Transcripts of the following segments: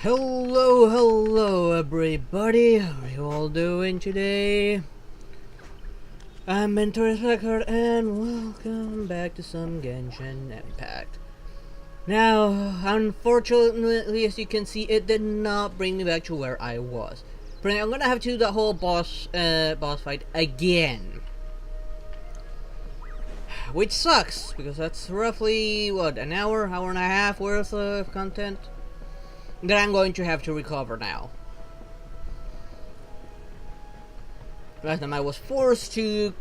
Hello everybody, how are you all doing today? I'm Mentor Record and welcome back to some Genshin Impact. Now, unfortunately, as you can see, it did not bring me back to where I was. But I'm gonna have to do the whole boss fight again. Which sucks, because that's roughly, what, an hour and a half worth of content that I'm going to have to recover now. Last time I was forced to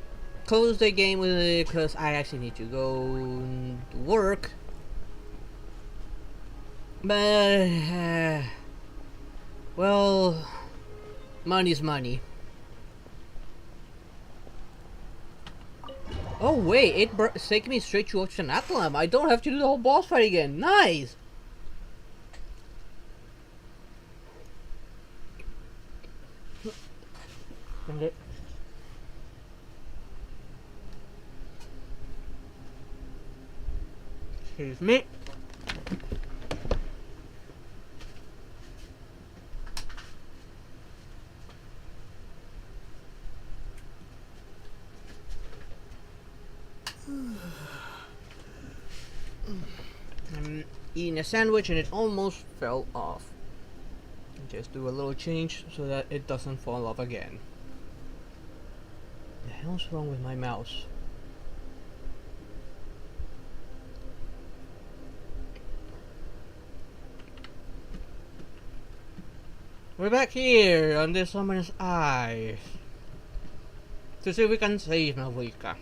close the game with it because I actually need to go to work. But, well, money's money. Oh wait, it's taking me straight to Oceanatlam. I don't have to do the whole boss fight again. Nice! Excuse me. I'm eating a sandwich and it almost fell off. Just do a little change so that it doesn't fall off again. The hell's wrong with my mouse? We're back here on this Summoner's Eye to see if we can save Mavuika.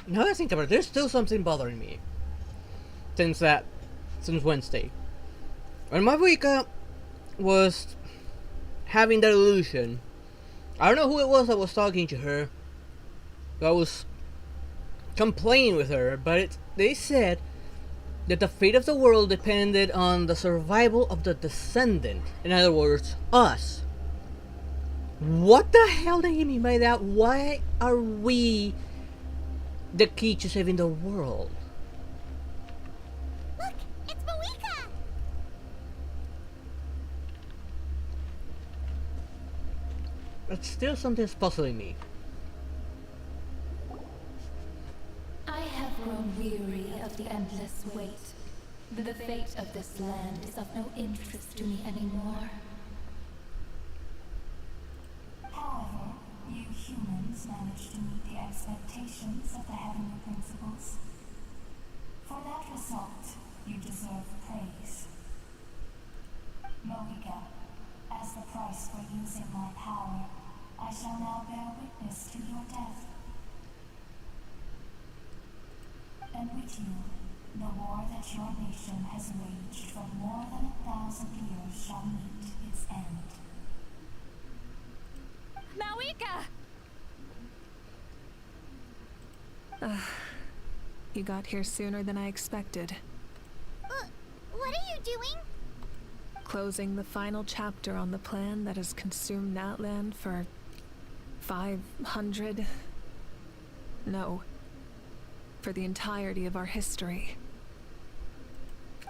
Now that I think about it, there's still something bothering me since Wednesday. When Mavuika was having that illusion, I don't know who it was that was talking to her, that was complaining with her, but they said that the fate of the world depended on the survival of the descendant. In other words, us. What the hell do you mean by that? Why are we the key to saving the world? Look, it's Mavuika! But still something's puzzling me. I have grown weary of the endless wait. The fate of this land is of no interest to me anymore. However, you humans managed to meet the expectations of the heavenly principles. For that result, you deserve praise. Mavuika, as the price for using my power, I shall now bear witness to your death. And with you, the war that your nation has waged for more than 1,000 years shall meet its end. Mavuika! You got here sooner than I expected. What are you doing? Closing the final chapter on the plan that has consumed Natland for 500... No. For the entirety of our history.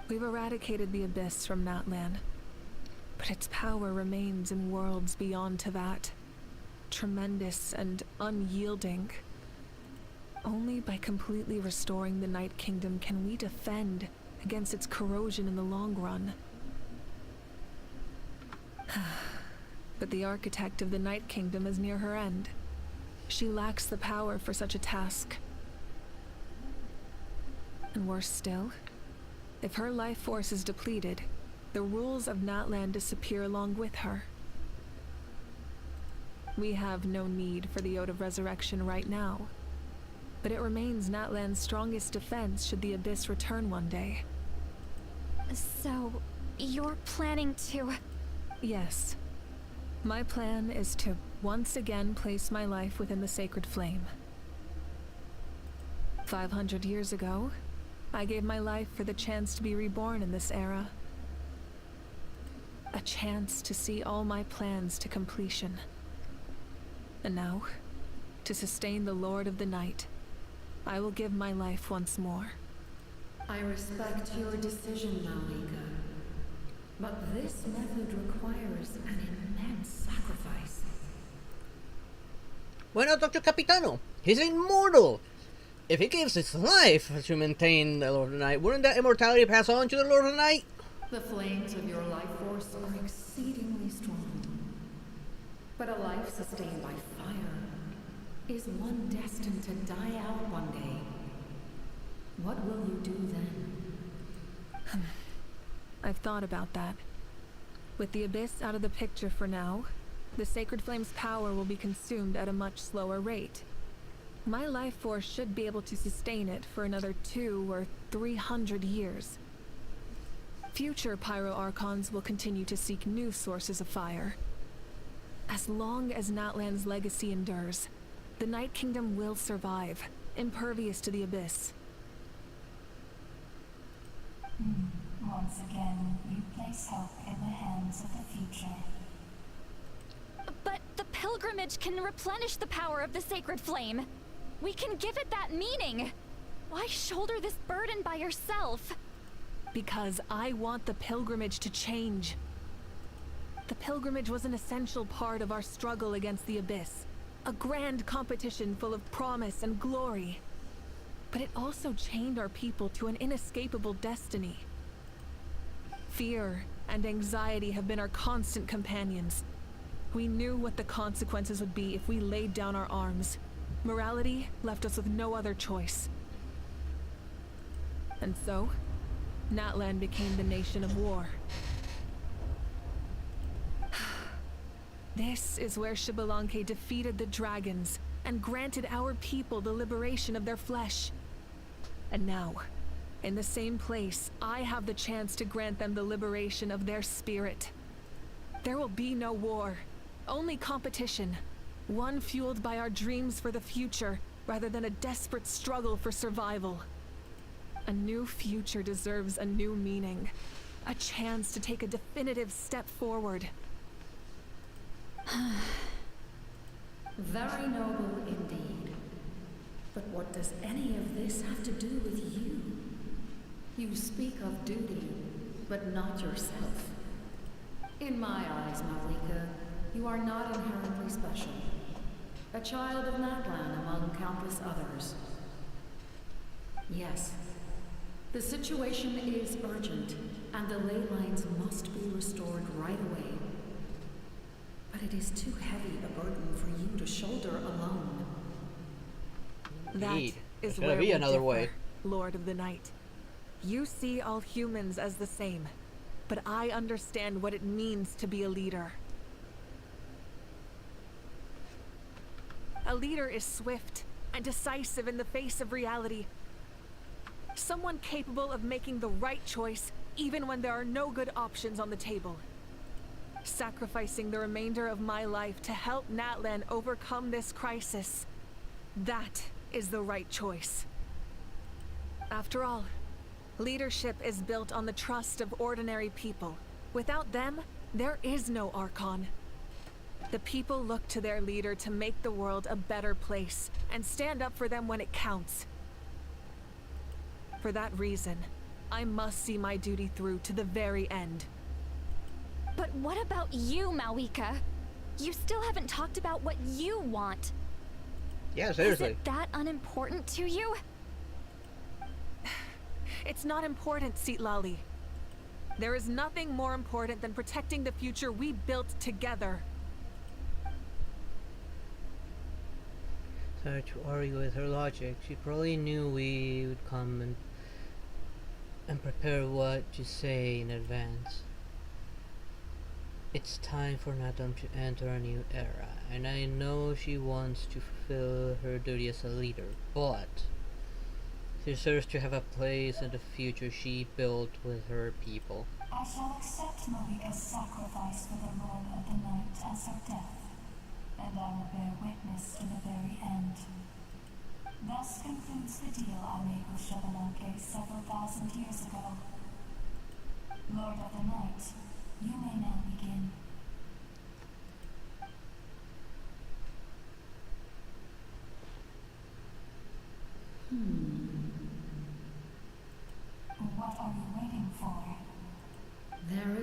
We've eradicated the Abyss from Natland, but its power remains in worlds beyond to that. Tremendous and unyielding. Only by completely restoring the Night Kingdom can we defend against its corrosion in the long run. But the architect of the Night Kingdom is near her end. She lacks the power for such a task. And worse still, if her life force is depleted, the rules of Natland disappear along with her. We have no need for the Ode of Resurrection right now, but it remains Natland's strongest defense should the Abyss return one day. So, you're planning to... Yes. My plan is to once again place my life within the sacred flame. 500 years ago, I gave my life for the chance to be reborn in this era. A chance to see all my plans to completion. And now, To sustain the Lord of the Night, I will give my life once more. I respect your decision, Mavuika. But this method requires an immense sacrifice. Why not Dr. Capitano? He's immortal! If he gives his life to maintain the Lord of the Night, wouldn't that immortality pass on to the Lord of the Night? The flames of your life force are exceedingly strong. But a life sustained by fire is one destined to die out one day. What will you do then? I've thought about that. With the Abyss out of the picture for now, the Sacred Flame's power will be consumed at a much slower rate. My life force should be able to sustain it for another 200 or 300 years. Future Pyro-Archons will continue to seek new sources of fire. As long as Natlan's legacy endures, the Night Kingdom will survive, impervious to the Abyss. Once again, you place hope in the hands of the future. But the pilgrimage can replenish the power of the sacred flame. We can give it that meaning. Why shoulder this burden by yourself? Because I want the pilgrimage to change. The pilgrimage was an essential part of our struggle against the Abyss. A grand competition full of promise and glory. But it also chained our people to an inescapable destiny. Fear and anxiety have been our constant companions. We knew what the consequences would be if we laid down our arms. Morality left us with no other choice. And so, Natlan became the nation of war. This is where Xbalanque defeated the dragons and granted our people the liberation of their flesh. And now, in the same place, I have the chance to grant them the liberation of their spirit. There will be no war, only competition. One fueled by our dreams for the future, rather than a desperate struggle for survival. A new future deserves a new meaning. A chance to take a definitive step forward. Very noble indeed. But what does any of this have to do with you? You speak of duty, but not yourself. In my eyes, Mavuika, you are not inherently special. A child of Natlan among countless others. Yes, the situation is urgent, and the ley lines must be restored right away. But it is too heavy a burden for you to shoulder alone. That Indeed. is There's where gotta be we another differ, way. Lord of the Night. You see all humans as the same, but I understand what it means to be a leader. A leader is swift and decisive in the face of reality. Someone capable of making the right choice even when there are no good options on the table. Sacrificing the remainder of my life to help Natlan overcome this crisis. That is the right choice. After all, leadership is built on the trust of ordinary people. Without them, there is no Archon. The people look to their leader to make the world a better place and stand up for them when it counts. For that reason, I must see my duty through to the very end. But what about you, Mavuika? You still haven't talked about what you want. Yeah, Is seriously. it that unimportant to you? It's not important, Citlali. There is nothing more important than protecting the future we built together. Sorry to argue with her logic. She probably knew we would come and prepare what to say in advance. It's time for Natam to enter a new era, and I know she wants to fulfill her duty as a leader, but she deserves to have a place in the future she built with her people. I shall accept Mavuika's sacrifice for the Lord of the Night as her death, and I will bear witness to the very end. Thus concludes the deal I made with Xbalanque several thousand years ago. Lord of the Night, you may now begin.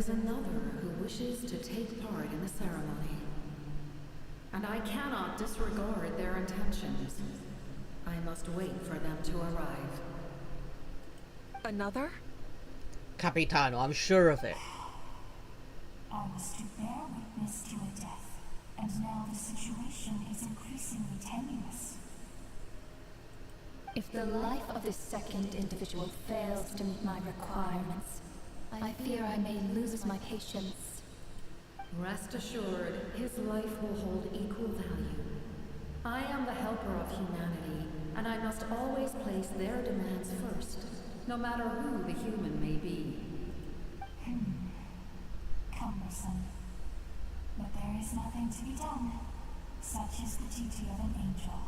is another who wishes to take part in the ceremony. And I cannot disregard their intentions. I must wait for them to arrive. Another? Capitano, I'm sure of it. I was to bear witness to a death, and now the situation is increasingly tenuous. If the life of this second individual fails to meet my requirements, I fear I may lose my patience. Rest assured, his life will hold equal value. I am the helper of humanity, and I must always place their demands first, no matter who the human may be. Cumbersome. But there is nothing to be done. Such is the duty of an angel.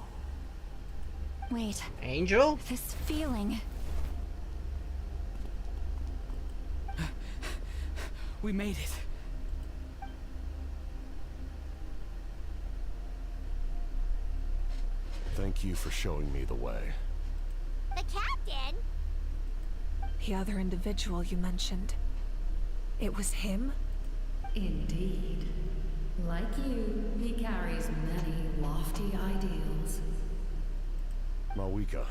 Wait, Angel? this feeling. We made it. Thank you for showing me the way. The captain? The other individual you mentioned. It was him? Indeed. Like you, he carries many lofty ideals. Mavuika,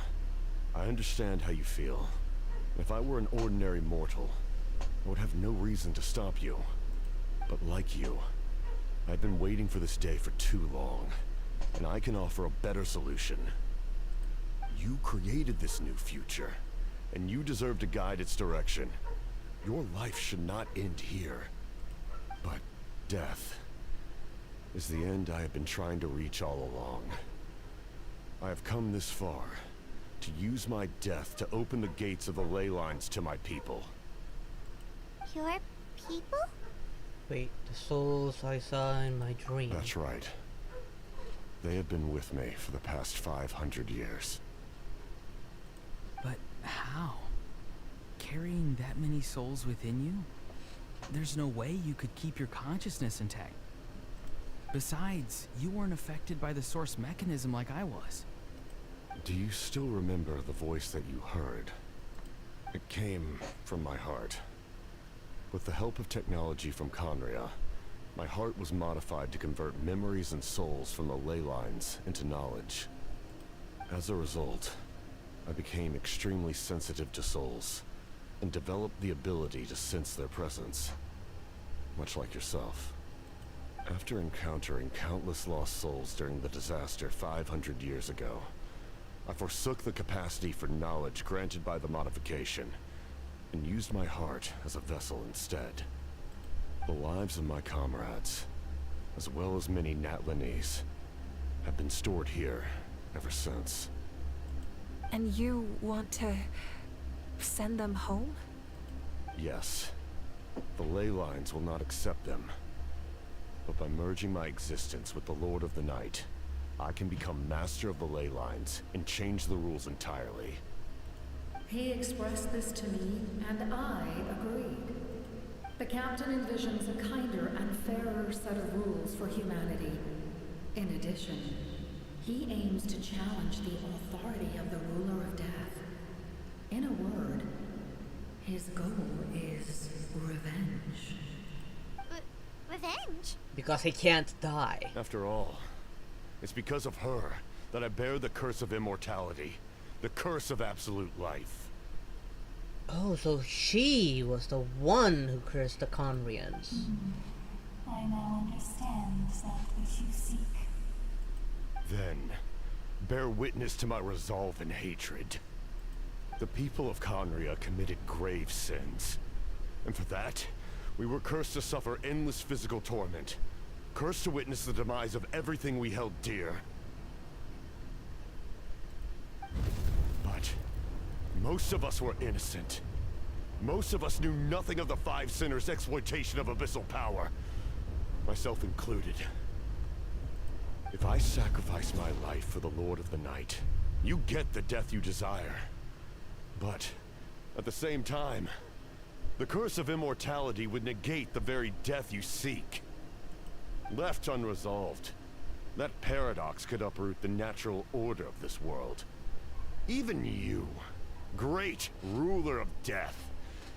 I understand how you feel. If I were an ordinary mortal, I would have no reason to stop you. But like you, I've been waiting for this day for too long, and I can offer a better solution. You created this new future, and you deserve to guide its direction. Your life should not end here. But death is the end I have been trying to reach all along. I have come this far to use my death to open the gates of the ley lines to my people. Your people? Wait, the souls I saw in my dream. That's right. They have been with me for the past 500 years. But how? Carrying that many souls within you? There's no way you could keep your consciousness intact. Besides, you weren't affected by the source mechanism like I was. Do you still remember the voice that you heard? It came from my heart. With the help of technology from Conria, my heart was modified to convert memories and souls from the ley lines into knowledge. As a result, I became extremely sensitive to souls, and developed the ability to sense their presence, much like yourself. After encountering countless lost souls during the disaster 500 years ago, I forsook the capacity for knowledge granted by the modification, and used my heart as a vessel instead. The lives of my comrades, as well as many Natlanese, have been stored here ever since. And you want to send them home? Yes. The ley lines will not accept them. But by merging my existence with the Lord of the Night, I can become master of the ley lines and change the rules entirely. He expressed this to me, and I agreed. The captain envisions a kinder and fairer set of rules for humanity. In addition, he aims to challenge the authority of the ruler of death. In a word, his goal is revenge. Revenge? Because he can't die. After all, it's because of her that I bear the curse of immortality, the curse of absolute life. Oh, so she was the one who cursed the Conrians. I now understand that which you seek. Then, bear witness to my resolve and hatred. The people of Conria committed grave sins. And for that, we were cursed to suffer endless physical torment. Cursed to witness the demise of everything we held dear. But most of us were innocent. Most of us knew nothing of the Five Sinners' exploitation of abyssal power. Myself included. If I sacrifice my life for the Lord of the Night, you get the death you desire. But, at the same time, the curse of immortality would negate the very death you seek. Left unresolved, that paradox could uproot the natural order of this world. Even you, great ruler of death,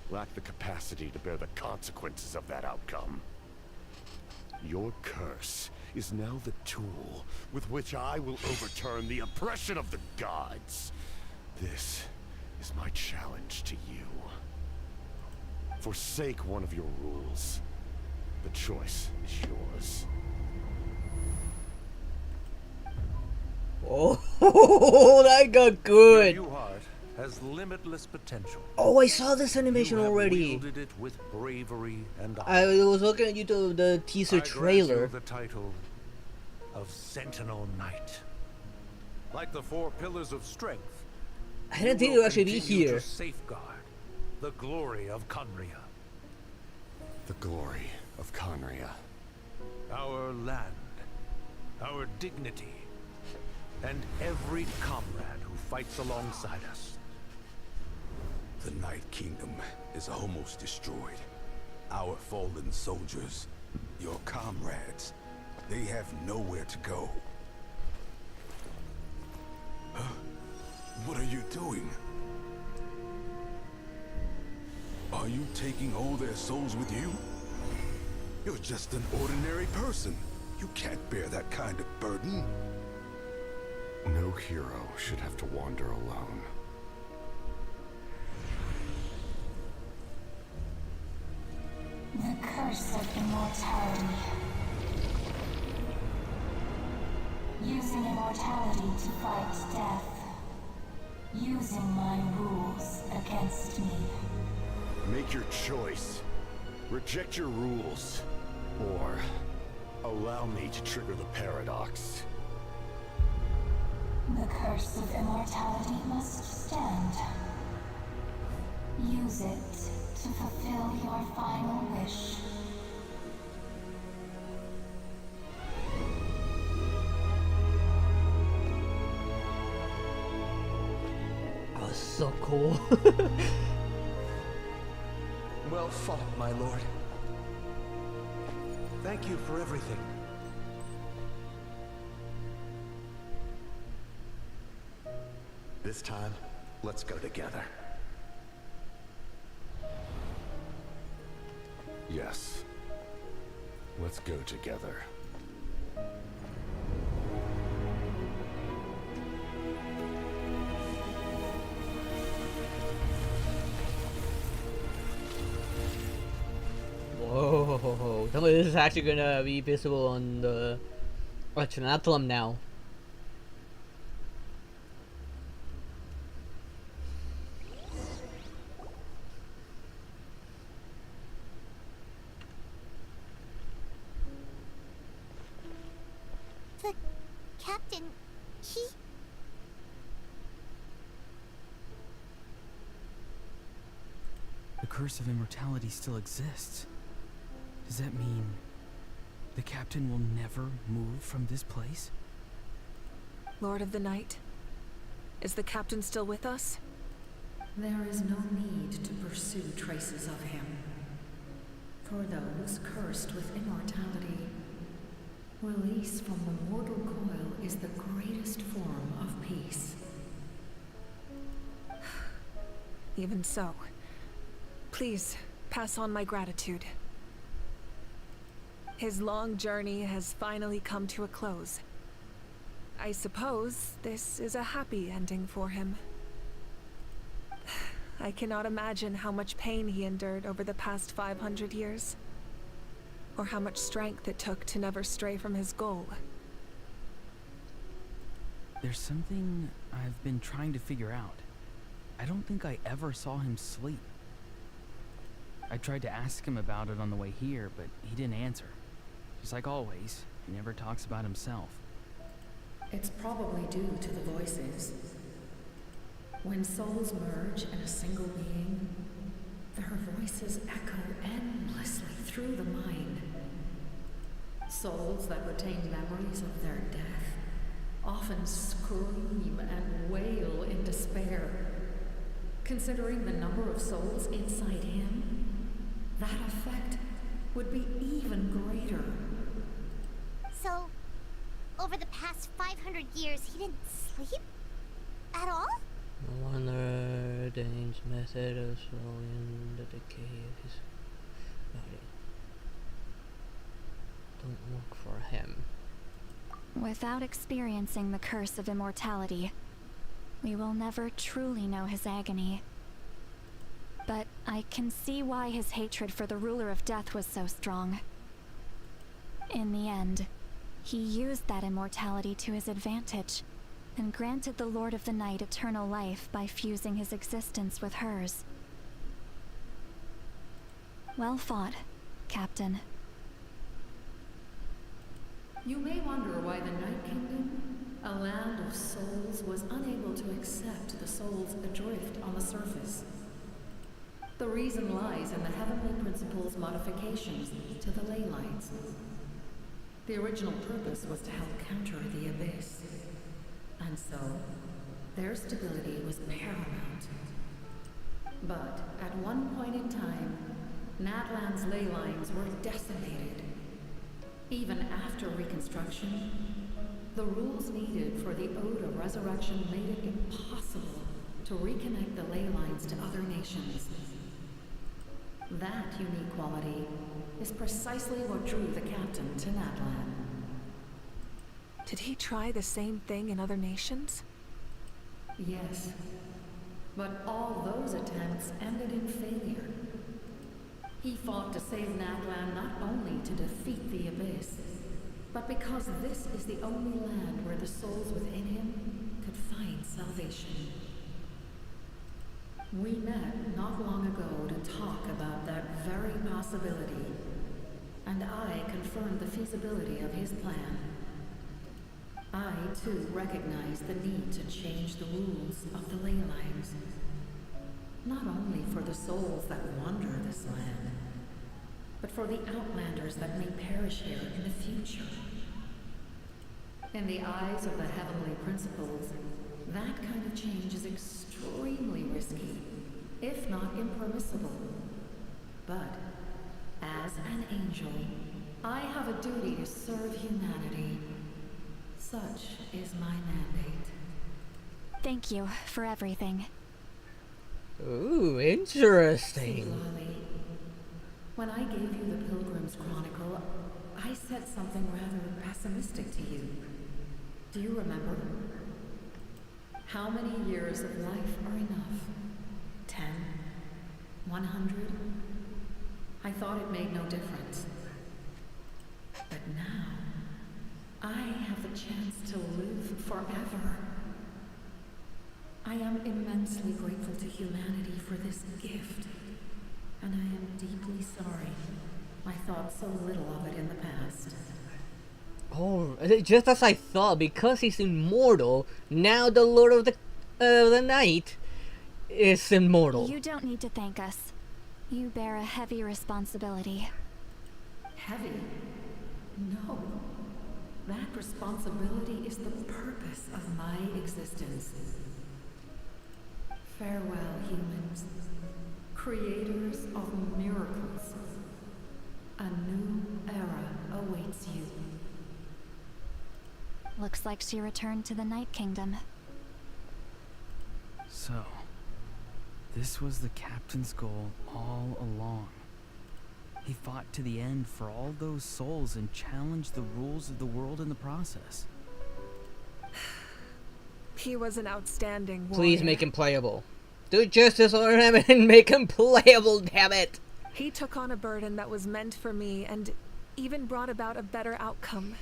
lack the capacity to bear the consequences of that outcome. Your curse is now the tool with which I will overturn the oppression of the gods. This is my challenge to you. Forsake one of your rules. The choice is yours. Oh, that got good. Your new heart has limitless potential. Oh, I saw this animation You have already. wielded it with bravery and I honor. was looking at YouTube, the teaser I grant you trailer. the title of Sentinel Knight. Like the four pillars of strength, I didn't think you it will would actually be continue here. to safeguard the glory of Conria, The glory of Conria. our land, our dignity, and every comrade who fights alongside us. The Night Kingdom is almost destroyed. Our fallen soldiers, your comrades, they have nowhere to go. Huh? What are you doing? Are you taking all their souls with you? You're just an ordinary person. You can't bear that kind of burden. No hero should have to wander alone. The curse of immortality. Using immortality to fight death. Using my rules against me. Make your choice. Reject your rules. Or allow me to trigger the paradox. The curse of immortality must stand. Use it to fulfill your final wish. That was so cool. Well fought, my lord. Thank you for everything. This time, let's go together. Yes. Let's go together. Whoa, tell me this is actually gonna be visible on the Trinathlum now. The captain, he... The curse of immortality still exists. Does that mean the captain will never move from this place? Lord of the Night, is the captain still with us? There is no need to pursue traces of him. For those cursed with immortality, release from the mortal coil is the greatest form of peace. Even so, please pass on my gratitude. His long journey has finally come to a close. I suppose this is a happy ending for him. I cannot imagine how much pain he endured over the past 500 years, or how much strength it took to never stray from his goal. There's something I've been trying to figure out. I don't think I ever saw him sleep. I tried to ask him about it on the way here, but he didn't answer. Just like always, he never talks about himself. It's probably due to the voices. When souls merge in a single being, their voices echo endlessly through the mind. Souls that retain memories of their death often scream and wail in despair. Considering the number of souls inside him, that effect would be even greater. So, over the past 500 years, he didn't sleep? At all? No wonder Ardane's method of slowing the decay of his body don't work for him. Without experiencing the curse of immortality, we will never truly know his agony. But I can see why his hatred for the ruler of death was so strong. In the end, he used that immortality to his advantage, and granted the Lord of the Night eternal life by fusing his existence with hers. Well fought, Captain. You may wonder why the Night Kingdom, a land of souls, was unable to accept the souls adrift on the surface. The reason lies in the Heavenly Principle's modifications to the ley lines. The original purpose was to help counter the Abyss. And so, their stability was paramount. But at one point in time, Natlan's ley lines were decimated. Even after reconstruction, the rules needed for the Ode of Resurrection made it impossible to reconnect the ley lines to other nations. That unique quality is precisely what drew the captain to Natlan. Did he try the same thing in other nations? Yes, but all those attempts ended in failure. He fought to save Natlan not only to defeat the Abyss, but because this is the only land where the souls within him could find salvation. We met not long ago to talk about that very possibility, and I confirmed the feasibility of his plan. I, too, recognize the need to change the rules of the ley lines. Not only for the souls that wander this land, but for the outlanders that may perish here in the future. In the eyes of the Heavenly Principles, that kind of change is extremely risky, if not impermissible. But, as an angel, I have a duty to serve humanity. Such is my mandate. Thank you for everything. Ooh, interesting. Lolly, when I gave you the Pilgrim's Chronicle, I said something rather pessimistic to you. Do you remember? How many years of life are enough? 10? 100? I thought it made no difference. But now, I have the chance to live forever. I am immensely grateful to humanity for this gift, and I am deeply sorry I thought so little of it in the past. Oh, just as I thought, because he's immortal, now the Lord of the Night is immortal. You don't need to thank us. You bear a heavy responsibility. Heavy? No. That responsibility is the purpose of my existence. Farewell, humans. Creators of miracles. A new era awaits you. Looks like she returned to the Night Kingdom. So, this was the captain's goal all along. He fought to the end for all those souls and challenged the rules of the world in the process. He was an outstanding warrior. Please make him playable. Do justice on him and make him playable, damn it! He took on a burden that was meant for me and even brought about a better outcome.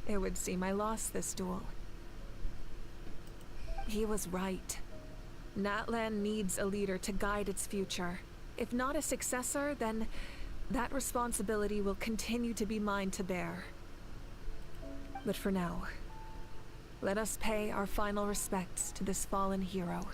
It would seem I lost this duel. He was right. Natlan needs a leader to guide its future. If not a successor, then that responsibility will continue to be mine to bear. But for now, let us pay our final respects to this fallen hero.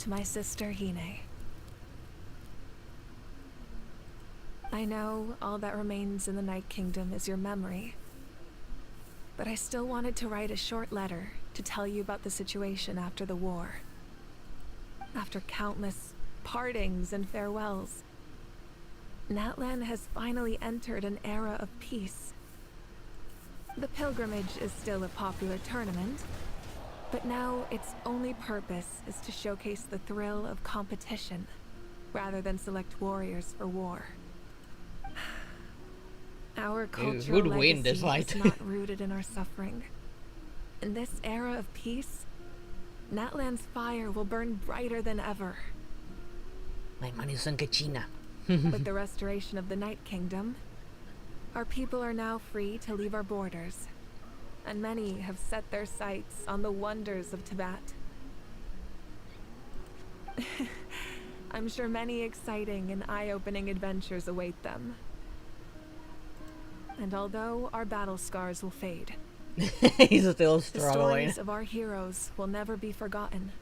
to my sister Hine. I know all that remains in the Night Kingdom is your memory, but I still wanted to write a short letter to tell you about the situation after the war. After countless partings and farewells, Natlan has finally entered an era of peace. The pilgrimage is still a popular tournament, but now its only purpose is to showcase the thrill of competition, rather than select warriors for war. Our cultural would win this legacy fight. is not rooted in our suffering. In this era of peace, Natlan's fire will burn brighter than ever. My money's on Kachina. With the restoration of the Night Kingdom, our people are now free to leave our borders, and many have set their sights on the wonders of Tibet. I'm sure many exciting and eye-opening adventures await them. And although our battle scars will fade, He's still the struggling. stories of our heroes will never be forgotten.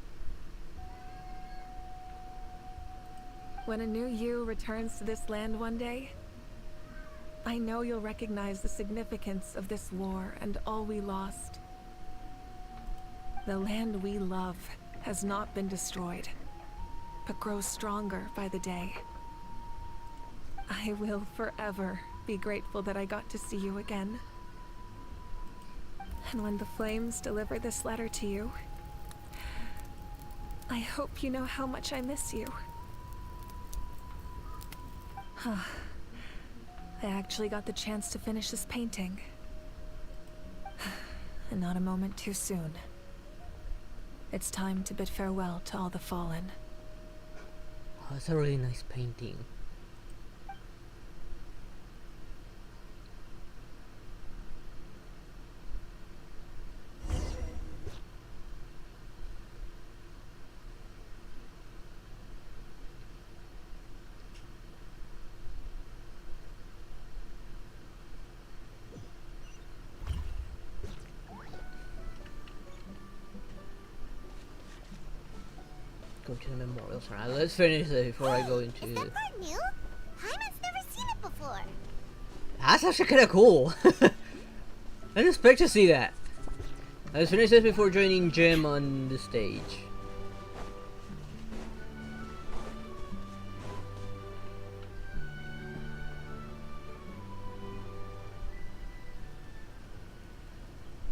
When a new you returns to this land one day, I know you'll recognize the significance of this war and all we lost. The land we love has not been destroyed, but grows stronger by the day. I will forever be grateful that I got to see you again. And when the flames deliver this letter to you, I hope you know how much I miss you. I actually got the chance to finish this painting. And not a moment too soon. It's time to bid farewell to all the fallen. Oh, it's a really nice painting. Go to the memorials. Alright, let's finish this before I go into. Is that part new? Hyman's never seen it before. That's actually kind of cool. I didn't expect to see that. Let's finish this before joining Jim on the stage.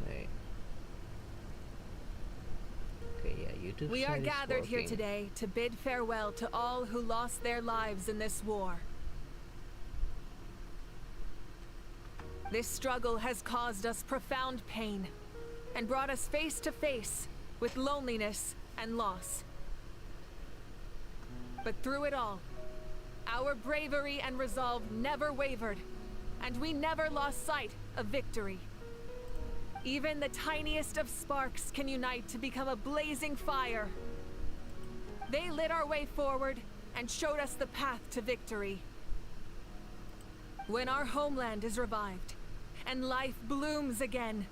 Wait. Okay, yeah, YouTube. We are side is gathered here working. today to bid farewell to all who lost their lives in this war. This struggle has caused us profound pain and brought us face to face with loneliness and loss. But through it all, our bravery and resolve never wavered, and we never lost sight of victory. Even the tiniest of sparks can unite to become a blazing fire. They lit our way forward and showed us the path to victory. When our homeland is revived and life blooms again,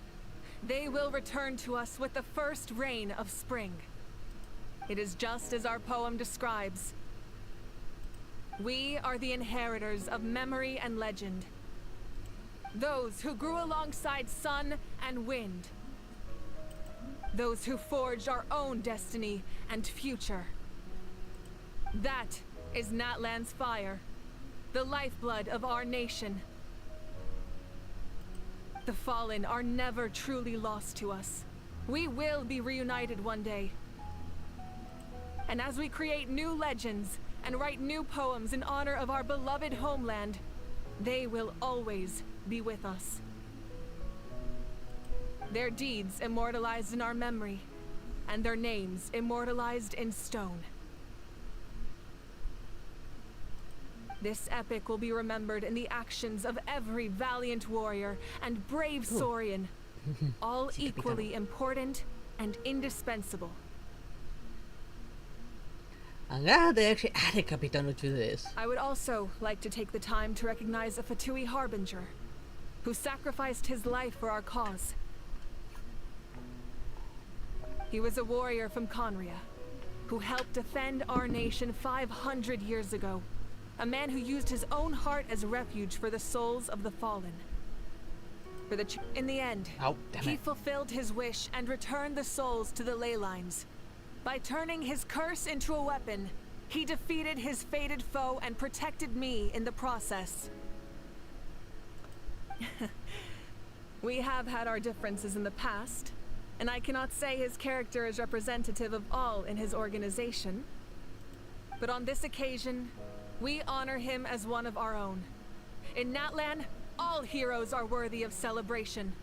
they will return to us with the first rain of spring. It is just as our poem describes. We are the inheritors of memory and legend. Those who grew alongside sun and wind. Those who forged our own destiny and future. That is Natlan's fire, the lifeblood of our nation. The fallen are never truly lost to us. We will be reunited one day. And as we create new legends and write new poems in honor of our beloved homeland, they will always be with us. Their deeds immortalized in our memory, and their names immortalized in stone. This epic will be remembered in the actions of every valiant warrior and brave Saurian, all equally important and indispensable. I'm glad they actually added Capitano to this. I would also like to take the time to recognize a Fatui harbinger, who sacrificed his life for our cause. He was a warrior from Conria, who helped defend our nation 500 years ago. A man who used his own heart as refuge for the souls of the fallen. In the end, he fulfilled his wish and returned the souls to the ley lines. By turning his curse into a weapon, he defeated his fated foe and protected me in the process. We have had our differences in the past, and I cannot say his character is representative of all in his organization. But on this occasion, we honor him as one of our own. In Natlan, all heroes are worthy of celebration.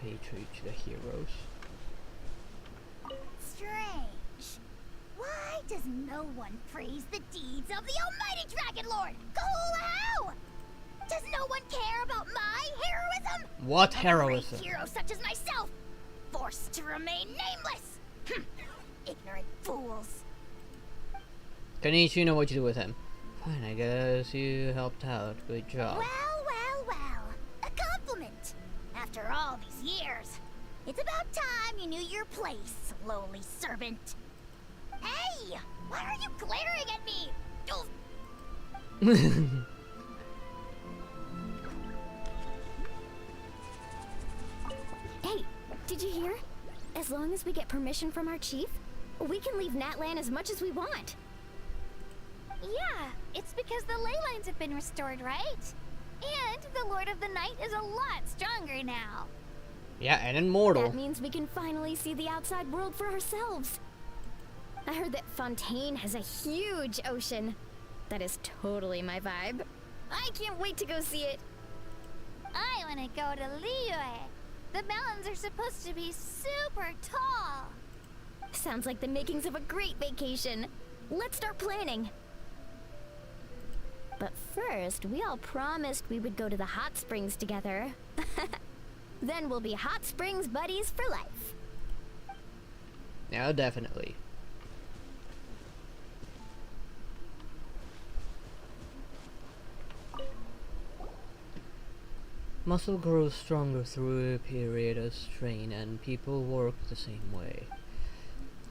Patronage the heroes. Strange. Why does no one praise the deeds of the almighty Dragon Lord? How? Does no one care about my heroism? What A heroism? great hero such as myself, forced to remain nameless. Ignorant fools. Kanichi, you know what you do with him. Fine, I guess you helped out. Good job. Well. A compliment. After all these years, it's about time you knew your place, lowly servant. Hey! Why are you glaring at me? Hey, did you hear? As long as we get permission from our chief, we can leave Natlan as much as we want. Yeah, it's because the ley lines have been restored, right? And the Lord of the Night is a lot stronger now. Yeah, and immortal. That means we can finally see the outside world for ourselves. I heard that Fontaine has a huge ocean. That is totally my vibe. I can't wait to go see it. I want to go to Liyue. The mountains are supposed to be super tall. Sounds like the makings of a great vacation. Let's start planning. But first, we all promised we would go to the hot springs together. Then we'll be hot springs buddies for life. Yeah, definitely. Muscle grows stronger through a period of strain, and people work the same way.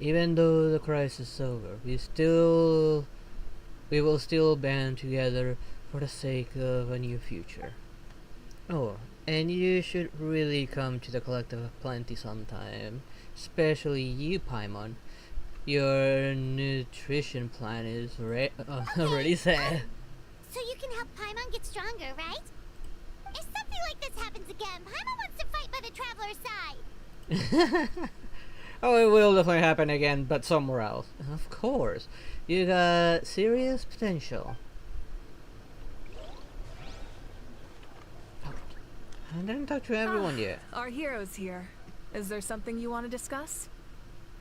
Even though the crisis is over, we will still band together for the sake of a new future. Oh, and you should really come to the Collective of Plenty sometime, especially you, Paimon. Your nutrition plan is already set. So you can help Paimon get stronger, right? If something like this happens again, Paimon wants to fight by the Traveler's side. Oh, it will definitely happen again, but somewhere else. Of course. You got serious potential. I didn't talk to everyone yet. Our hero's here. Is there something you want to discuss?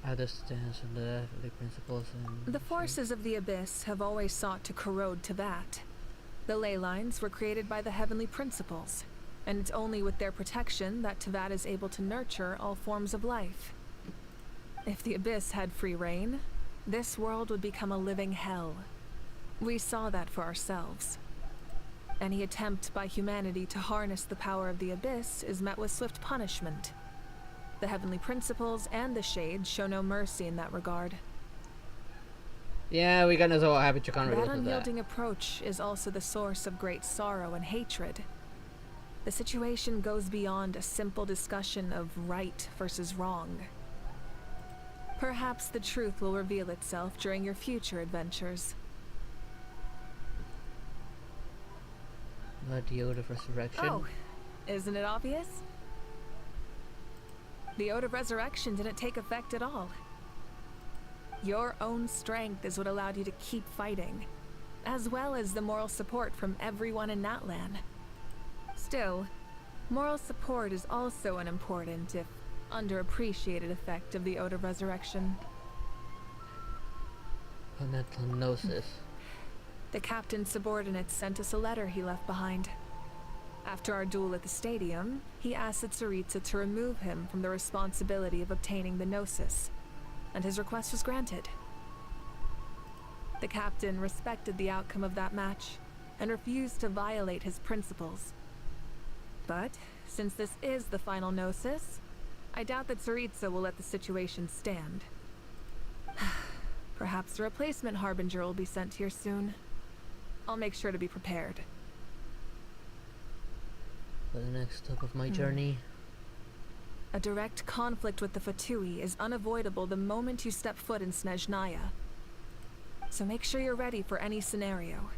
How the stance of the principles and... The forces of the Abyss have always sought to corrode Teyvat. The ley lines were created by the heavenly principles, and it's only with their protection that Teyvat is able to nurture all forms of life. If the Abyss had free reign, this world would become a living hell. We saw that for ourselves. Any attempt by humanity to harness the power of the Abyss is met with swift punishment. The heavenly principles and the Shades show no mercy in that regard. Yeah, we gotta know what happened to Conrad with That that. unyielding approach is also the source of great sorrow and hatred. The situation goes beyond a simple discussion of right versus wrong. Perhaps the truth will reveal itself during your future adventures. The Ode of Resurrection. Oh, isn't it obvious? The Ode of Resurrection didn't take effect at all. Your own strength is what allowed you to keep fighting, as well as the moral support from everyone in Natlan. Still, moral support is also an important, if underappreciated, effect of the Ode of Resurrection. Continental Gnosis. The captain's subordinates sent us a letter he left behind. After our duel at the stadium, he asked Tsaritsa to remove him from the responsibility of obtaining the Gnosis, and his request was granted. The captain respected the outcome of that match and refused to violate his principles. But, since this is the final Gnosis, I doubt that Tsaritsa will let the situation stand. Perhaps a replacement Harbinger will be sent here soon. I'll make sure to be prepared. For the next step of my journey. A direct conflict with the Fatui is unavoidable the moment you step foot in Snezhnaya. So make sure you're ready for any scenario.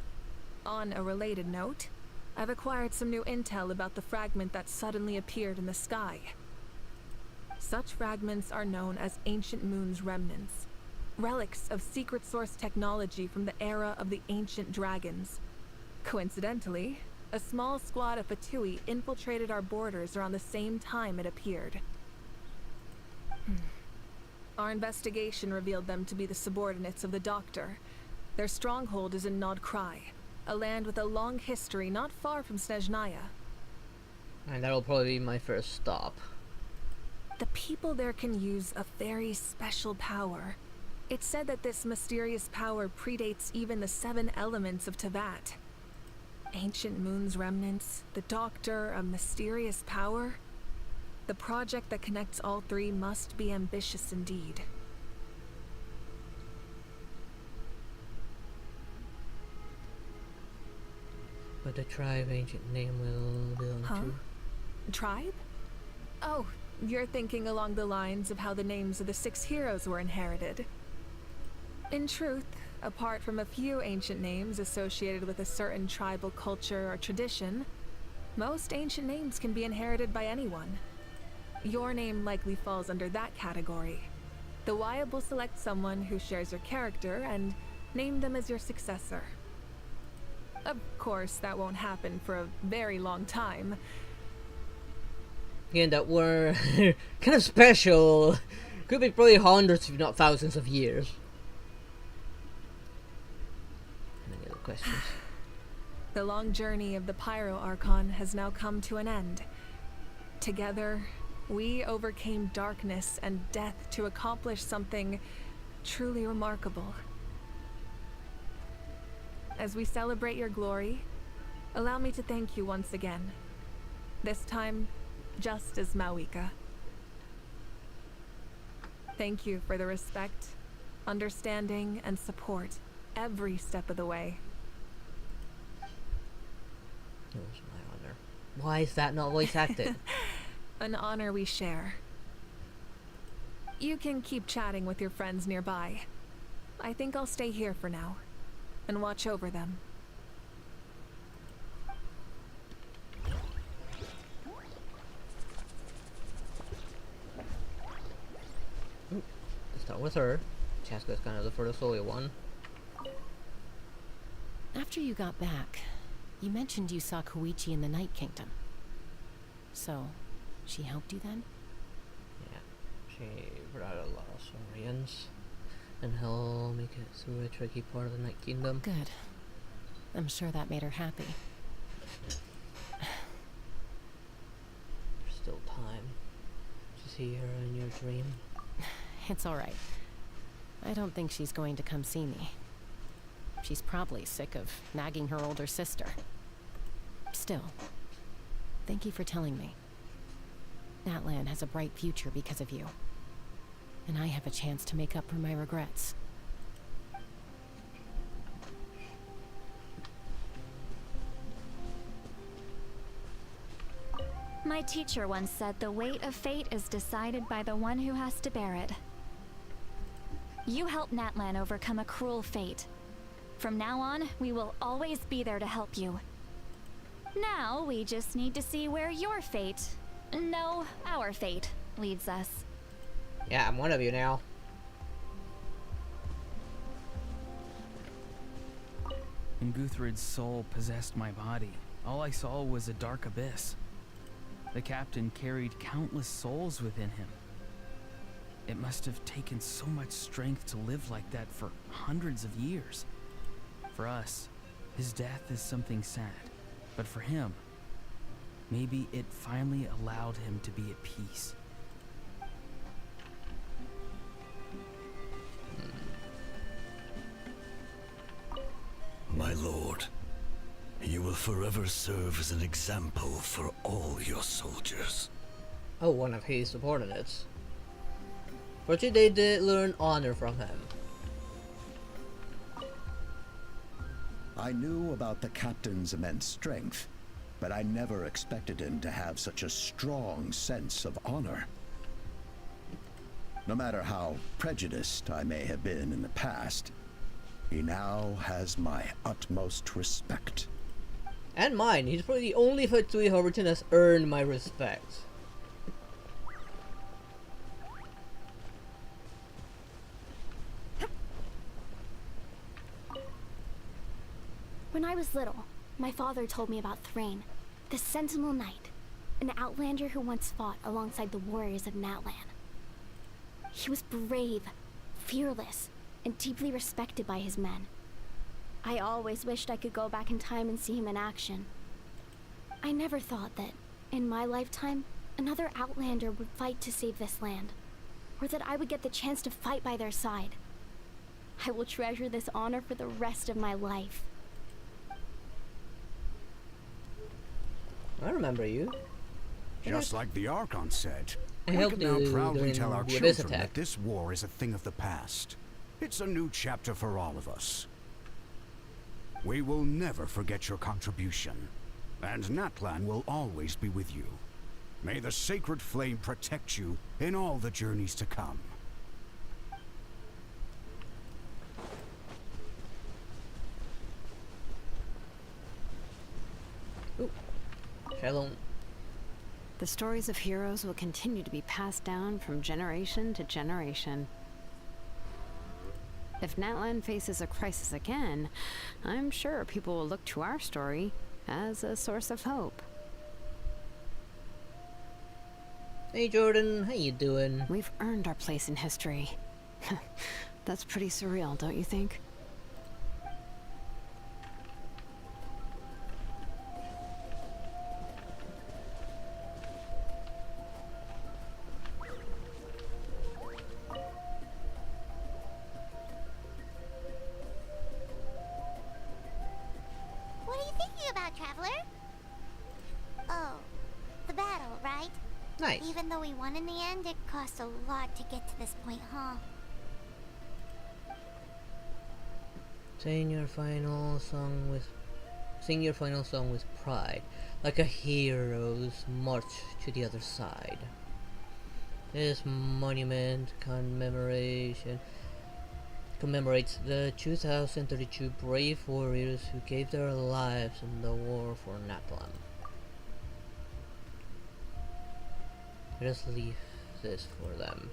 On a related note, I've acquired some new intel about the fragment that suddenly appeared in the sky. Such fragments are known as Ancient Moon's remnants, relics of secret source technology from the era of the ancient dragons. Coincidentally, a small squad of Fatui infiltrated our borders around the same time it appeared. Our investigation revealed them to be the subordinates of the Doctor. Their stronghold is in Nod Krai, a land with a long history not far from Snezhnaya. And that'll probably be my first stop. The people there can use a very special power. It's said that this mysterious power predates even the 7 elements of Tevat. Ancient Moon's remnants, the Doctor, a mysterious power. The project that connects all 3 must be ambitious indeed. But the tribe ancient name will belong to. Tribe? Oh, you're thinking along the lines of how the names of the 6 heroes were inherited. In truth, apart from a few ancient names associated with a certain tribal culture or tradition, most ancient names can be inherited by anyone. Your name likely falls under that category. The Wyab will select someone who shares your character and name them as your successor. Of course, that won't happen for a very long time. Again, that were kind of special. Could be probably hundreds, if not thousands of years. Any other questions? The long journey of the Pyro Archon has now come to an end. Together, we overcame darkness and death to accomplish something truly remarkable. As we celebrate your glory, allow me to thank you once again. This time, just as Mavuika. Thank you for the respect, understanding, and support every step of the way. It was my honor. Why is that not voice acted? An honor we share. You can keep chatting with your friends nearby. I think I'll stay here for now and watch over them. Let's start with her. Chaska's kind of the furthest away one. After you got back, you mentioned you saw Koichi in the Night Kingdom. So, she helped you then? Yeah, she brought a lot of Saurians and helped make it through a tricky part of the Night Kingdom. Good. I'm sure that made her happy. There's still time to see her in your dream. It's alright. I don't think she's going to come see me. She's probably sick of nagging her older sister. Still, thank you for telling me. Natlan has a bright future because of you. And I have a chance to make up for my regrets. My teacher once said the weight of fate is decided by the one who has to bear it. You helped Natlan overcome a cruel fate. From now on, we will always be there to help you. Now, we just need to see where your fate, no, our fate, leads us. Yeah, I'm one of you now. When Guthred's soul possessed my body, all I saw was a dark abyss. The captain carried countless souls within him. It must have taken so much strength to live like that for hundreds of years. For us, his death is something sad, but for him, maybe it finally allowed him to be at peace. My lord, you will forever serve as an example for all your soldiers. Oh, one of his subordinates. Fortunately, they did learn honor from him. I knew about the captain's immense strength, but I never expected him to have such a strong sense of honor. No matter how prejudiced I may have been in the past, he now has my utmost respect. And mine. He's probably the only Vtuber who has earned my respect. When I was little, my father told me about Thrain, the Sentinel Knight, an outlander who once fought alongside the warriors of Natlan. He was brave, fearless, and deeply respected by his men. I always wished I could go back in time and see him in action. I never thought that, in my lifetime, another outlander would fight to save this land, or that I would get the chance to fight by their side. I will treasure this honor for the rest of my life. I remember you. Just like the Archon said, I we helped can now you proudly during tell our the Abyss children attack. that this war is a thing of the past. It's a new chapter for all of us. We will never forget your contribution, and Natlan will always be with you. May the sacred flame protect you in all the journeys to come. Shalom. The stories of heroes will continue to be passed down from generation to generation. If Natlan faces a crisis again, I'm sure people will look to our story as a source of hope. Hey Jordan, how you doing? We've earned our place in history. That's pretty surreal, don't you think? What are you thinking about, Traveler? Oh, the battle, right? Nice. Even though we won in the end, it cost a lot to get to this point, huh? Sing your final song with pride, like a hero's march to the other side. This monument commemorates the 2032 brave warriors who gave their lives in the war for Natlan. Let us leave this for them.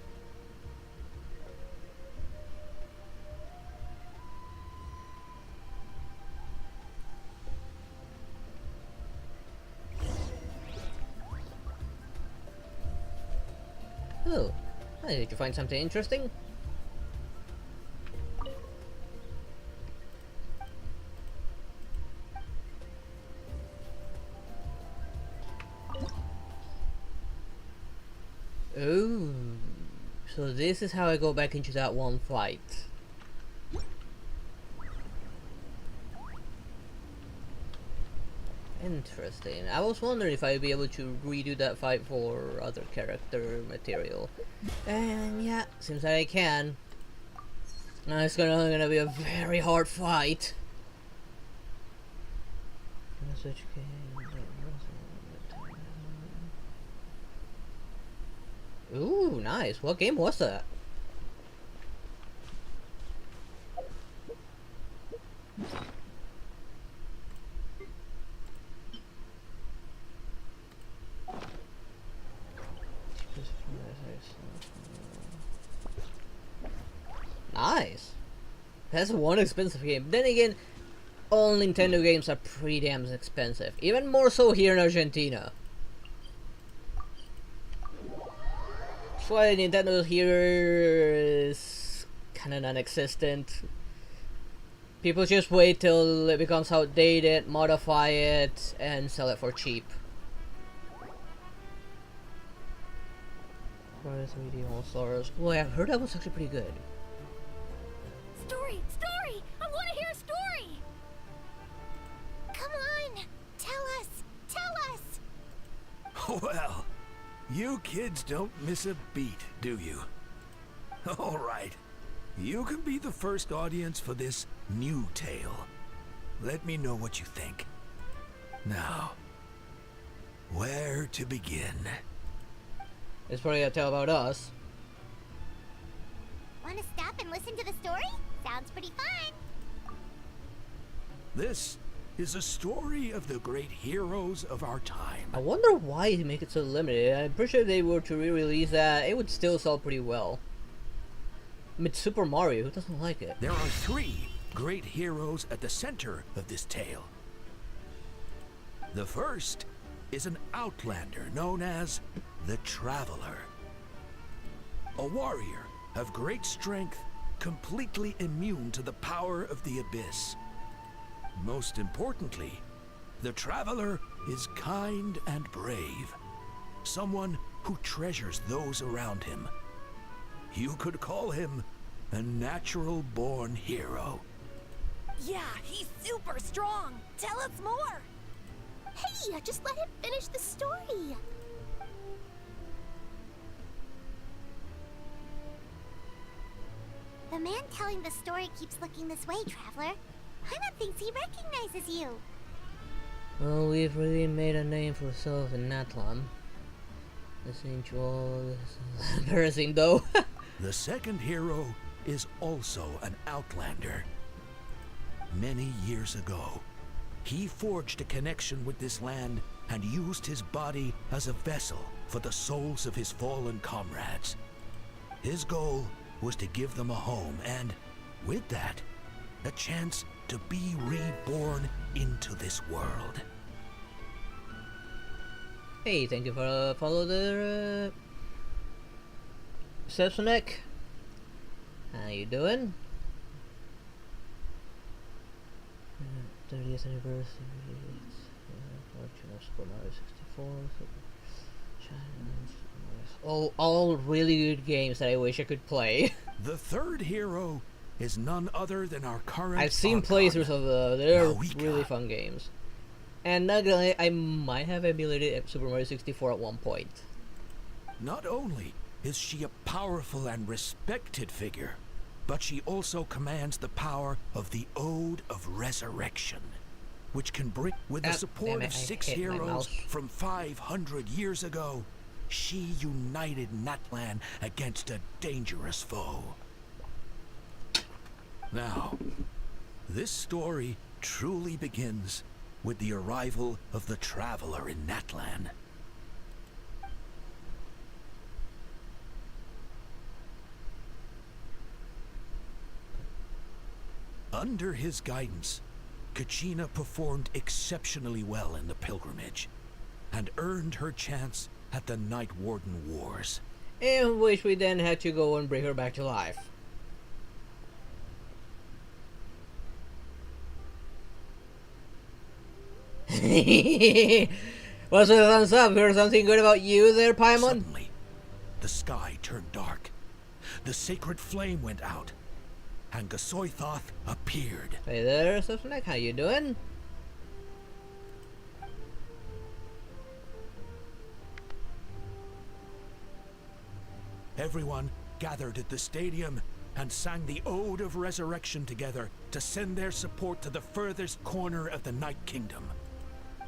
Oh, hey, did you find something interesting? Oh, so this is how I go back into that one fight. Interesting. I was wondering if I'd be able to redo that fight for other character material. And yeah, seems that I can. Now it's gonna be a very hard fight. Ooh, nice. What game was that? Nice. That's one expensive game. Then again, all Nintendo games are pretty damn expensive. Even more so here in Argentina. why Nintendo here is kind of non-existent. People just wait till it becomes outdated, modify it, and sell it for cheap. Mario 3D All Stars. Well, I heard that was actually pretty good. Story! Story! I want to hear a story! Come on! Tell us! Tell us! Well, you kids don't miss a beat, do you? All right. You can be the first audience for this new tale. Let me know what you think. Now, where to begin? It's probably a tale about us. Want to stop and listen to the story? Sounds pretty fun. This is a story of the great heroes of our time. I wonder why they make it so limited. I'm pretty sure if they were to re-release that, it would still sell pretty well. I mean, Super Mario, who doesn't like it? There are 3 great heroes at the center of this tale. The first is an outlander known as the Traveler. A warrior of great strength, completely immune to the power of the Abyss. Most importantly, the Traveler is kind and brave. Someone who treasures those around him. You could call him a natural-born hero. Yeah, he's super strong. Tell us more. Hey, just let him finish the story. The man telling the story keeps looking this way, Traveler. Paimon thinks he recognizes you. Well, we've really made a name for ourselves in Natlan. This ain't all embarrassing though. The second hero is also an outlander. Many years ago, he forged a connection with this land and used his body as a vessel for the souls of his fallen comrades. His goal was to give them a home and, with that, a chance to be reborn into this world. Hey, thank you for follow the Sepsonek. How you doing? 30th anniversary. Fortune of Super Mario 64. Oh, all really good games that I wish I could play. The third hero is none other than our current I've seen Archon, playthroughs of they're Mavuika. really fun games. And not gonna lie, I might have emulated Super Mario 64 at one point. Not only is she a powerful and respected figure, but she also commands the power of the Ode of Resurrection, which can bring, with the support of 6 heroes from 500 years ago, she united Natlan against a dangerous foe. Now, this story truly begins with the arrival of the Traveler in Natlan. Under his guidance, Kachina performed exceptionally well in the pilgrimage and earned her chance at the Night Warden Wars. In which we then had to go and bring her back to life. What's with the thumbs up? Heard something good about you there, Paimon? Suddenly, the sky turned dark. The sacred flame went out, and Gasoithoth appeared. Hey there, Sepsonek, how you doing? Everyone gathered at the stadium and sang the Ode of Resurrection together to send their support to the furthest corner of the Night Kingdom.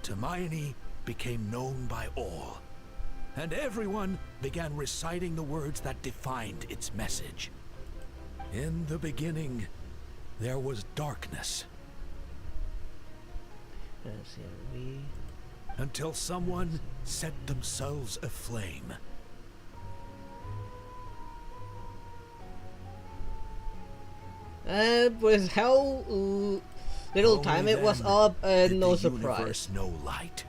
Hermione became known by all, and everyone began reciting the words that defined its message. In the beginning, there was darkness. Until someone set themselves aflame. With how little time it was up, no surprise. No light.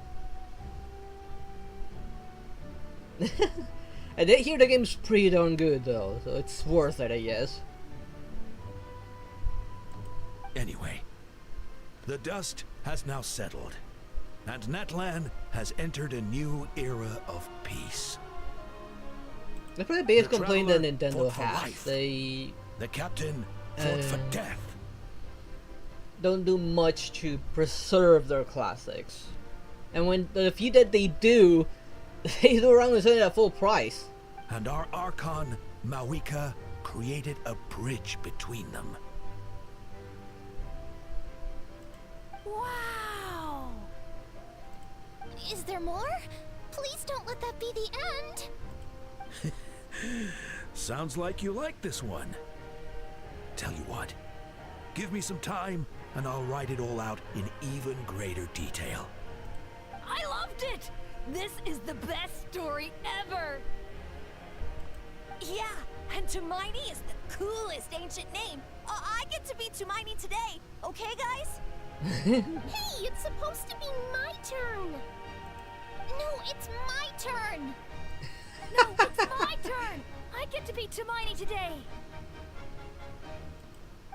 I did hear the game's pretty darn good though, so it's worth it, I guess. Anyway, the dust has now settled, and Natlan has entered a new era of peace. That's probably the biggest The complaint that Traveler Nintendo fought for has. life. They The captain fought for death. don't do much to preserve their classics. And when the few that they do, they do around and sell it at full price. And our Archon, Mavuika, created a bridge between them. Wow! Is there more? Please don't let that be the end. Sounds like you like this one. Tell you what, give me some time and I'll write it all out in even greater detail. I loved it! This is the best story ever! Yeah, and Tumaini is the coolest ancient name. I get to be Tumaini today, okay guys? Hey, it's supposed to be my turn. No, it's my turn. No, it's my turn! I get to be Tumaini today!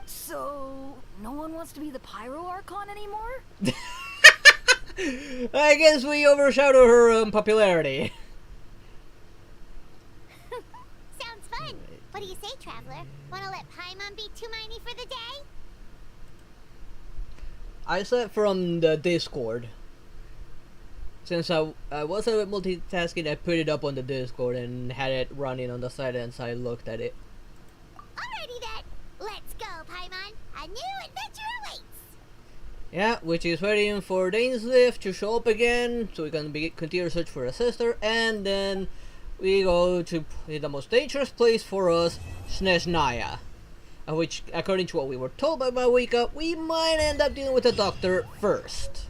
So, no one wants to be the Pyro Archon anymore? I guess we overshadow her popularity. Sounds fun. What do you say, Traveler? Wanna let Paimon be Tumaini for the day? I said from the Discord. Since I wasn't multitasking, I put it up on the Discord and had it running on the side, and so I looked at it. Alrighty then. Let's go, Paimon. A new adventure awaits. Yeah, which is waiting for Dainslift to show up again, so we can continue to search for a sister, and then we go to the most dangerous place for us, Snezhnaya. Which, according to what we were told by Mavuika, we might end up dealing with the doctor first.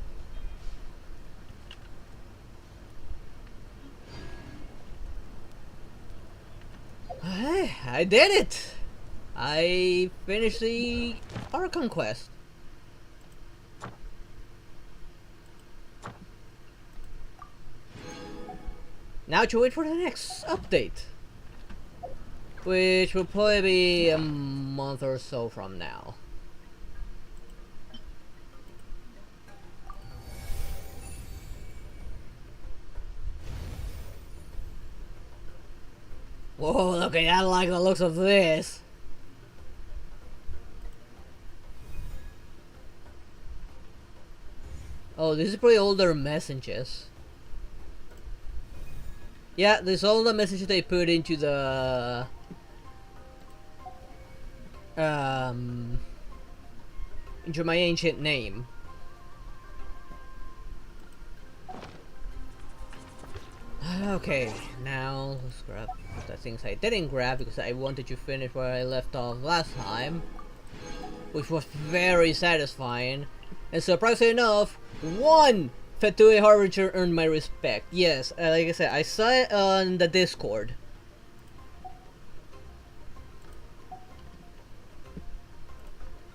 I did it! I finished the Archon quest. Now to wait for the next update, which will probably be a month or so from now. Whoa, look at that, I like the looks of this. Oh, this is probably all their messages. Yeah, this is all the messages they put into the into my ancient name. Okay, now let's grab the things I didn't grab because I wanted to finish where I left off last time, which was very satisfying. And surprisingly enough, one Vtuber Harbinger earned my respect. Yes, like I said, I saw it on the Discord.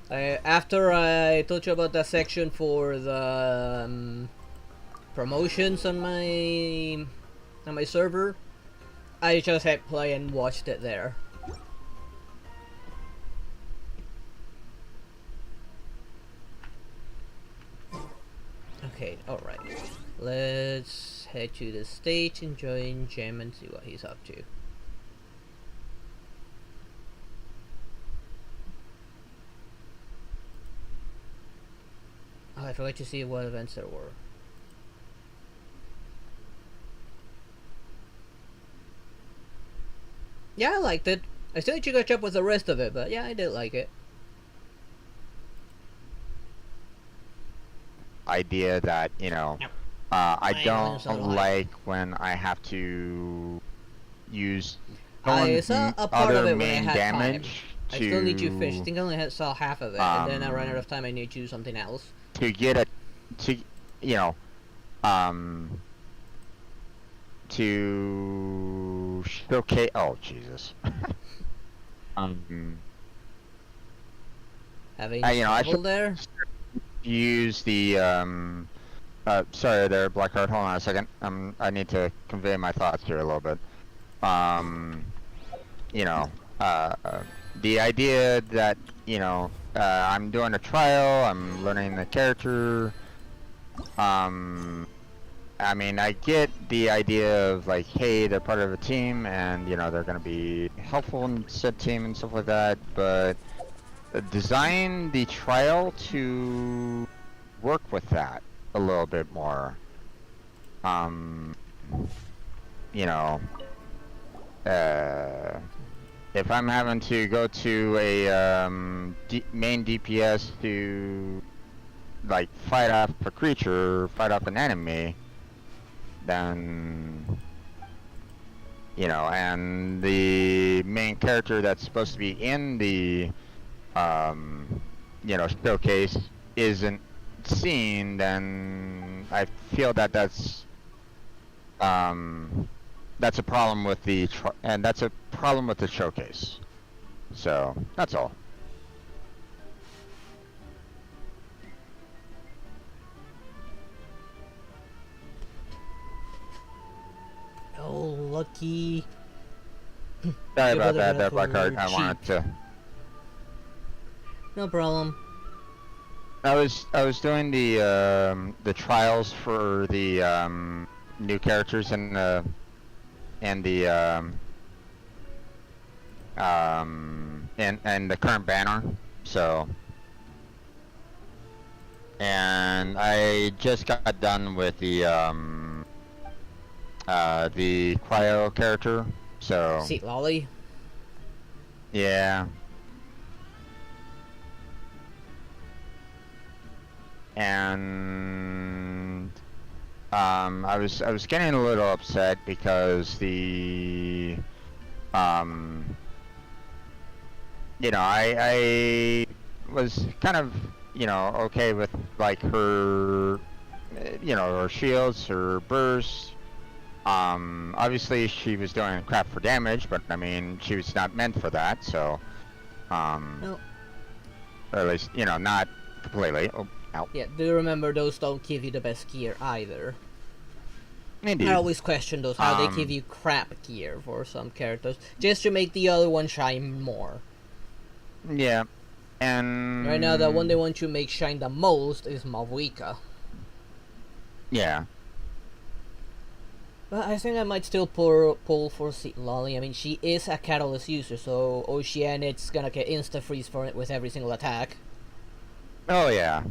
After I told you about the section for the promotions on my server, I just hit play and watched it there. Okay, alright. Let's head to the stage and join Jem and see what he's up to. Oh, I forgot to see what events there were. Yeah, I liked it. I still need to catch up with the rest of it, but yeah, I did like it. Idea that, you know, I don't like when I have to use I saw a part of other it when I main had damage time. I still need to fish. I think I only saw half of it, and then I ran out of time. I need to do something else. to get a, to, you know, to showcase. Oh Jesus. Having you know, I trouble should there. use the sorry there, Blackheart. Hold on a second. I need to convey my thoughts here a little bit. you know, the idea that, you know, I'm doing a trial, I'm learning the character, I mean, I get the idea of like, hey, they're part of a team and, you know, they're gonna be helpful in said team and stuff like that, but design the trial to work with that a little bit more. You know, if I'm having to go to a main DPS to like fight off a creature, fight off an enemy, then, you know, and the main character that's supposed to be in the you know, showcase isn't seen, then I feel that that's a problem with the showcase. So that's all. Oh, lucky. Sorry about that, there, Blackheart. I wanted to. No problem. I was doing the trials for the new characters and the and the current banner, so. And I just got done with the cryo character, so. Seat lolly. Yeah. And I was getting a little upset because the you know, I was kind of, you know, okay with like her, you know, her shields, her bursts. Obviously she was doing crap for damage, but I mean, she was not meant for that, so No. or at least, you know, not completely. Oh, ow. Yeah, do you remember those don't give you the best gear either? Indeed. I always question those, how they give you crap gear for some characters, just to make the other one shine more. Yeah, and right now the one they want to make shine the most is Mavuika. Yeah. But I think I might still pull for Seat Lolly. I mean, she is a catalyst user, so Oceanit's gonna get insta-freeze for it with every single attack. Oh yeah.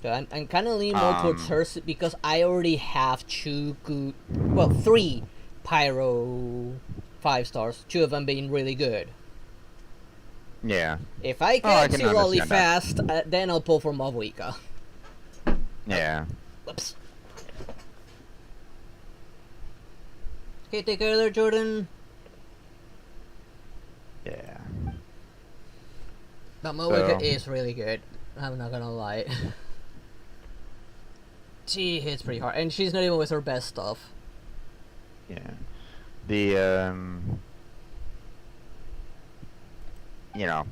So I'm kind of leaning more towards her because I already have 3 Pyro 5 stars, 2 of them being really good. Yeah. If I can see Lolly fast, then I'll pull for Mavuika. Yeah. Whoops. Okay, take care there, Jordan. Yeah. But Mavuika is really good. I'm not gonna lie. She hits pretty hard, and she's not even with her best stuff. Yeah. The you know,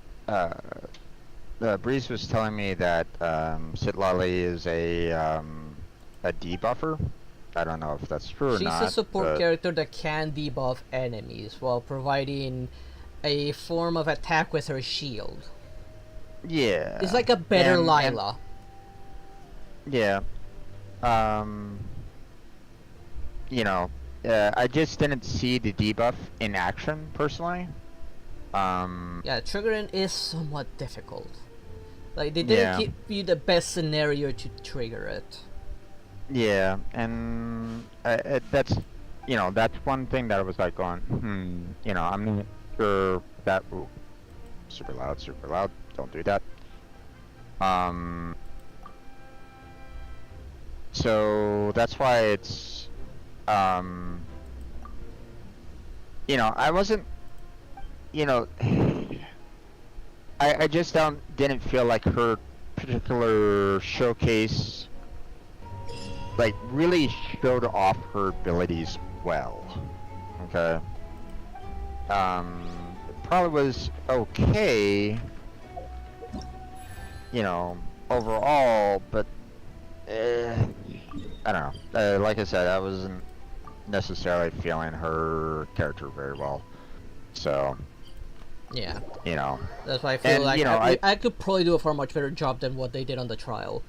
Breeze was telling me that Citlali is a debuffer. I don't know if that's true or not. She's a support character that can debuff enemies while providing a form of attack with her shield. Yeah. It's like a better Lila. Yeah. You know, I just didn't see the debuff in action personally. Yeah, triggering is somewhat difficult. Like, they didn't give you the best scenario to trigger it. Yeah, and that's, you know, that's one thing that I was like going, you know, I'm not sure that, ooh, super loud, don't do that. So that's why it's, you know, I wasn't, you know, I just didn't feel like her particular showcase like really showed off her abilities well. Okay. Probably was okay, you know, overall, but I don't know. Like I said, I wasn't necessarily feeling her character very well. So, yeah, you know, that's why I feel and, like you know, I could probably do a far much better job than what they did on the trial.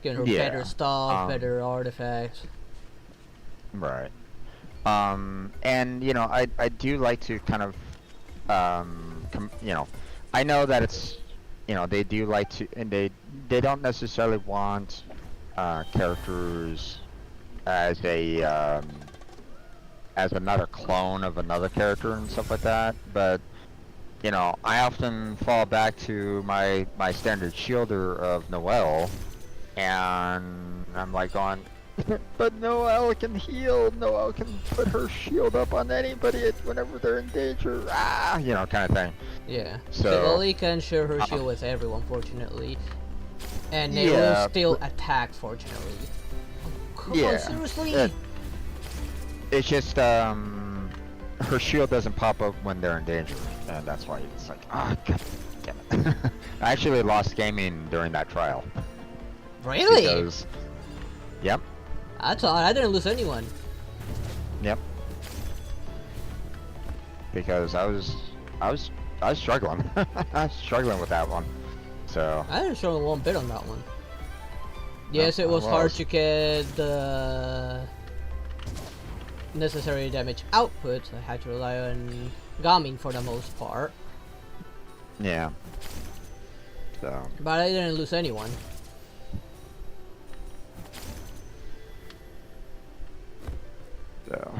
Giving her better stuff, better artifacts. Right. And you know, I do like to kind of, you know, I know that it's, you know, they do like to, and they don't necessarily want characters as a as another clone of another character and stuff like that, but you know, I often fall back to my standard shielder of Noelle, and I'm like going, but Noelle can heal. Noelle can put her shield up on anybody whenever they're in danger. Ah, you know, kind of thing. Yeah. So Lily can share her shield with everyone, fortunately, and they will still attack, fortunately. Oh, come on, seriously. It's just her shield doesn't pop up when they're in danger, and that's why it's like, ah, god damn it. I actually lost gaming during that trial. Really? Because, yep. That's odd. I didn't lose anyone. Yep. Because I was struggling. I was struggling with that one. So I didn't struggle one bit on that one. Yes, it was hard to get the necessary damage output. I had to rely on Gamin for the most part. Yeah. So. But I didn't lose anyone. So.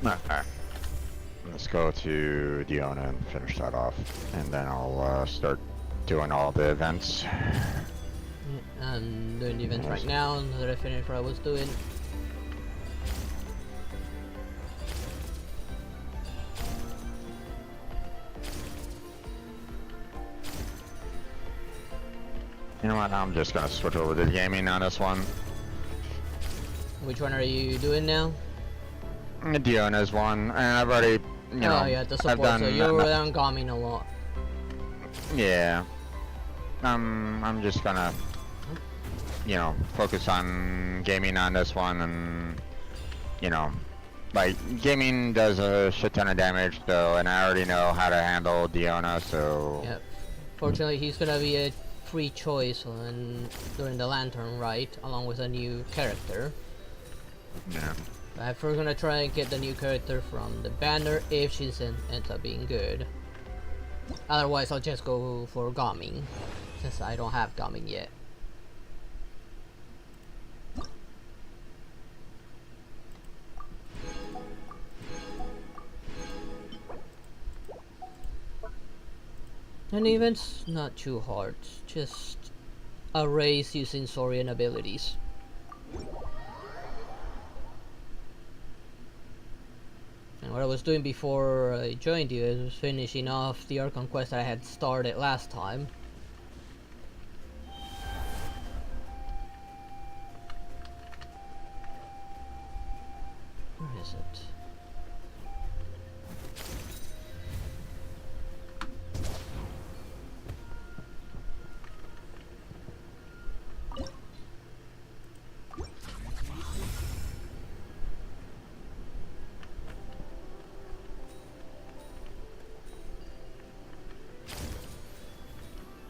Alright. Let's go to Diona and finish that off, and then I'll start doing all the events. I'm doing the events right now, now that I finished what I was doing. You know what, I'm just gonna switch over to gaming on this one. Which one are you doing now? Diona's one, and I've already, you know, oh yeah, the support, so you're on Gamin a lot. Yeah. I'm just gonna, you know, focus on gaming on this one, and, you know, like, gaming does a shit ton of damage, so, and I already know how to handle Diona, so... Yep. Fortunately, he's gonna be a free choice during the Lantern Rite, along with a new character. Yeah. I'm first gonna try and get the new character from the banner if she ends up being good. Otherwise, I'll just go for Gamin, since I don't have Gamin yet. And event's not too hard, just a race using Saurian abilities. And what I was doing before I joined you is was finishing off the Archon quest that I had started last time. Where is it?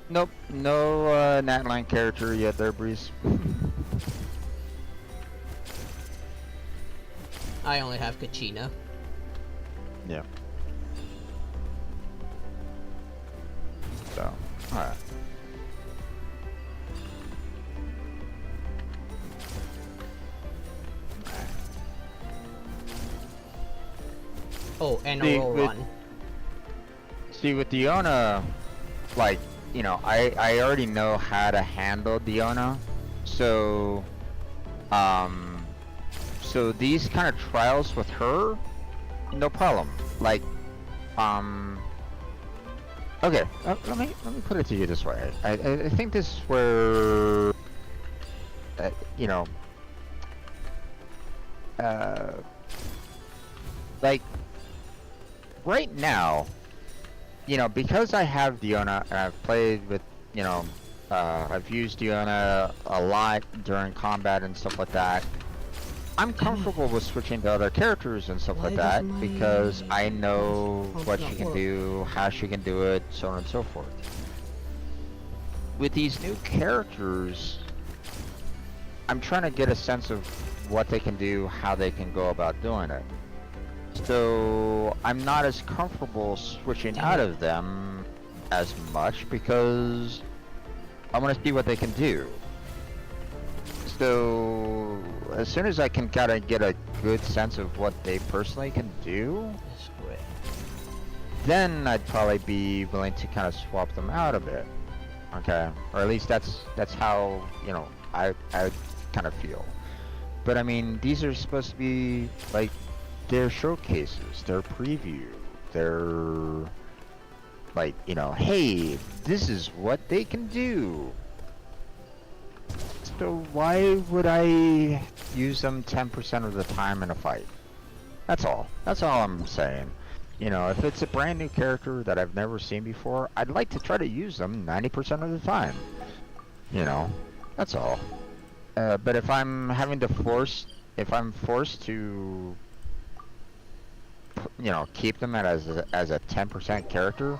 Nope, no Natline character yet there, Breeze. I only have Kachina. Yeah. So, alright. Oh, and a roll run. See, with Diona, like, you know, I already know how to handle Diona, so so these kind of trials with her, no problem. Like, okay, let me put it to you this way. I think this is where, you know, like, right now, you know, because I have Diona and I've played with, you know, I've used Diona a lot during combat and stuff like that. I'm comfortable with switching to other characters and stuff like that because I know what she can do, how she can do it, so on and so forth. With these new characters, I'm trying to get a sense of what they can do, how they can go about doing it. So I'm not as comfortable switching out of them as much because I want to see what they can do. So as soon as I can kind of get a good sense of what they personally can do, then I'd probably be willing to kind of swap them out a bit. Okay, or at least that's how, you know, I kind of feel. But I mean, these are supposed to be like their showcases, their preview, their like, you know, hey, this is what they can do. So why would I use them 10% of the time in a fight? That's all. That's all I'm saying. You know, if it's a brand new character that I've never seen before, I'd like to try to use them 90% of the time. You know, that's all. But if I'm forced to, you know, keep them as a 10% character,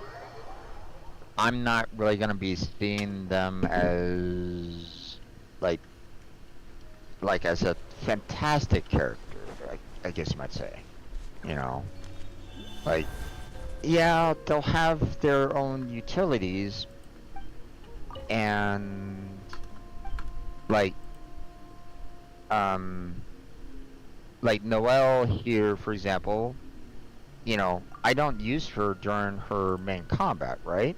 I'm not really gonna be seeing them as like as a fantastic character, I guess you might say. You know, like, yeah, they'll have their own utilities, and like Noelle here, for example, you know, I don't use her during her main combat, right?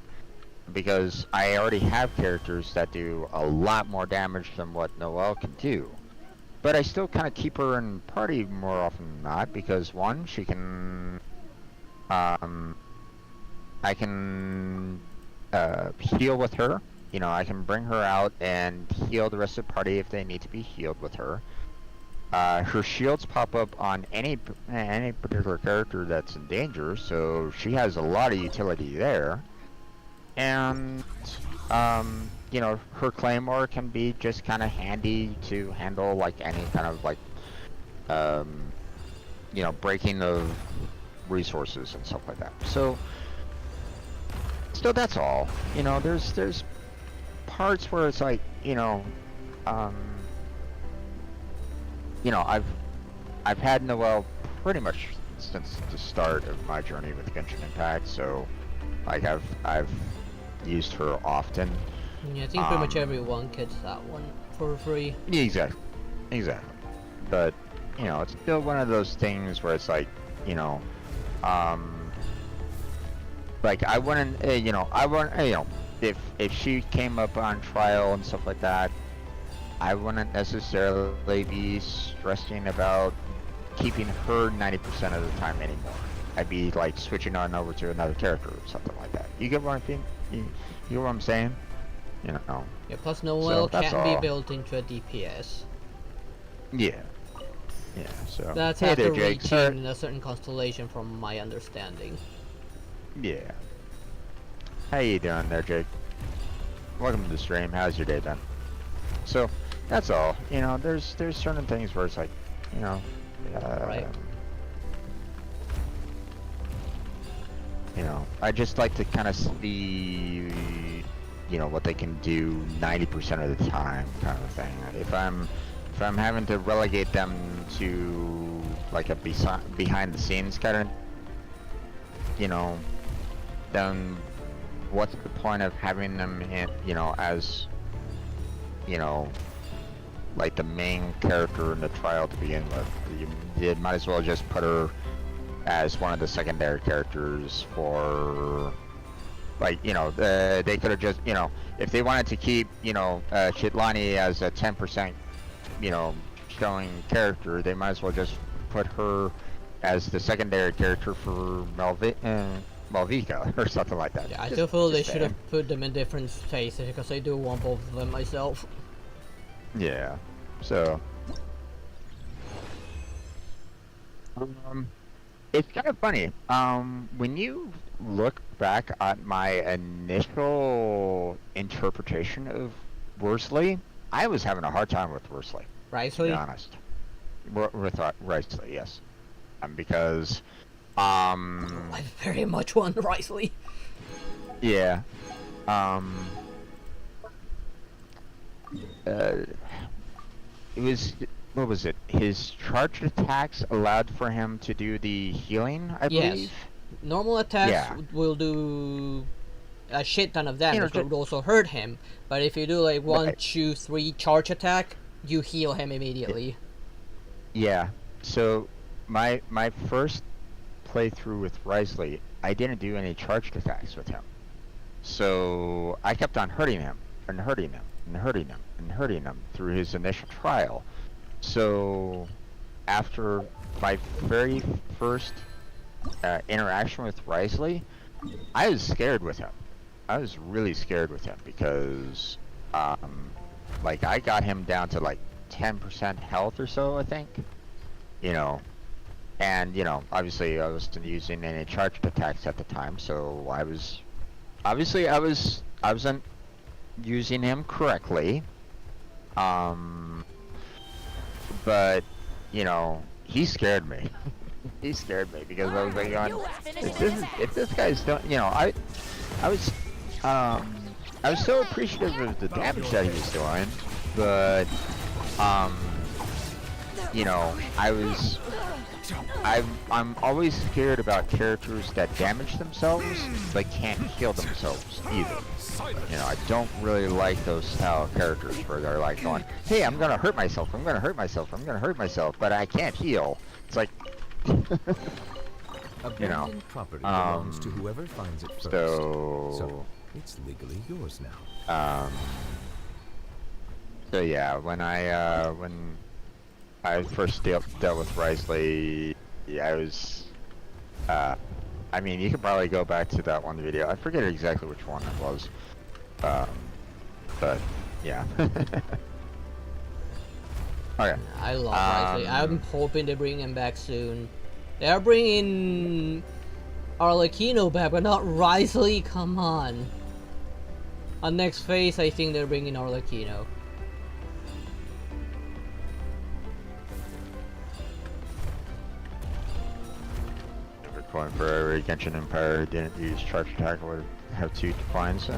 Because I already have characters that do a lot more damage than what Noelle can do. But I still kind of keep her in party more often than not, because one, she can, I can heal with her. You know, I can bring her out and heal the rest of the party if they need to be healed with her. Her shields pop up on any particular character that's in danger, so she has a lot of utility there. And you know, her claymore can be just kind of handy to handle like any kind of like you know, breaking of resources and stuff like that. So that's all. You know, there's parts where it's like, you know, I've had Noelle pretty much since the start of my journey with Genshin Impact, so like I've used her often. Yeah, I think pretty much everyone gets that one for free. Yeah, exactly. But you know, it's still one of those things where it's like, you know, like I wouldn't, you know, if she came up on trial and stuff like that, I wouldn't necessarily be stressing about keeping her 90% of the time anymore. I'd be like switching on over to another character or something like that. You get what I mean? You get what I'm saying? You know. Yeah, plus Noelle can't be built into a DPS. Yeah. Yeah, so. That's after reaching a certain constellation from my understanding. Yeah. How you doing there, Jake? Welcome to the stream. How's your day been? So, that's all. You know, there's certain things where it's like, you know, right. You know, I just like to kind of see, you know, what they can do 90% of the time, kind of thing. If I'm having to relegate them to like a behind the scenes kind of, you know, then what's the point of having them in, you know, as, you know, like the main character in the trial to begin with? You might as well just put her as one of the secondary characters for, like, you know, they could have just, you know, if they wanted to keep, you know, Chitlani as a 10%, you know, showing character, they might as well just put her as the secondary character for Mavuika or something like that. Yeah, I still feel they should have put them in different phases, because I do want both of them myself. It's kind of funny. When you look back at my initial interpretation of Worsley, I was having a hard time with Worsley. To be Risley? honest. With Risley, yes. Because I very much want Risley. yeah. It was, what was it? His charged attacks allowed for him to do the healing, I believe. Yes. Normal attacks will do a shit ton of damage, but would also hurt him. But if you do like 1, 2, 3 charge attack, you heal him immediately. Yeah. So my first playthrough with Risley, I didn't do any charged attacks with him. So I kept on hurting him and hurting him and hurting him and hurting him through his initial trial. So after my very first interaction with Risley, I was scared with him. I was really scared with him because like I got him down to like 10% health or so, I think. You know, and you know, obviously I wasn't using any charged attacks at the time, so I wasn't using him correctly. But you know, he scared me. He scared me because I was like, if this guy's done, you know, I was so appreciative of the damage that he was doing, but you know, I'm always scared about characters that damage themselves but can't heal themselves either. You know, I don't really like those style of characters where they're like going, hey, I'm gonna hurt myself, I'm gonna hurt myself, I'm gonna hurt myself, but I can't heal. It's like, you know, property belongs to whoever finds it first. So it's legally yours now. So yeah, when I first dealt with Risley, yeah, I was, I mean, you could probably go back to that one video. I forget exactly which one it was, but yeah. Okay. I love Risley. I'm hoping they bring him back soon. They are bringing Arlecchino back, but not Risley. Come on. On next phase, I think they're bringing Arlecchino. Going for every Genshin Impact didn't use charge attack would have 2 declines.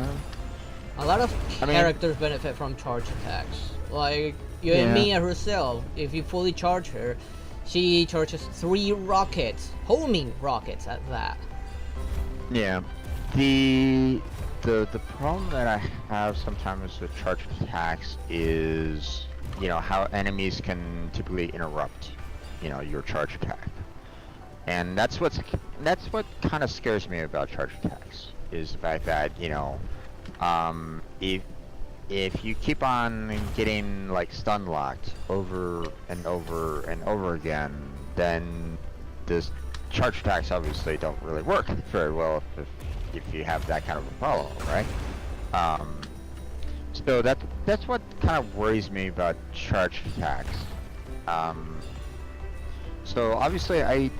A lot of characters benefit from charge attacks. Like Yoimiya herself, if you fully charge her, she charges 3 rockets, homing rockets at that. Yeah, the problem that I have sometimes with charge attacks is, you know, how enemies can typically interrupt, you know, your charge attack. And that's what kind of scares me about charge attacks, is the fact that, you know, if you keep on getting like stun locked over and over and over again, then this charge attacks obviously don't really work very well if you have that kind of a problem, right? So that's what kind of worries me about charge attacks. So obviously I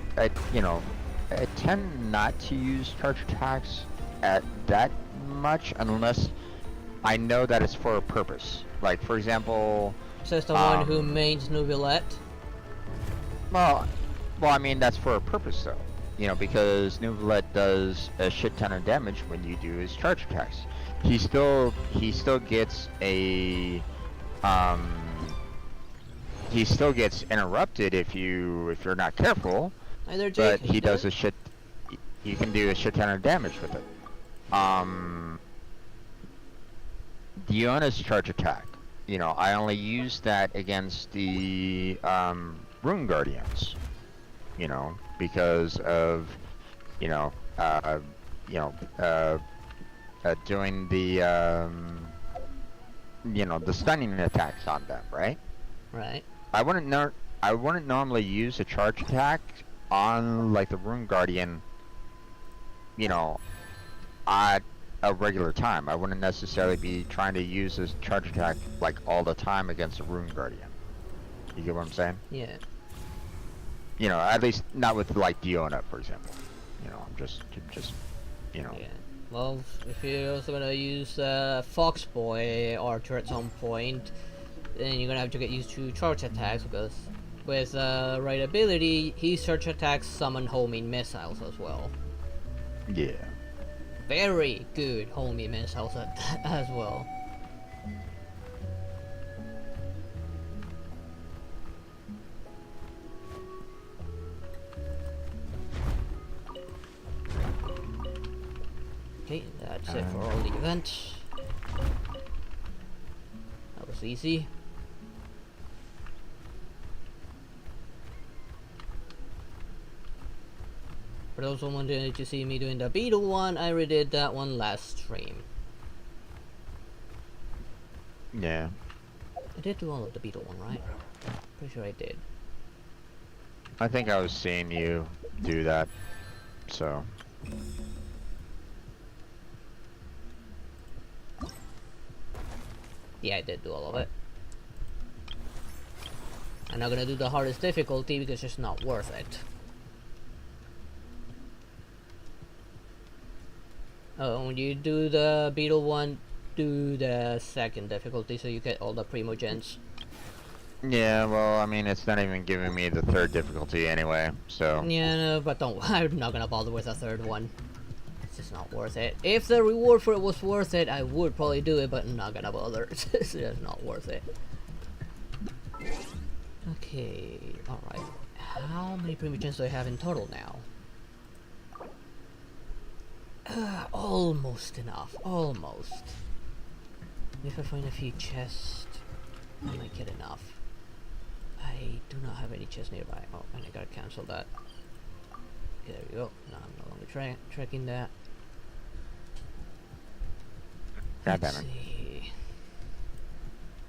you know, I tend not to use charge attacks at that much unless I know that it's for a purpose. Like, for example, says the one who mains Neuvillette. Well, I mean, that's for a purpose though. You know, because Neuvillette does a shit ton of damage when you do his charge attacks. He still gets a he still gets interrupted if you're not careful. But he does a shit. You can do a shit ton of damage with it. Diona's charge attack. You know, I only use that against the Rune Guardians. You know, because of doing the the stunning attacks on them, right? Right. I wouldn't normally use a charge attack on like the Rune Guardian, you know, at a regular time. I wouldn't necessarily be trying to use this charge attack like all the time against a Rune Guardian. You get what I'm saying? Yeah. You know, at least not with like Diona, for example. You know, just you know. Yeah. Well, if you're also gonna use Fox Boy Archer at some point, then you're gonna have to get used to charge attacks because with right ability, his charge attacks summon homing missiles as well. Yeah. Very good homing missiles as well. Okay, that's it for all the events. That was easy. For those who wanted to see me doing the beetle one, I redid that one last stream. Yeah. I did do all of the beetle one, right? Pretty sure I did. I think I was seeing you do that, so. Yeah, I did do all of it. I'm not gonna do the hardest difficulty because it's not worth it. Oh, when you do the beetle one, do the second difficulty so you get all the primogens. Yeah, well, I mean, it's not even giving me the third difficulty anyway, so. Yeah, no, but don't. I'm not gonna bother with a third one. It's just not worth it. If the reward for it was worth it, I would probably do it, but I'm not gonna bother. It's just not worth it. Okay, alright. How many primogens do I have in total now? Almost enough. Almost. If I find a few chests, I might get enough. I do not have any chests nearby. Oh, and I gotta cancel that. Okay, there we go. No, I'm no longer tracking that. God Let's damn it. see.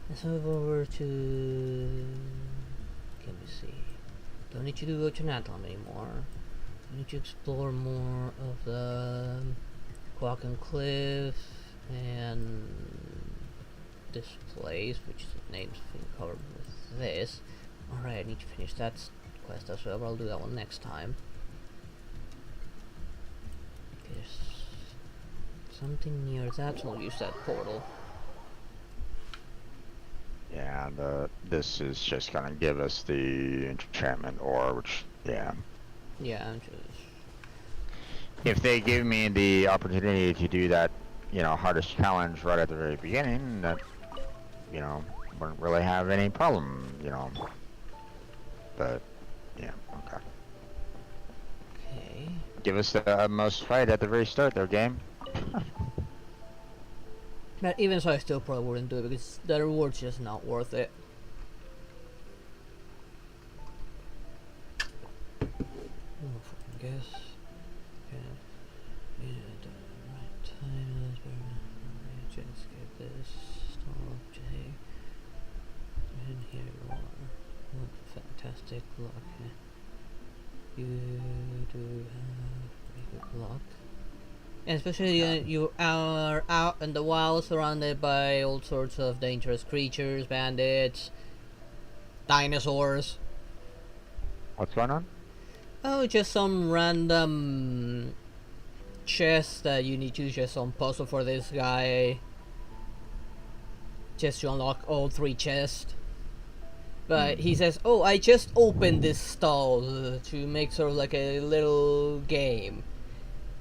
Let's move over to... Let me see. Don't need to go to Natlam anymore. I need to explore more of the Quack and Cliff and this place, which the name's been covered with this. Alright, I need to finish that quest as well, but I'll do that one next time. There's something near that, so I'll use that portal. Yeah, this is just gonna give us the enchantment ore, which, yeah. Yeah, I'm just... If they give me the opportunity to do that, you know, hardest challenge right at the very beginning, that, you know, wouldn't really have any problem, you know. But, yeah, okay. Okay. Give us the most fight at the very start, though, game. But even so, I still probably wouldn't do it because the reward's just not worth it. Oh, fucking guess. Yeah, the right time. Just get this. Stop, Jay. And here you are. What fantastic luck. You do have pretty good luck. And especially you are out in the wild surrounded by all sorts of dangerous creatures, bandits, dinosaurs. What's going on? Oh, just some random chest that you need to just some puzzle for this guy. Just to unlock all 3 chests. But he says, oh, I just opened this stall to make sort of like a little game.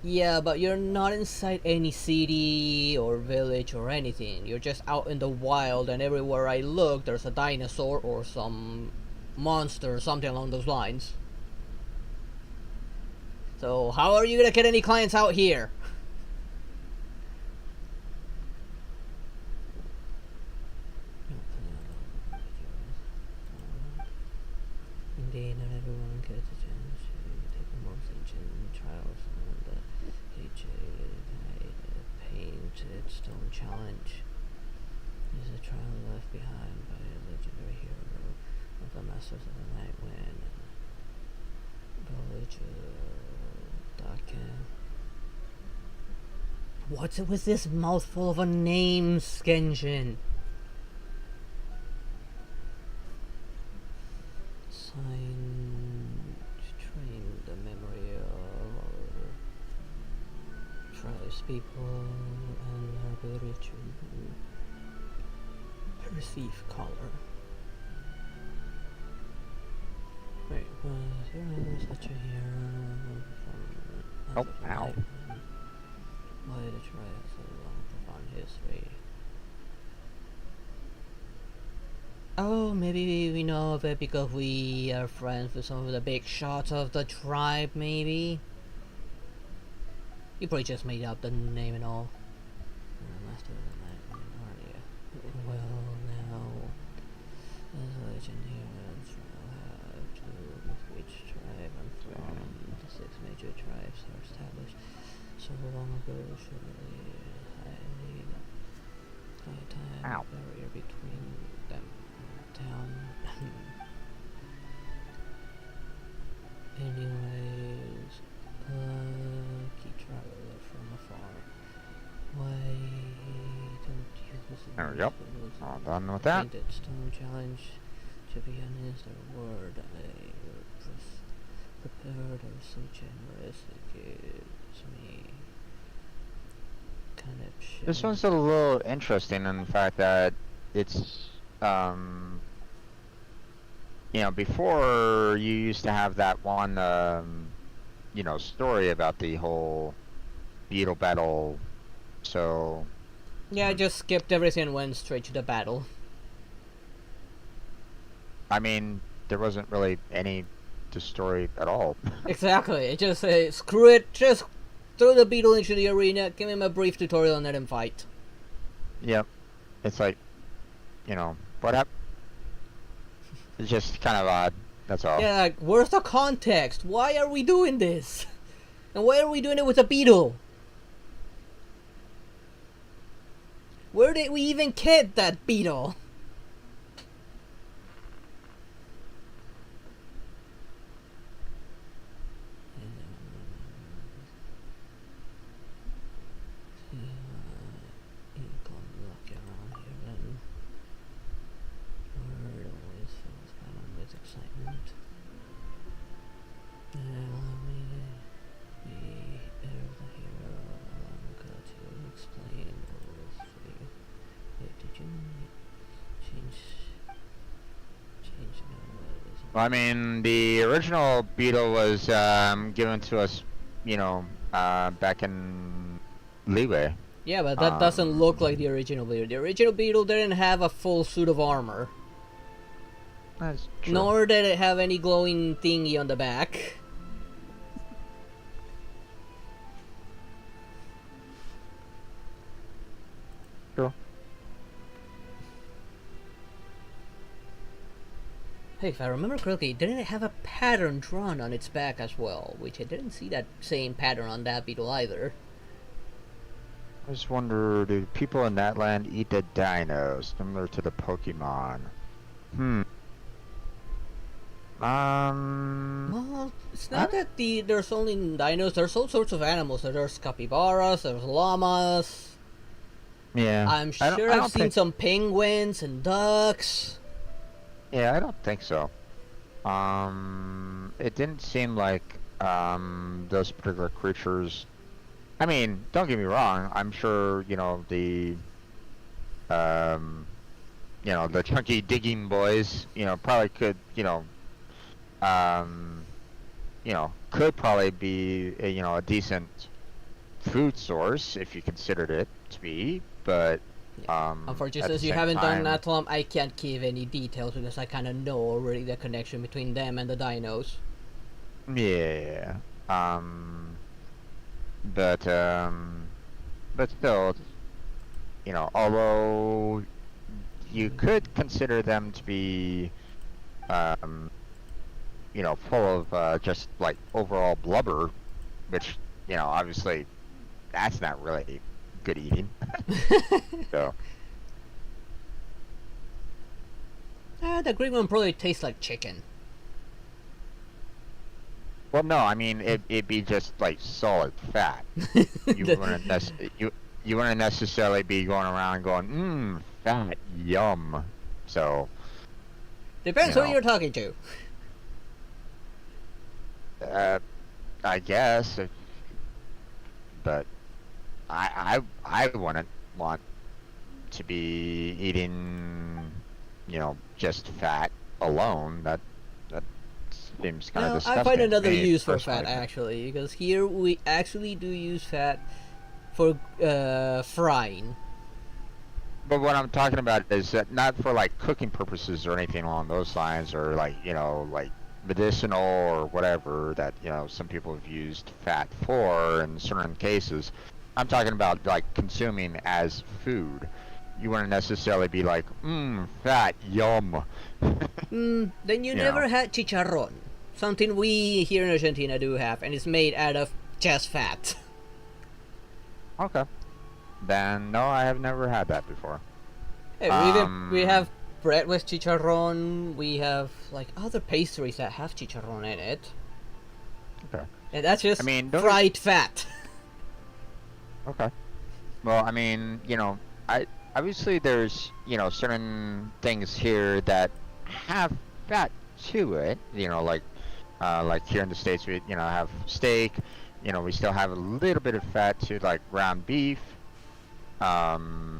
Yeah, but you're not inside any city or village or anything. You're just out in the wild, and everywhere I look, there's a dinosaur or some monster or something along those lines. So how are you gonna get any clients out here? Indeed, not everyone gets a chance to take the most ancient trials on the painted stone challenge. This is a trial left behind by a legendary hero of the Masters of the Night Wind. What's it with this mouthful of a name, Genshin? Sign tribes people and their ability to perceive color. Wait, was there such a hero from Oh, ow. Why the tribe has a long, profound history? Oh, maybe we know of it because we are friends with some of the big shots of the tribe, maybe? You probably just made up the name and all. Master of the Night, well, now, as a legend heroes have to with which tribe and from the 6 major tribes are established so long ago, surely high time barrier between them. Down. Anyways, lucky traveler from afar. Why don't you listen? There we go. All done with that. Painted stone challenge. To be honest, a word I prepared or so generous it gives me kind of shit. This one's a little interesting in the fact that it's you know, before you used to have that one, you know, story about the whole beetle battle, so... Yeah, I just skipped everything and went straight to the battle. I mean, there wasn't really any to story at all. Exactly, it just screw it, just throw the beetle into the arena, give him a brief tutorial and let him fight. Yep. It's like, you know, what happened? It's just kind of odd, that's all. Yeah, like, where's the context? Why are we doing this? And why are we doing it with a beetle? Where did we even get that beetle? I mean, the original beetle was given to us, you know, back in Leeway. Yeah, but that doesn't look like the original beetle. The original beetle didn't have a full suit of armor. That's true. Nor did it have any glowing thingy on the back. True. Hey, if I remember correctly, didn't it have a pattern drawn on its back as well? Which I didn't see that same pattern on that beetle either. I just wonder, do people in that land eat the dinos, similar to the Pokemon? Well, it's not that there's only dinos, there's all sorts of animals. There's capybaras, there's llamas. Yeah. I'm sure I've seen some penguins and ducks. Yeah, I don't think so. It didn't seem like those particular creatures. I mean, don't get me wrong. I'm sure the the chunky digging boys, probably could, could probably be a decent food source if you considered it to be, but. Unfortunately, since you haven't done Nathlum, I can't give any details because I kind of know already the connection between them and the dinos. Yeah. But still, although you could consider them to be, full of just like overall blubber, which obviously that's not really good eating. So. The green one probably tastes like chicken. Well, no, I mean it'd be just like solid fat. You wouldn't necessarily be going around going, fat, yum. So. Depends who you're talking to. I guess, but I wouldn't want to be eating, just fat alone. That seems kind of No, disgusting. I find to another me, use for personally. fat actually, because here we actually do use fat for frying. But what I'm talking about is that not for like cooking purposes or anything along those lines, or like like medicinal or whatever that some people have used fat for in certain cases. I'm talking about like consuming as food. You wouldn't necessarily be like, fat, yum. Then you never had chicharrón, something we here in Argentina do have, and it's made out of just fat. Okay. Then no, I have never had that before. Hey, we have bread with chicharrón. We have like other pastries that have chicharrón in it. Okay. And that's just fried fat. Okay. Well, I obviously there's certain things here that have fat to it. Like here in the States we have steak. We still have a little bit of fat to like ground beef. But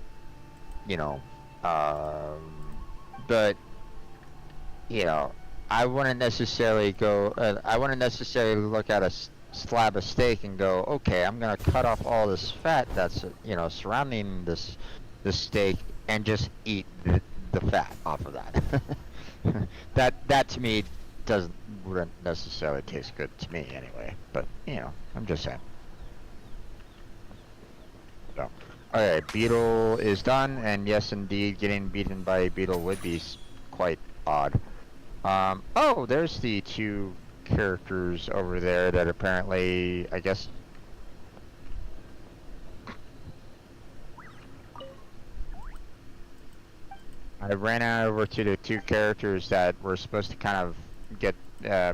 I wouldn't necessarily go. I wouldn't necessarily look at a slab of steak and go, okay, I'm gonna cut off all this fat that's surrounding this steak and just eat the fat off of that. that to me wouldn't necessarily taste good to me anyway. But I'm just saying. So. Alright, beetle is done, and yes, indeed, getting beaten by a beetle would be quite odd. Oh, there's the two characters over there that apparently, I guess... I ran over to the two characters that were supposed to kind of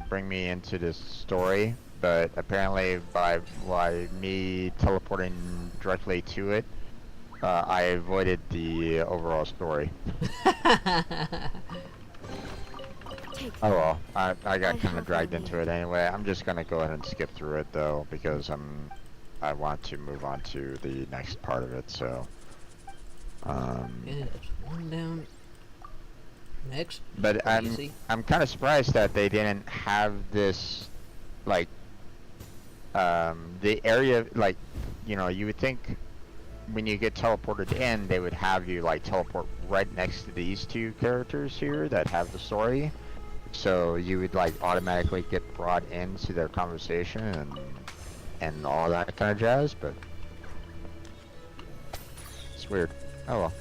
bring me into this story, but apparently by me teleporting directly to it, I avoided the overall story. Oh well, I got kind of dragged into it anyway. I'm just gonna go ahead and skip through it though, because I want to move on to the next part of it. So, Yeah, that's one down. Next. But I'm kind of surprised that they didn't have this, like, the area, like, you would think when you get teleported in, they would have you like teleport right next to these two characters here that have the story, so you would like automatically get brought into their conversation and all that kind of jazz. But it's weird. Oh well.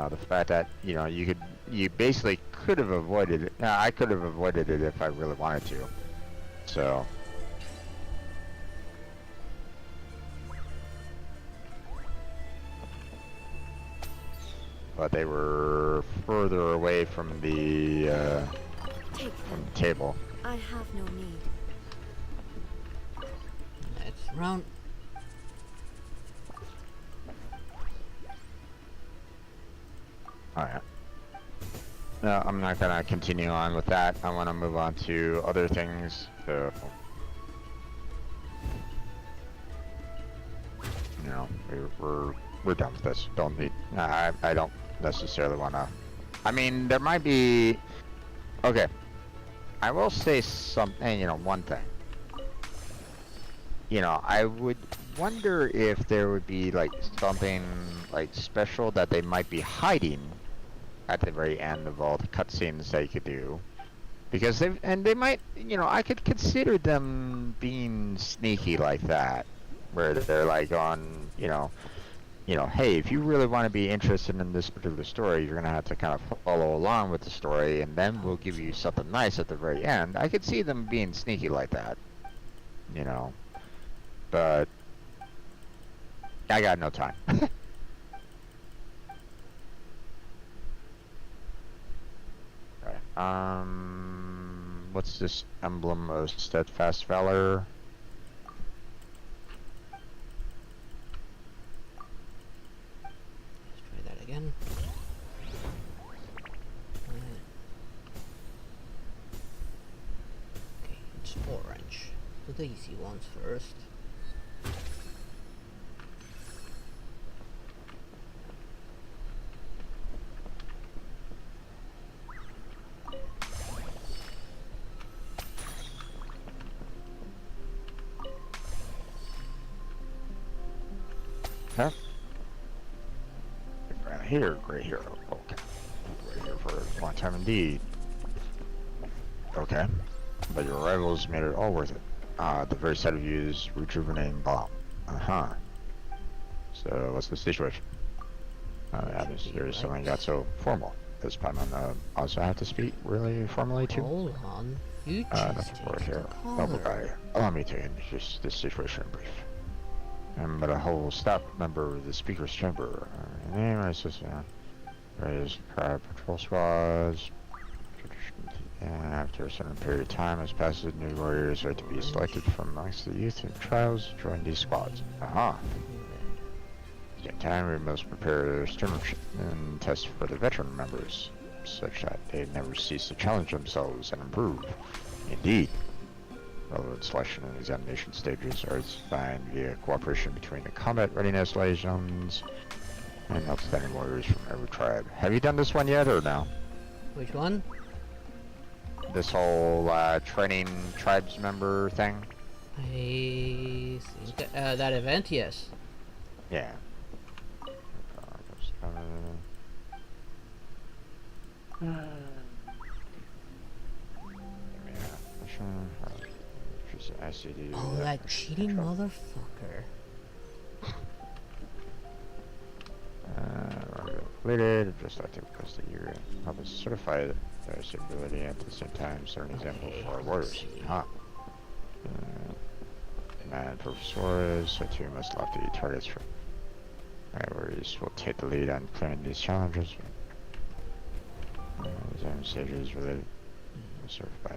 The fact that you basically could have avoided it. I could have avoided it if I really wanted to. So. But they were further away from the table. I have no need. Let's round. Alright. No, I'm not gonna continue on with that. I want to move on to other things. So, we're done with this. Don't need. I don't necessarily want to. There might be. Okay. I will say something. One thing. I would wonder if there would be like something like special that they might be hiding at the very end of all the cutscenes they could do, because they might, I could consider them being sneaky like that, where they're like on, hey, if you really want to be interested in this particular story, you're gonna have to kind of follow along with the story, and then we'll give you something nice at the very end. I could see them being sneaky like that, but I got no time. What's this emblem of steadfast valor? Let's try that again. Okay, it's orange. do the easy ones first. Huh? Right here, great hero. Okay. Right here for a long time indeed. Okay. But your rivals made it all worth it. The very sight of you is rejuvenating balm. Uh-huh. So, what's the situation? The atmosphere suddenly got so formal. Does Paimon also have to speak really formally too? Hold on. You Nothing for it here. Noble guy. Allow me to introduce this situation in brief. I'm but a whole staff member of the Speaker's Chamber. Name, my assistant. Various private patrol squads. After a certain period of time has passed, new warriors are to be selected from amongst the youth and trials to join these squads. Aha! At the same time, we must prepare their stewardship and test for the veteran members, such that they never cease to challenge themselves and improve. Indeed. Relevant selection and examination stages are defined via cooperation between the combat readiness liaisons and outstanding warriors from every tribe. Have you done this one yet, or no? Which one? This whole training tribes member thing? I think that event, yes. Yeah. Oh, that cheating motherfucker. Completed, just like to request that you help us certify their suitability at the same time, certain examples for our warriors. Huh. Command Professores, so too must lock the targets for my warriors will take the lead on clearing these challenges. Exam stages related served by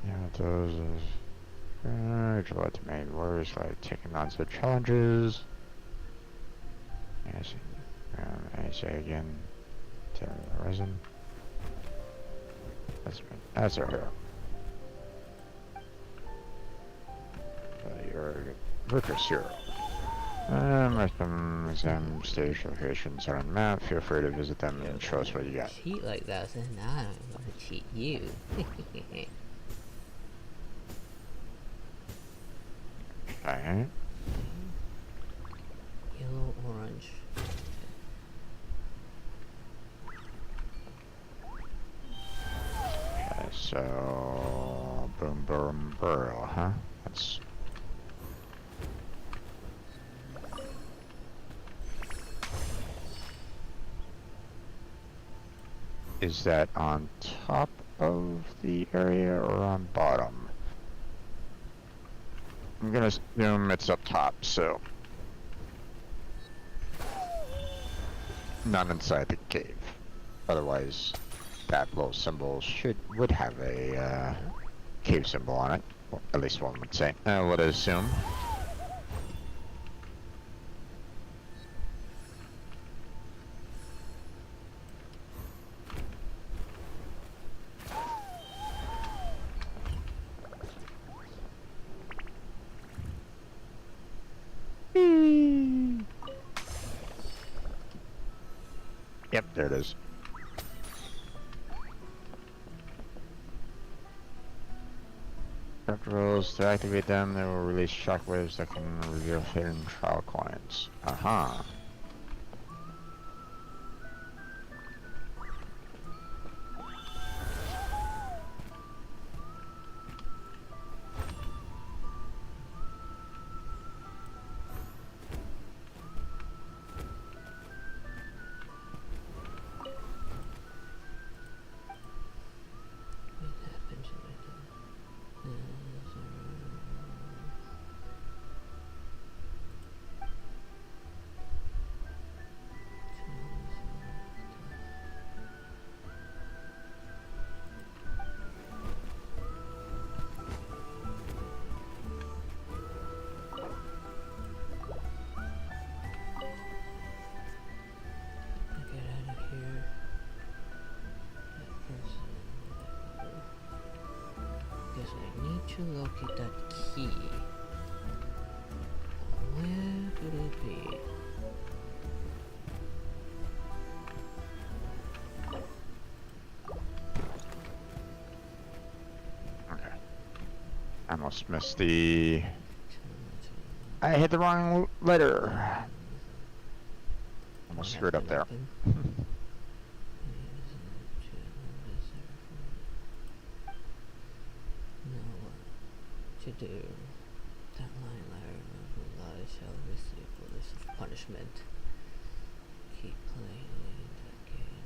yeah, those would you like to make warriors like taking on such challenges? Yes, I say again, to the horizon. That's our hero. You're a virtuous hero. Some exam stage locations are on the map. Feel free to visit them and show us what you got. Cheat like that, then I'm gonna cheat you. Alright. Yellow, orange. Okay, so boom, boom, burrow, huh? That's is that on top of the area or on bottom? I'm gonna assume it's up top, so not inside the cave. Otherwise, that little symbol would have a cave symbol on it. Well, at least one would say. I would assume. Yep, there it is. Rules to activate them, they will release shockwaves that can reveal hidden trial coins. Aha. to locate that key. Where could it be? Okay. I almost missed the... I hit the wrong letter. Almost screwed up there. To do that line I shall receive for this punishment. Keep playing that game.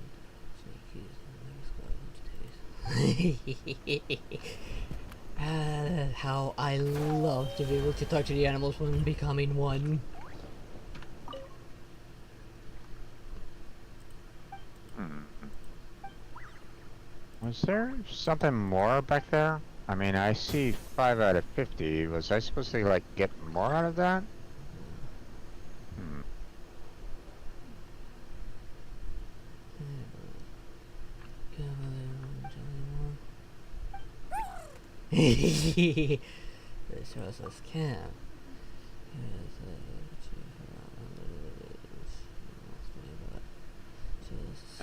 How I love to be able to talk to the animals when becoming one. Was there something more back there? I mean, I see 5 out of 50. Was I supposed to, like, get more out of that? This was a scam.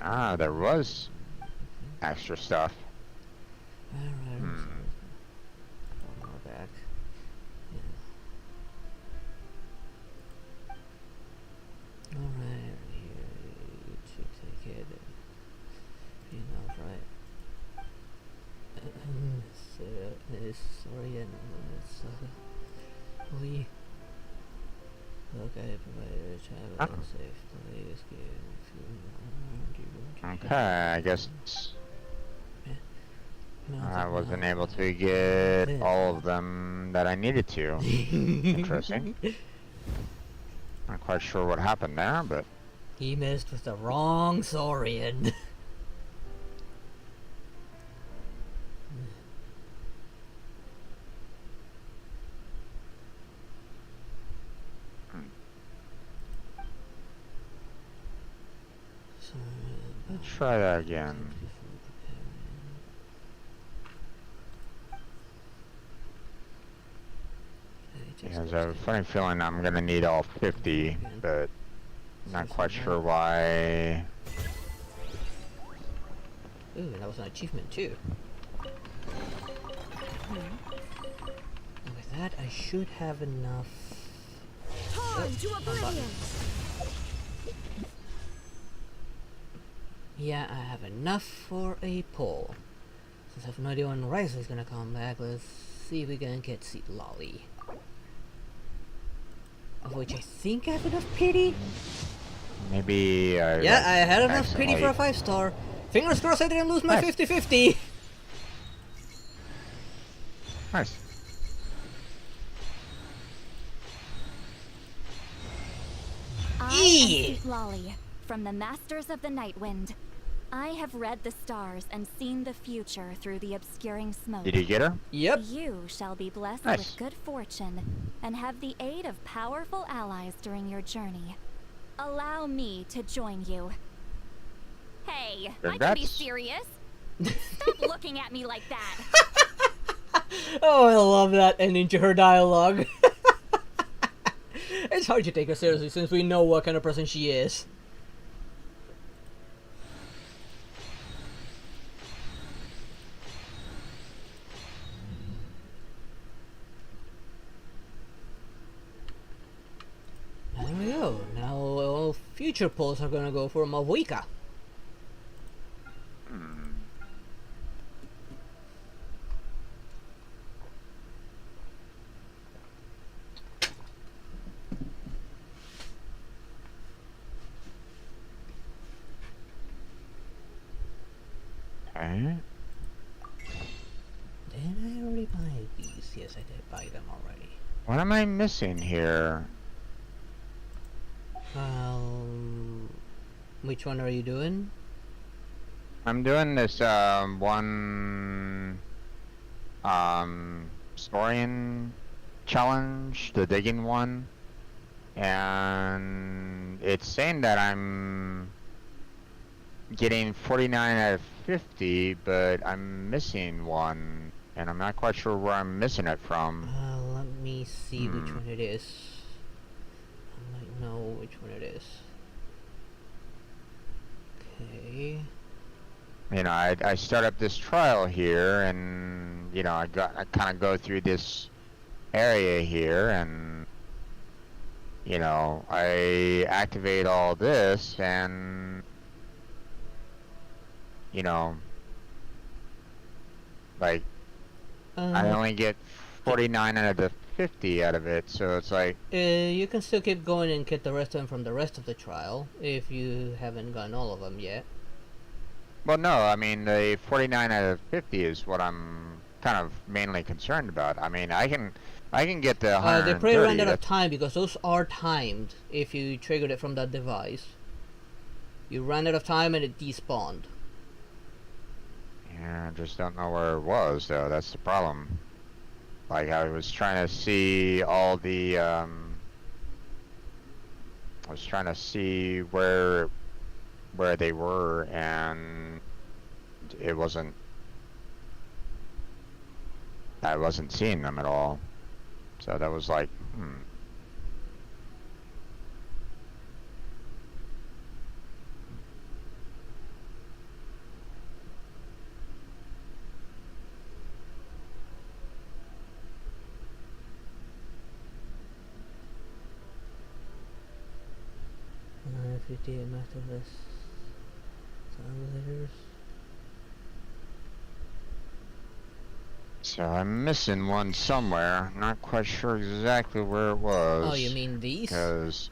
Ah, there was extra stuff. Alright, one more back. Yeah. Alright, here you should take it. Enough, right? Sorry, and we okay, provided travel safe place. Okay, I guess I wasn't able to get all of them that I needed to. Interesting. Not quite sure what happened there, but he messed with the wrong Saurian. let's try that again. Because I have a funny feeling I'm gonna need all 50, but not quite sure why. Ooh, that was an achievement too. With that, I should have enough. Yeah, I have enough for a poll. Since I have no idea when Risley's gonna come back, let's see if we can get Seat Lolly. Of which I think I have enough pity. Maybe yeah, I had enough pity for a 5-star. Fingers crossed I didn't lose my 50-50. Nice. I am Sweet Lolly, from the Masters of the Night Wind. I have read the stars and seen the future through the obscuring smoke. Did you get her? Yep. You shall be blessed with good fortune and have the aid of powerful allies during your journey. Allow me to join you. Hey, I can be serious. Stop looking at me like that. Oh, I love that ending to her dialogue. It's hard to take her seriously since we know what kind of person she is. There we go. Now all future polls are gonna go for Mavuika. Okay. Did I already buy these? Yes, I did buy them already. What am I missing here? Which one are you doing? I'm doing this one Saurian challenge, the digging one, and it's saying that I'm getting 49 out of 50, but I'm missing one. and I'm not quite sure where I'm missing it from. Let me see which one it is. I might know which one it is. Okay. You know, I start up this trial here, and you know, I kind of go through this area here, and you know, I activate all this, and you know, like I only get 49 out of the 50 out of it, so it's like you can still keep going and get the rest of them from the rest of the trial if you haven't gotten all of them yet. Well, no, I mean the 49 out of 50 is what I'm kind of mainly concerned about. I mean, I can get the 130. They probably ran out of time because those are timed if you triggered it from that device. You ran out of time and it despawned. Yeah, I just don't know where it was, though. That's the problem. Like, I was trying to see all the, I was trying to see where they were, and it wasn't, I wasn't seeing them at all. So that was like, 58 masterless translators. so I'm missing one somewhere. Not quite sure exactly where it was. Oh, you mean these? Because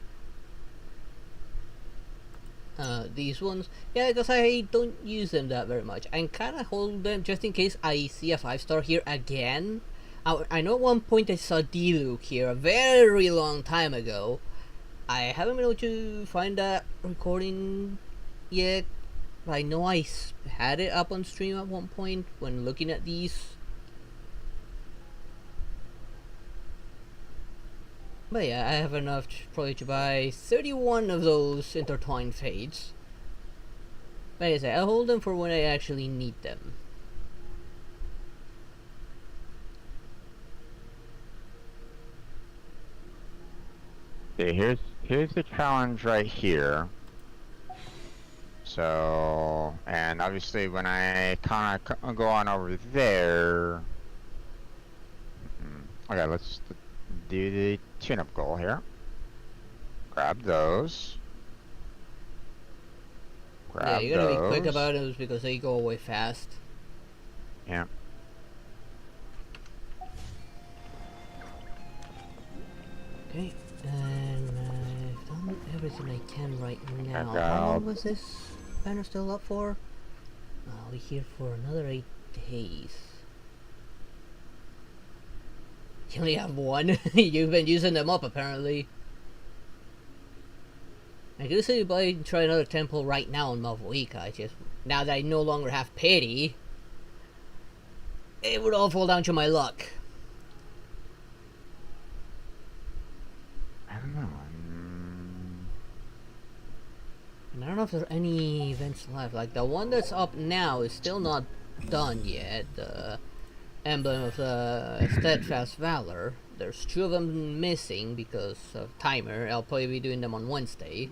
these ones? Yeah, because I don't use them that very much. I kind of hold them just in case I see a 5-star here again. I know at one point I saw D-Luke here a very long time ago. I haven't been able to find that recording yet. I know I had it up on stream at one point when looking at these. But yeah, I have enough probably to buy 31 of those intertwined fades. Like I say, I'll hold them for when I actually need them. okay, here's the challenge right here. So, and obviously when I kind of go on over there, okay, let's do the tune-up goal here. Grab those. Yeah, you gotta be quick about those because they go away fast. Yeah. Okay, and I've done everything I can right now. How long was this banner still up for? I'll be here for another 8 days. You only have one? You've been using them up apparently. I could say try another temple right now in Mavuika. Just now that I no longer have pity, it would all fall down to my luck. I don't know. And I don't know if there are any events left. Like the one that's up now is still not done yet. The emblem of the steadfast valor. There's 2 of them missing because of timer. I'll probably be doing them on Wednesday.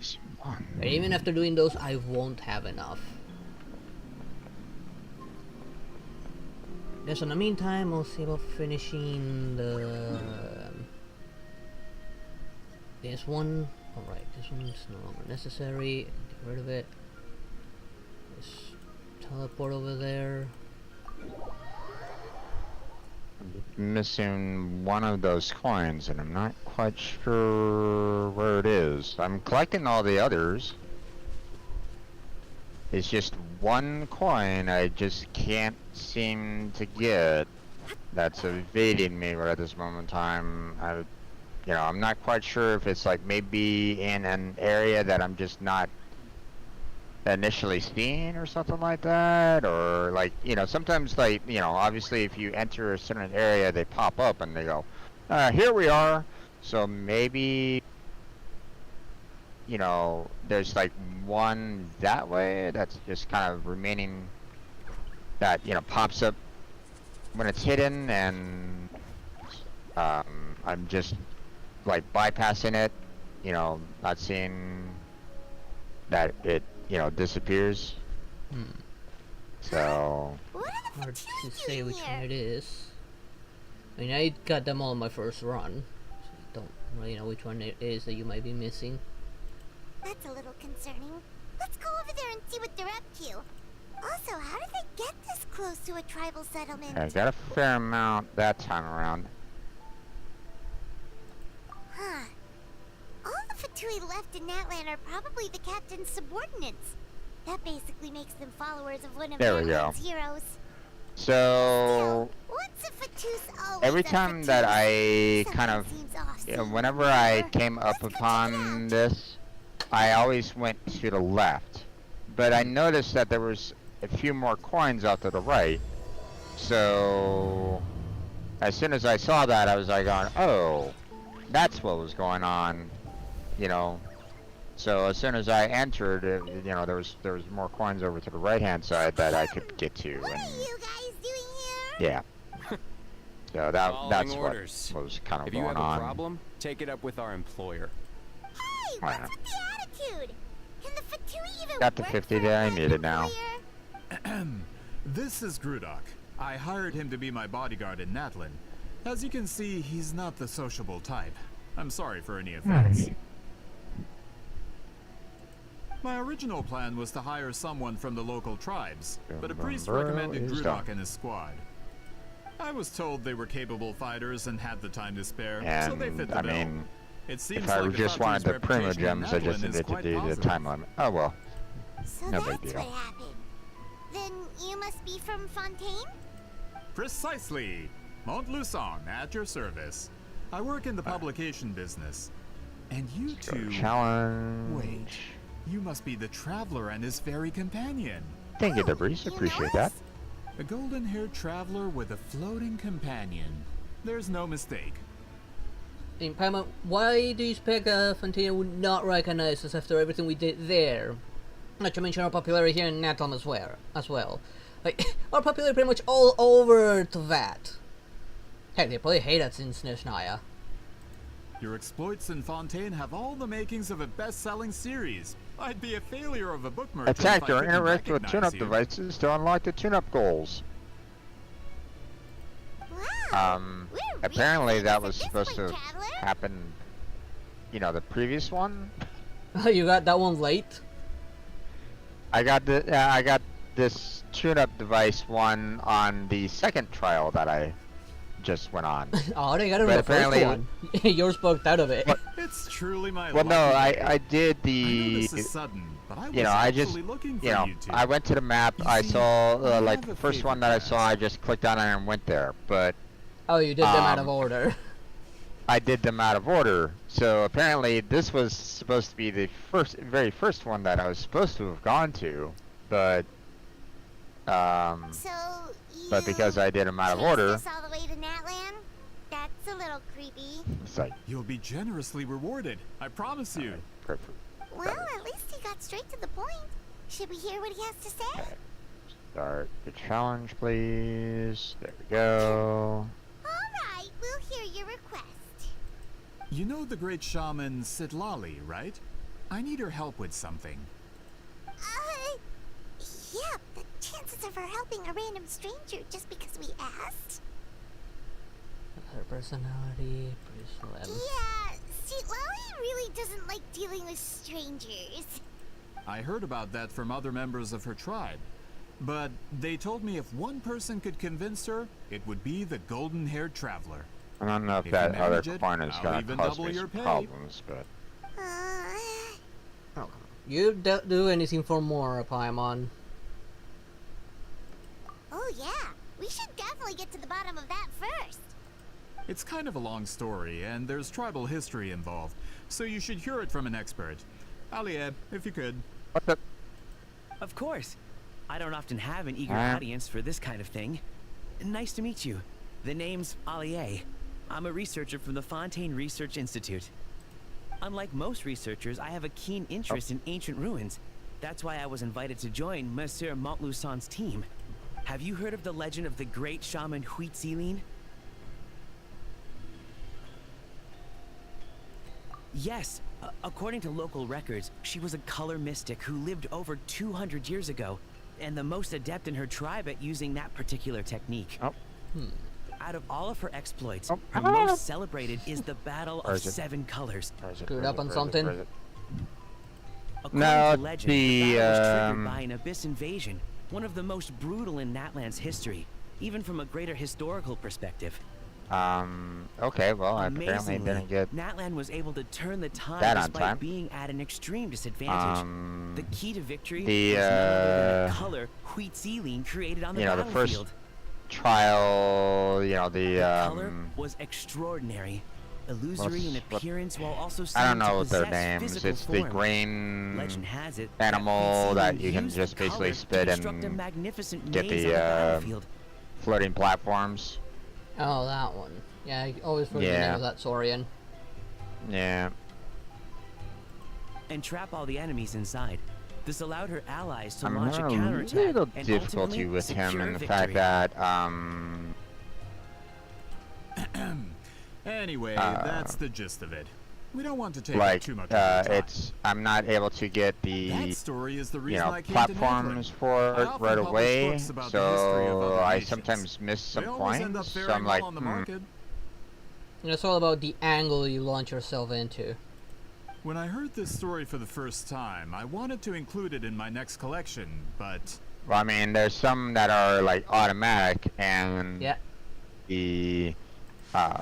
But even after doing those, I won't have enough. Yes, in the meantime, I'll see about finishing the this one. Alright, this one's no longer necessary. I can get rid of it. Just teleport over there. I'm missing one of those coins, and I'm not quite sure where it is. I'm collecting all the others. It's just one coin I just can't seem to get. That's evading me right at this moment in time. I'm not quite sure if it's like maybe in an area that I'm just not initially seen or something like that, or like, sometimes, like, obviously if you enter a certain area they pop up and they go, here we are. So maybe there's like one that way that's just kind of remaining that pops up when it's hidden and I'm just like bypassing it, you know, not seeing that it, you know, disappears. So hard to say which one it is. I mean, I got them all in my first run, so I don't really know which one it is that you might be missing. That's a little concerning. Let's go over there and see what they're up to. Also, how did they get this close to a tribal settlement? I got a fair amount that time around. Huh. All the Fatui left in Natlan are probably the captain's subordinates. That basically makes them followers of one of Natlan's heroes. So What's a Fatus always every a time Fatus? that I kind of, Seems off you know, whenever I came up upon this, I always went to the left. But I noticed that there was a few more coins out to the right. So as soon as I saw that, I was like, oh, that's what was going on, you know. So as soon as I entered, you know, there was more coins over to the right-hand side that I could get to. What and are you guys doing here? yeah. So that's what was kind of if going you have on. a problem, take it up with our employer. Hey, what's with the attitude? Can the Fatui even Got the work 50 for that I an needed now. employer? This is Grudok. I hired him to be my bodyguard in Natlan. As you can see, he's not the sociable type. I'm sorry for any offense. My original plan was to hire someone from the local tribes, but a priest recommended Grudok and his squad. I was told they were capable fighters and had the time to spare, so they fit the I bill. mean, It seems if I like just wanted the primo gems, I just Natlan is needed to quite do the positive. time limit. Oh well, So no that's big what deal. happened. Then you must be from Fontaine? Precisely! Montluçon, at your service. I work in the publication business. And you two... Challenge. Wait. You must be the traveler and his fairy companion. Thank you, Debris. Appreciate that. A golden-haired traveler with a floating companion. There's no mistake. In Paimon, why do you expect Fontaine would not recognize us after everything we did there? Not to mention our popularity here in Natlan as well. Like, our popularity pretty much all over to that. Heck, they probably hate us in Snezhnaya. Your exploits in Fontaine have all the makings of a best-selling series. I'd be a failure of a book merchant Attack if I or couldn't interact with recognize tune-up you. devices to unlock the tune-up goals. Apparently that was supposed to happen, you know, the previous one. You got that one late? I got this tune-up device one on the second trial that I just went on. Oh, they got it on But the first apparently, one. Yours bugged out of it. It's truly my well, no, lucky day. I did the. I know this is sudden, but I was you know, I just, actually looking for you know, you two. I went to the map. You I see, saw I like have the a first one favorite that I class. saw. I just clicked on it and went there. But Oh, you did them out of Um, order. I did them out of order. So apparently, this was supposed to be the very first one that I was supposed to have gone to, but So but because I did them out of order, this all the way to Natlan? That's a little creepy. it's like You'll be generously rewarded. I promise you. perfect. Well, at least he got straight to the point. Should we hear what he has to say? Start the challenge, please. There we go. Alright, we'll hear your request. You know the great shaman Sitlali, right? I need her help with something. Yeah, the chances of her helping a random stranger just because we asked? Her personality, pretty slim. Yeah, see, Lolly really doesn't like dealing with strangers. I heard about that from other members of her tribe. But they told me if one person could convince her, it would be the golden-haired traveler. I don't know if If that you other manage it, coin is I'll gonna even cause double me your some pay. problems, but You don't do anything for more, Paimon. Oh yeah, we should definitely get to the bottom of that first. It's kind of a long story, and there's tribal history involved, so you should hear it from an expert. Alieb, if you could. What the? Of course. I don't often have an eager Huh? audience for this kind of thing. Nice to meet you. The name's Alié. I'm a researcher from the Fontaine Research Institute. Unlike most researchers, I have a keen interest in ancient ruins. That's why I was invited to join Monsieur Montluçon's team. have you heard of the legend of the great shaman Huitzilin? Yes, according to local records, she was a color mystic who lived over 200 years ago, and the most adept in her tribe at using that particular technique. Oh. Out of all of her exploits, her most celebrated is the Battle of Seven Colors. Screwed up on something. According to legend, the battle was triggered by an Abyss invasion, one of the most brutal in Natlan's history, even from a greater historical perspective. Okay, well, I apparently didn't get Natlan was able to turn the tide that on despite time. being at an extreme disadvantage. The key to victory the, was none other than the color Huitzilin created on the the first battlefield. trial, the color was extraordinary, illusory in appearance while also I don't seeming to know their possess names. physical It's the form. green Legend has it animal that you can used just the basically color spit to construct a and magnificent get maze the on battlefield. floating platforms. Oh, that one. Yeah, I always forget the name of that Saurian. Yeah. And trap all the enemies inside. This allowed her allies to I'm launch a having a counterattack little and difficulty ultimately with him secure and the victory. fact that Anyway, that's the gist of it. We don't want to take up too much of your time. I'm not able to get the That story is the reason I came platforms to for I it often right publish away, books about the history of so other I nations. sometimes miss some They always end up points. faring So I'm like, well on the market. It's all about the angle you launch yourself into. When I heard this story for the first time, I wanted to include it in my next collection, but well, I mean, there's some that are like automatic, and the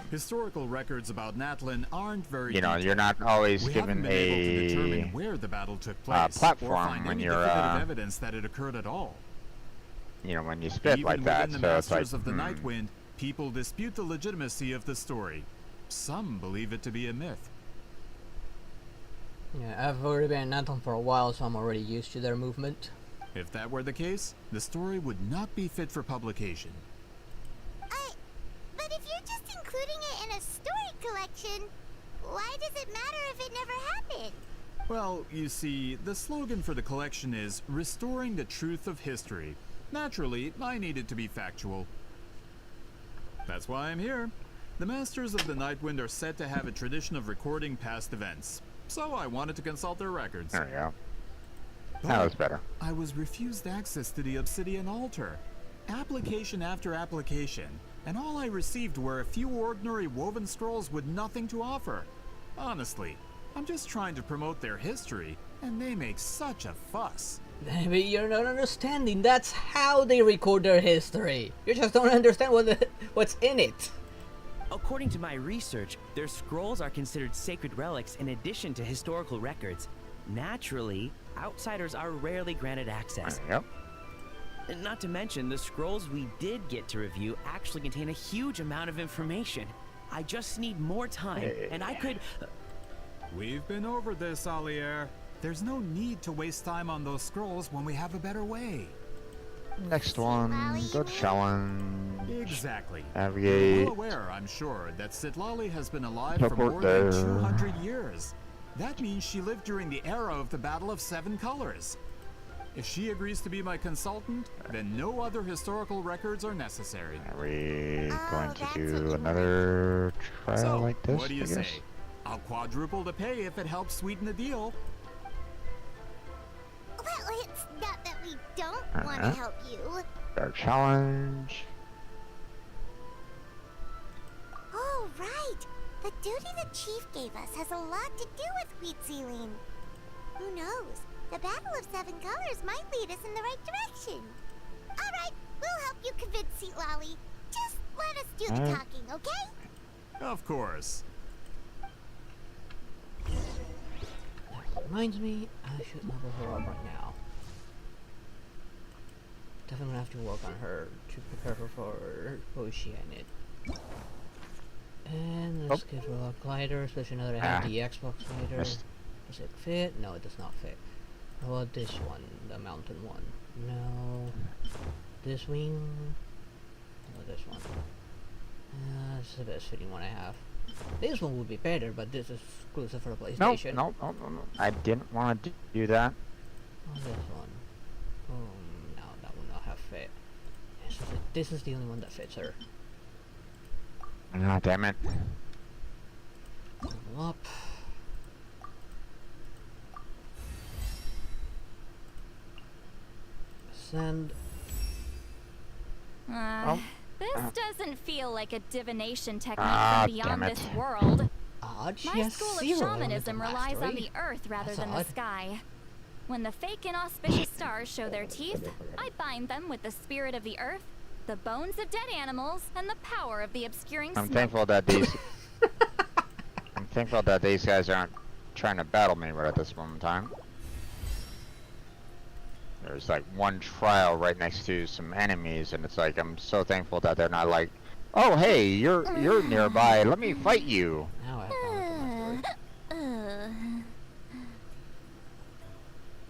historical records about Natlan aren't very you're detailed. not always We given haven't been able to a determine where the battle took place, or platform find when any you're definitive evidence that it occurred at all. when you spit Even like that. within the So it's like, Masters of the Nightwind, people dispute the legitimacy of the story. Some believe it to be a myth. Yeah, I've already been in Natlan for a while, so I'm already used to their movement. If that were the case, the story would not be fit for publication. But if you're just including it in a story collection, why does it matter if it never happened? Well, you see, the slogan for the collection is Restoring the Truth of History. Naturally, I need it to be factual. That's why I'm here. The Masters of the Nightwind are said to have a tradition of recording past events, so I wanted to consult their records. There we go. But That was better. I was refused access to the Obsidian Altar. Application after application, and all I received were a few ordinary woven scrolls with nothing to offer. Honestly, I'm just trying to promote their history, and they make such a fuss. Maybe you're not understanding. That's how they record their history. You just don't understand what's in it. According to my research, their scrolls are considered sacred relics in addition to historical records. Naturally, outsiders are rarely granted access. Yep. Not to mention, the scrolls we did get to review actually contain a huge amount of information. I just need more time, and I could... We've been over this, Alier. There's no need to waste time on those scrolls when we have a better way. Next one, good challenge. Exactly. Navigate. You're well aware, I'm sure, that Sitlali has been alive for Teleport more there. than 200 years. That means she lived during the era of the Battle of Seven Colors. If she agrees to be my consultant, then no other historical records are necessary. Are we going to do another trial So, like this? what do you I say? guess? I'll quadruple the pay if it helps sweeten the deal. Well, it's not that we don't want to help you. Our challenge. Oh, right. The duty the chief gave us has a lot to do with Huitzilin. Who knows? The Battle of Seven Colors might lead us in the right direction. All right, we'll help you convince Sitlali. Just let us do the talking, okay? Of course. That reminds me, I should level her up right now. Definitely have to work on her to prepare her for Oceanid. And let's give her a glider, especially now that I have the Xbox glider. Yes. Does it fit? No, it does not fit. How about this one? The mountain one? No. This wing? No, this one. This is the best fitting one I have. This one would be better, but this is exclusive for the PlayStation. No. I didn't want to do that. Oh, this one. No, that will not have fit. This is the only one that fits her. Ah, damn it. Level up. Ascend. This doesn't feel like a divination technique Ah, from beyond damn it. this world. Odd, My school of shamanism relies on the earth rather than the sky. When the fake inauspicious stars show their teeth, I bind them with the spirit of the earth, the bones of dead animals, and the power of the obscuring I'm smoke. thankful that these I'm thankful that these guys aren't trying to battle me right at this moment in time. There's like one trial right next to some enemies, and it's like I'm so thankful that they're not like, oh hey, you're nearby, let me fight you. Now I have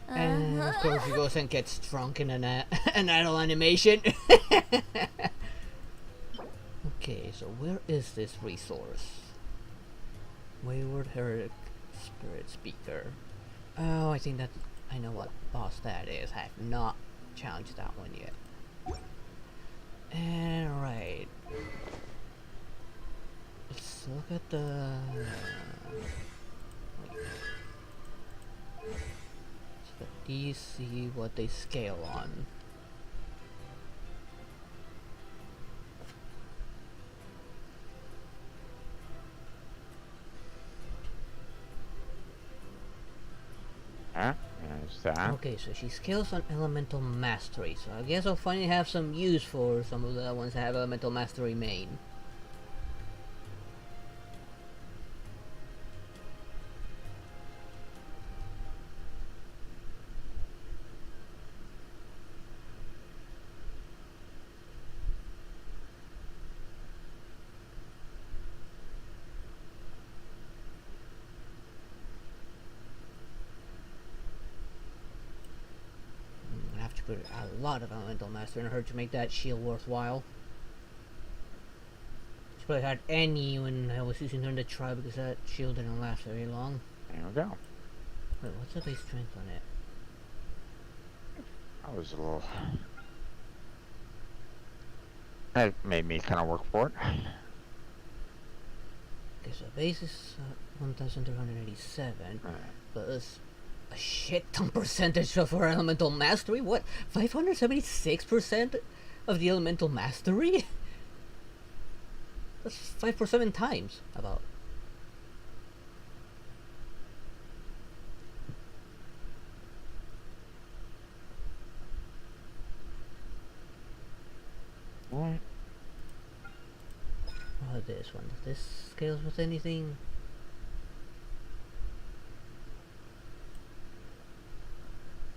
and of course he goes and gets drunk in an idle animation. Okay, so where is this resource? Wayward Heretic Spirit Speaker. Oh, I think that I know what boss that is. I have not challenged that one yet. And right. Let's look at the so these, see what they scale on. Huh? There's that. Okay, so she scales on elemental mastery, so I guess I'll finally have some use for some of the ones that have elemental mastery main. A lot of elemental mastery in her to make that shield worthwhile. She probably had any when I was using her in the tribe because that shield didn't last very long. There we go. Wait, what's the base strength on it? That was a little... That made me kind of work for it. Okay, so base is 1,387, plus a shit ton percentage of her elemental mastery. What? 576% of the elemental mastery? That's 5 for 7 times about. What? Oh, this one. Does this scales with anything?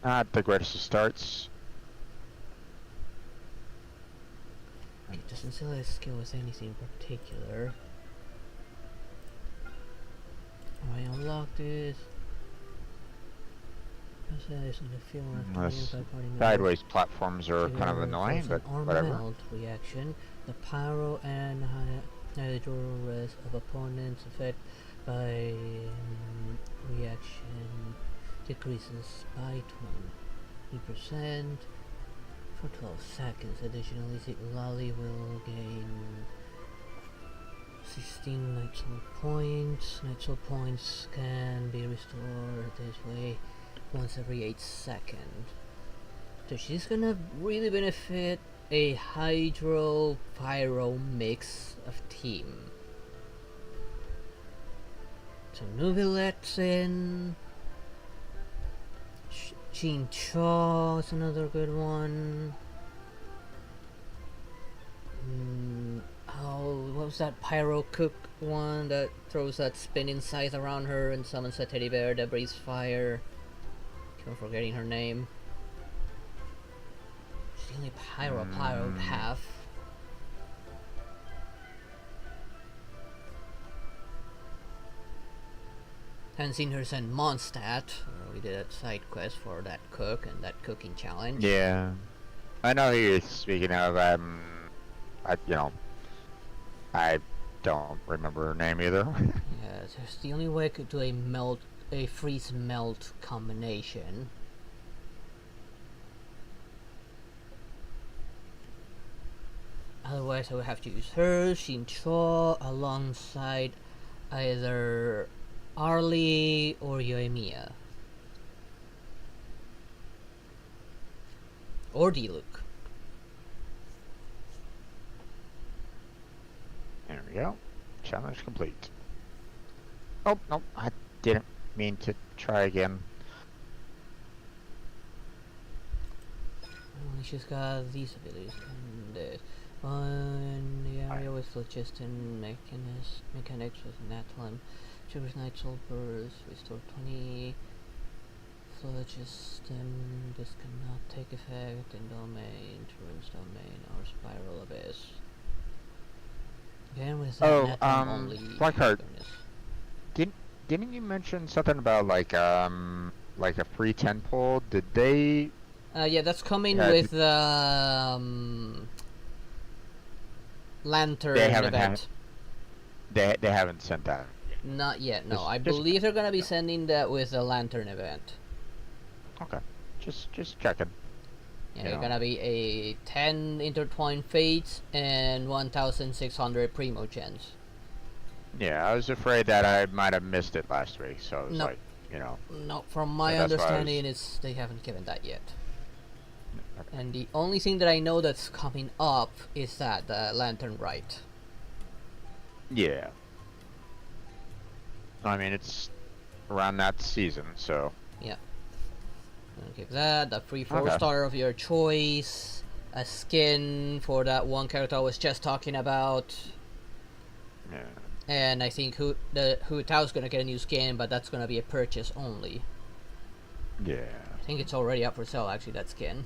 Not the greatest of starts. It doesn't say that skill with anything in particular. I unlock this. Sideways platforms are kind of annoying, but whatever. Melt reaction. The pyro and hydro rest of opponents affected by reaction decreases by 20% for 12 seconds. Additionally, Lolly will gain 16 night soul points. Night soul points can be restored this way once every 8 seconds. So she's gonna really benefit a hydro pyro mix of team. So Nubilet's in. Jean Chaw is another good one. Oh, what was that Pyro Cook one that throws that spinning scythe around her and summons a teddy bear that breathes fire? I'm forgetting her name. She's the only pyro have. Haven't seen her since Mondstadt, where we did a side quest for that cook and that cooking challenge. Yeah, I know who you're speaking of. I don't remember her name either. Yeah, it's the only way I could do a freeze melt combination. Otherwise, I would have to use her, Shincho, alongside either Arlie or Yoimiya. Or D-Luke. There we go. Challenge complete. Oh, no, I didn't mean to try again. She's got these abilities and this. On the area with phlogiston mechanics with Natlan. Triggers Night Soul Burst, restore 20 phlogiston. This cannot take effect in domain, Ruins domain, or Spiral Abyss. Again with that Natlan only. Blackheart, didn't you mention something about like a free 10 pull? Did they? Yeah, that's coming with Lantern event. They haven't sent that. Not yet, no. I believe they're gonna be sending that with the Lantern event. Okay, just checking. Yeah, they're gonna be a 10 intertwined fates and 1,600 primogens. Yeah, I was afraid that I might have missed it last week, so I was like, you know. No, from my understanding, is they haven't given that yet. Okay. And the only thing that I know that's coming up is that the Lantern Rite. Yeah. I mean, it's around that season, so. Yeah. I'll give that the free 4-star of your choice, a skin for that one character I was just talking about. Yeah. And I think Hu Tao's gonna get a new skin, but that's gonna be a purchase only. Yeah. I think it's already up for sale, actually, that skin.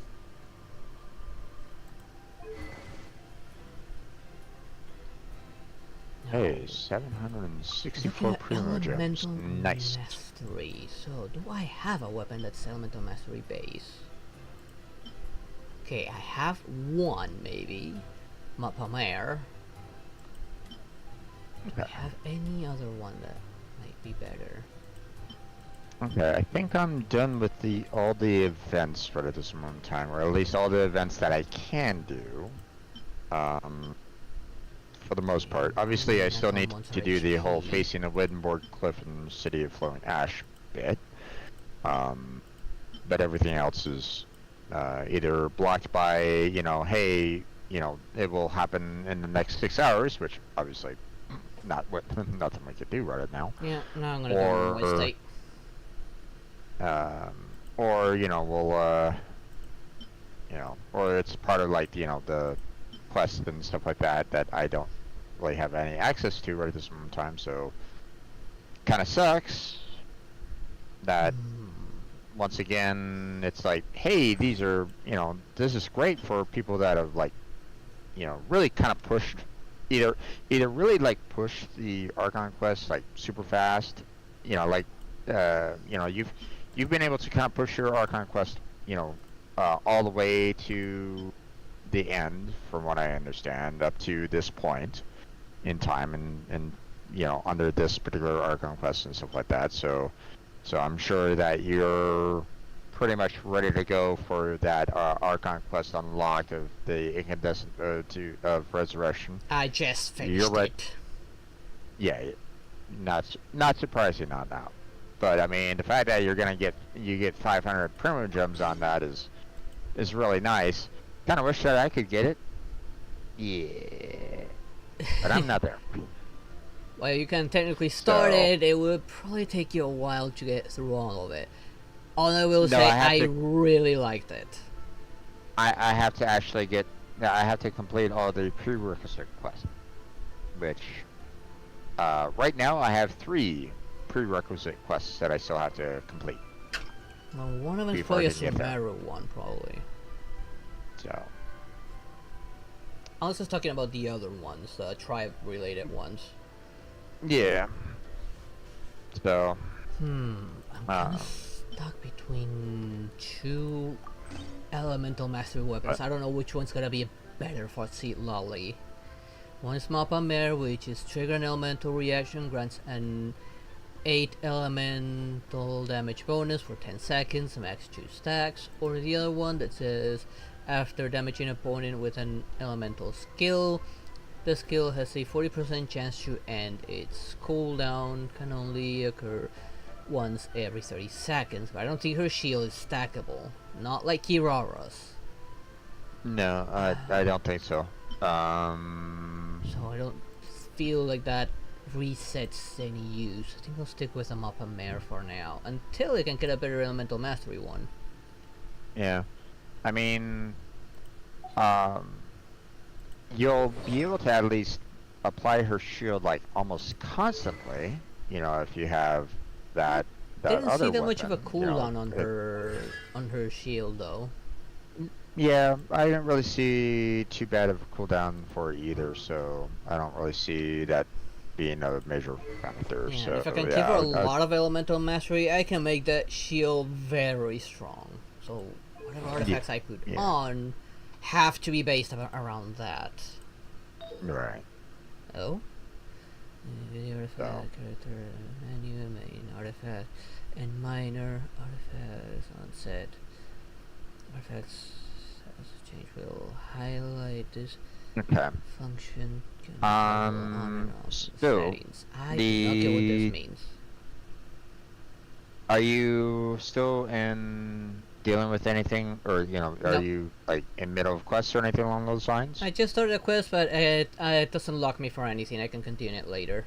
Hey, 764 primogems. Nice. Mastery. So, do I have a weapon that's elemental mastery base? Okay, I have one, maybe. Mapamer. Do I have any other one that might be better? Okay, I think I'm done with all the events right at this moment in time, or at least all the events that I can do. For the most part. Obviously, I still need to do the whole facing the Wittenborg Cliff and City of Flowing Ash bit. But everything else is either blocked by, you know, hey, you know, it will happen in the next 6 hours, which obviously nothing we could do right now. Yeah, no, I'm gonna go on Wednesday. Or, you know, we'll, you know, or it's part of, like, you know, the quests and stuff like that that I don't really have any access to right at this moment in time, so kind of sucks that once again it's like, hey, these are, you know, this is great for people that have, like, you know, really kind of pushed either really like push the Archon quest like super fast, you know, like you know, you've been able to kind of push your Archon quest, you know, all the way to the end, from what I understand, up to this point in time, and you know, under this particular Archon quest and stuff like that. So I'm sure that you're pretty much ready to go for that Archon quest unlock of the incandescent of resurrection. I just finished it. Yeah, not surprising on that. But I mean, the fact that you get 500 primogems on that is really nice. Kind of wish that I could get it. Yeah. But I'm not there. Well, you can technically start it. It would probably take you a while to get through all of it. All I will say, I really liked it. I have to actually I have to complete all the prerequisite quests. Which, right now I have 3 prerequisite quests that I still have to complete. Well, one of them is probably a Sumeru one, probably. So. I was just talking about the other ones, the tribe-related ones. Yeah. So. I'm kind of stuck between 2 elemental mastery weapons. I don't know which one's gonna be better for Seed Lolly. One is Mappa Mare, which is trigger an elemental reaction, grants an 8 elemental damage bonus for 10 seconds, max 2 stacks. Or the other one that says After damaging an opponent with an elemental skill, the skill has a 40% chance to end. Its cooldown can only occur once every 30 seconds, but I don't think her shield is stackable. Not like Kirara's. No, I don't think so. So I don't feel like that resets any use. I think I'll stick with a Mappa Mare for now, until I can get a better Elemental Mastery one. Yeah. I mean, you'll be able to at least apply her shield like almost constantly, you know, if you have that Didn't other see that weapon, much of a cooldown you know, on her shield though. Yeah, I didn't really see too bad of a cooldown for it either, so I don't really see that being a major factor. Yeah, So if I can yeah, give her a lot of Elemental Mastery, I can make that shield very strong. So whatever artifacts I put on have to be based around that. Right. Oh? Video artifact, character, menu, main artifact, and minor artifacts on set. Artifacts as change will highlight this function. So I do not get what this means. Are you still in dealing with anything, or you know, are you like in middle of quests or anything along those lines? I just started a quest, but it doesn't lock me for anything. I can continue it later.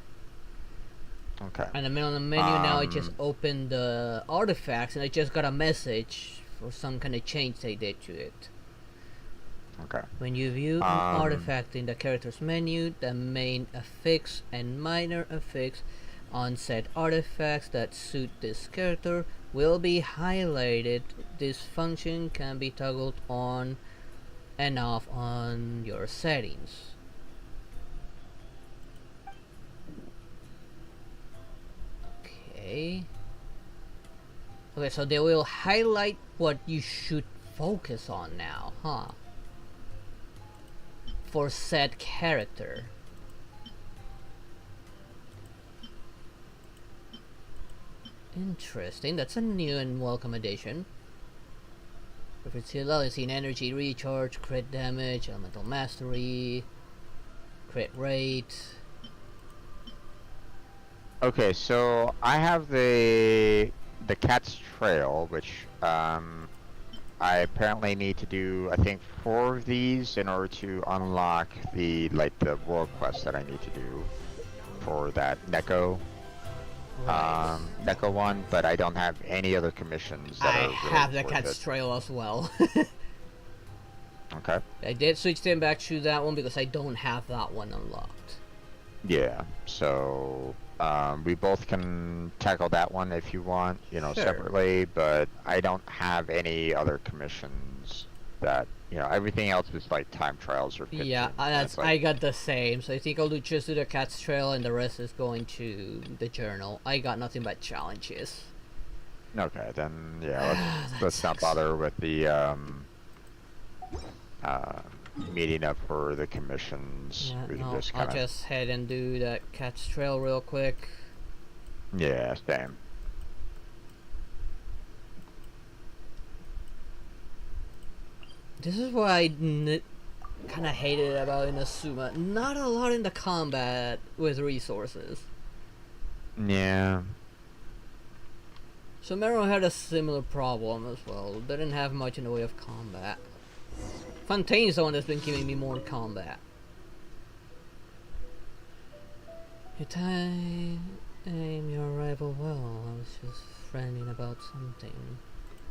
Okay. In the middle of the menu now, I just opened the artifacts, and I just got a message for some kind of change they did to it. Okay. When you view an artifact in the character's menu, the main affix and minor affix on said artifacts that suit this character will be highlighted. This function can be toggled on and off on your settings. Okay. Okay, so they will highlight what you should focus on now, huh? For said character. Interesting, that's a new and welcome addition. Versatility in energy recharge, crit damage, elemental mastery, crit rate. Okay, so I have the cat's trail, which I apparently need to do, I think, 4 of these in order to unlock the world quest that I need to do for that Neko. Neko one, but I don't have any other commissions that I are have really the cat's trail as well. Okay. I did switch them back to that one because I don't have that one unlocked. Yeah, so we both can tackle that one if you want, you know, separately, but I don't have any other commissions that, you know, everything else is like time trials or 15. Yeah, I got the same, so I think I'll just do the cat's trail and the rest is going to the journal. I got nothing but challenges. Okay, then yeah, let's not bother with the meeting up for the commissions. Yeah, We can no, just I'll kinda... just head and do that cat's trail real quick. Yeah, same. This is what I kind of hated about Inazuma. Not a lot in the combat with resources. Yeah. Sumeru had a similar problem as well. Didn't have much in the way of combat. Fontaine's the one that's been giving me more combat. You time aim your rival well. I was just friending about something.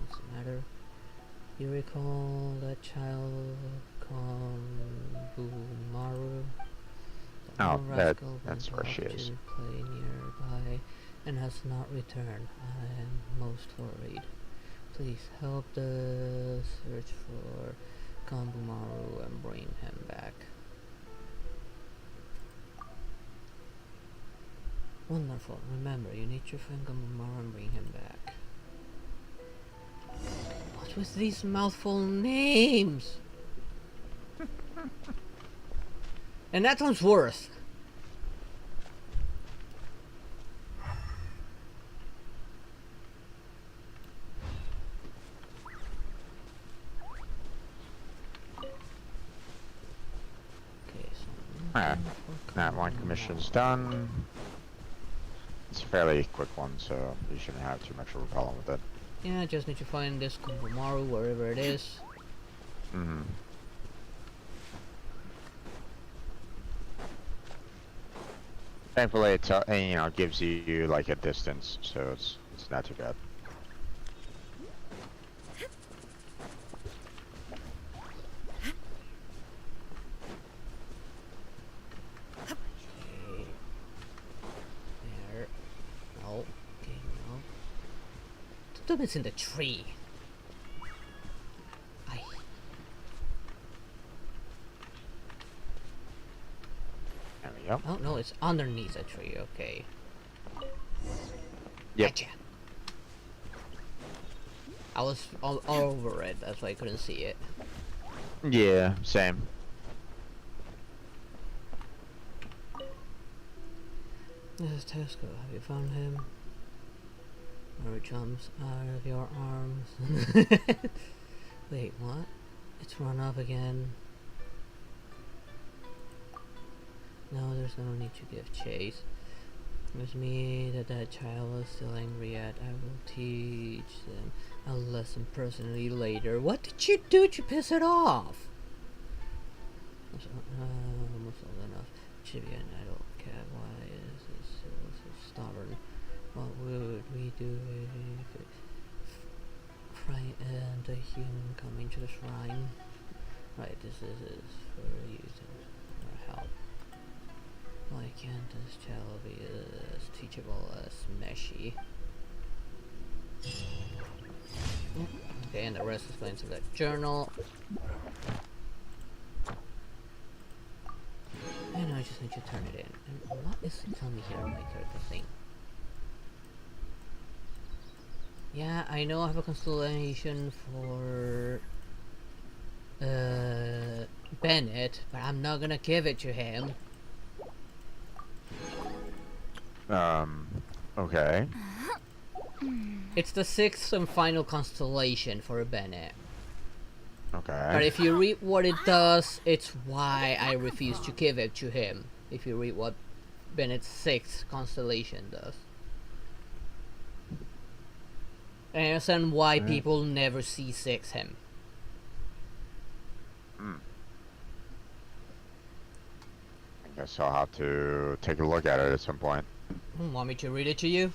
What's the matter? You recall that child Maru? Oh, that's where she is. Play nearby and has not returned. I am most worried. Please help the search for Kambumaru and bring him back. Wonderful. Remember, you need to find Kambumaru and bring him back. What with these mouthful names? And that one's worse. Alright, that one commission's done. It's a fairly quick one, so you shouldn't have too much of a problem with it. Yeah, I just need to find this Kumbumaru wherever it is. Mm-hmm. Thankfully, it's you know, gives you like a distance, so it's not too bad. There. No. Okay, no. The tube is in the tree. Aye. There we go. Oh no, it's underneath a tree. Okay. Yep. Gotcha. I was all over it. That's why I couldn't see it. Yeah, same. This is Tesco. Have you found him? Or jumps out of your arms. Wait, what? It's run off again. No, there's no need to give chase. It was me that child was still angry at. I will teach them a lesson personally later. What did you do to piss it off? Almost old enough. Should be an adult cat. Why is it so stubborn? What would we do if it and a human come into the shrine? Right, this is for you to help. Why can't this child be as teachable as Meshi? Okay, and the rest is going to the journal. And I just need to turn it in. And what is it telling me here on my character thing? Yeah, I know I have a constellation for Bennett, but I'm not gonna give it to him. Okay. It's the 6th and final constellation for Bennett. Okay. But if you read what it does, it's why I refuse to give it to him. If you read what Bennett's 6th constellation does. And I understand why people never C6 him. I guess I'll have to take a look at it at some point. Want me to read it to you?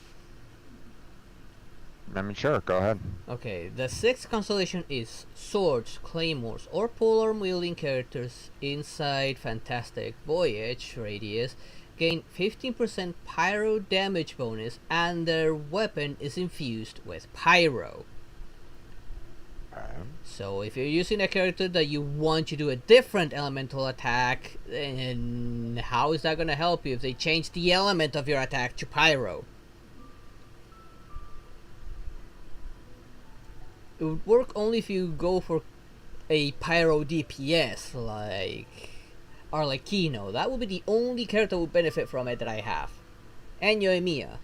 I mean, sure, go ahead. Okay, the 6th constellation is swords, claymores, or polearm wielding characters inside Fantastic Voyage radius gain 15% pyro damage bonus, and their weapon is infused with pyro. So if you're using a character that you want to do a different elemental attack, then how is that going to help you if they change the element of your attack to pyro? It would work only if you go for a pyro DPS like Arlecchino. That would be the only character who would benefit from it that I have. And Yoimiya.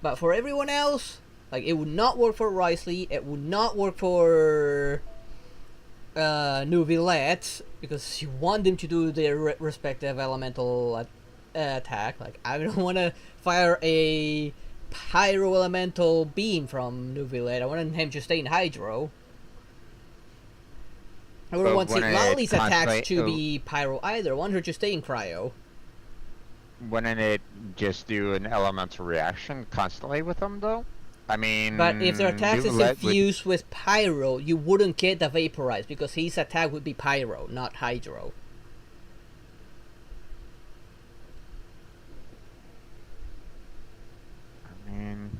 But for everyone else, like, it would not work for Risley, it would not work for Neuvillette, because you want them to do their respective elemental attack. Like, I don't want to fire a pyro elemental beam from Neuvillette. I want him to stay in Hydro. I wouldn't want Lali's attacks to be pyro either. I want her to stay in Cryo. Wouldn't it just do an elemental reaction constantly with them, though? I mean... But if their attack is infused with pyro, you wouldn't get the Vaporize, because his attack would be pyro, not Hydro. I mean...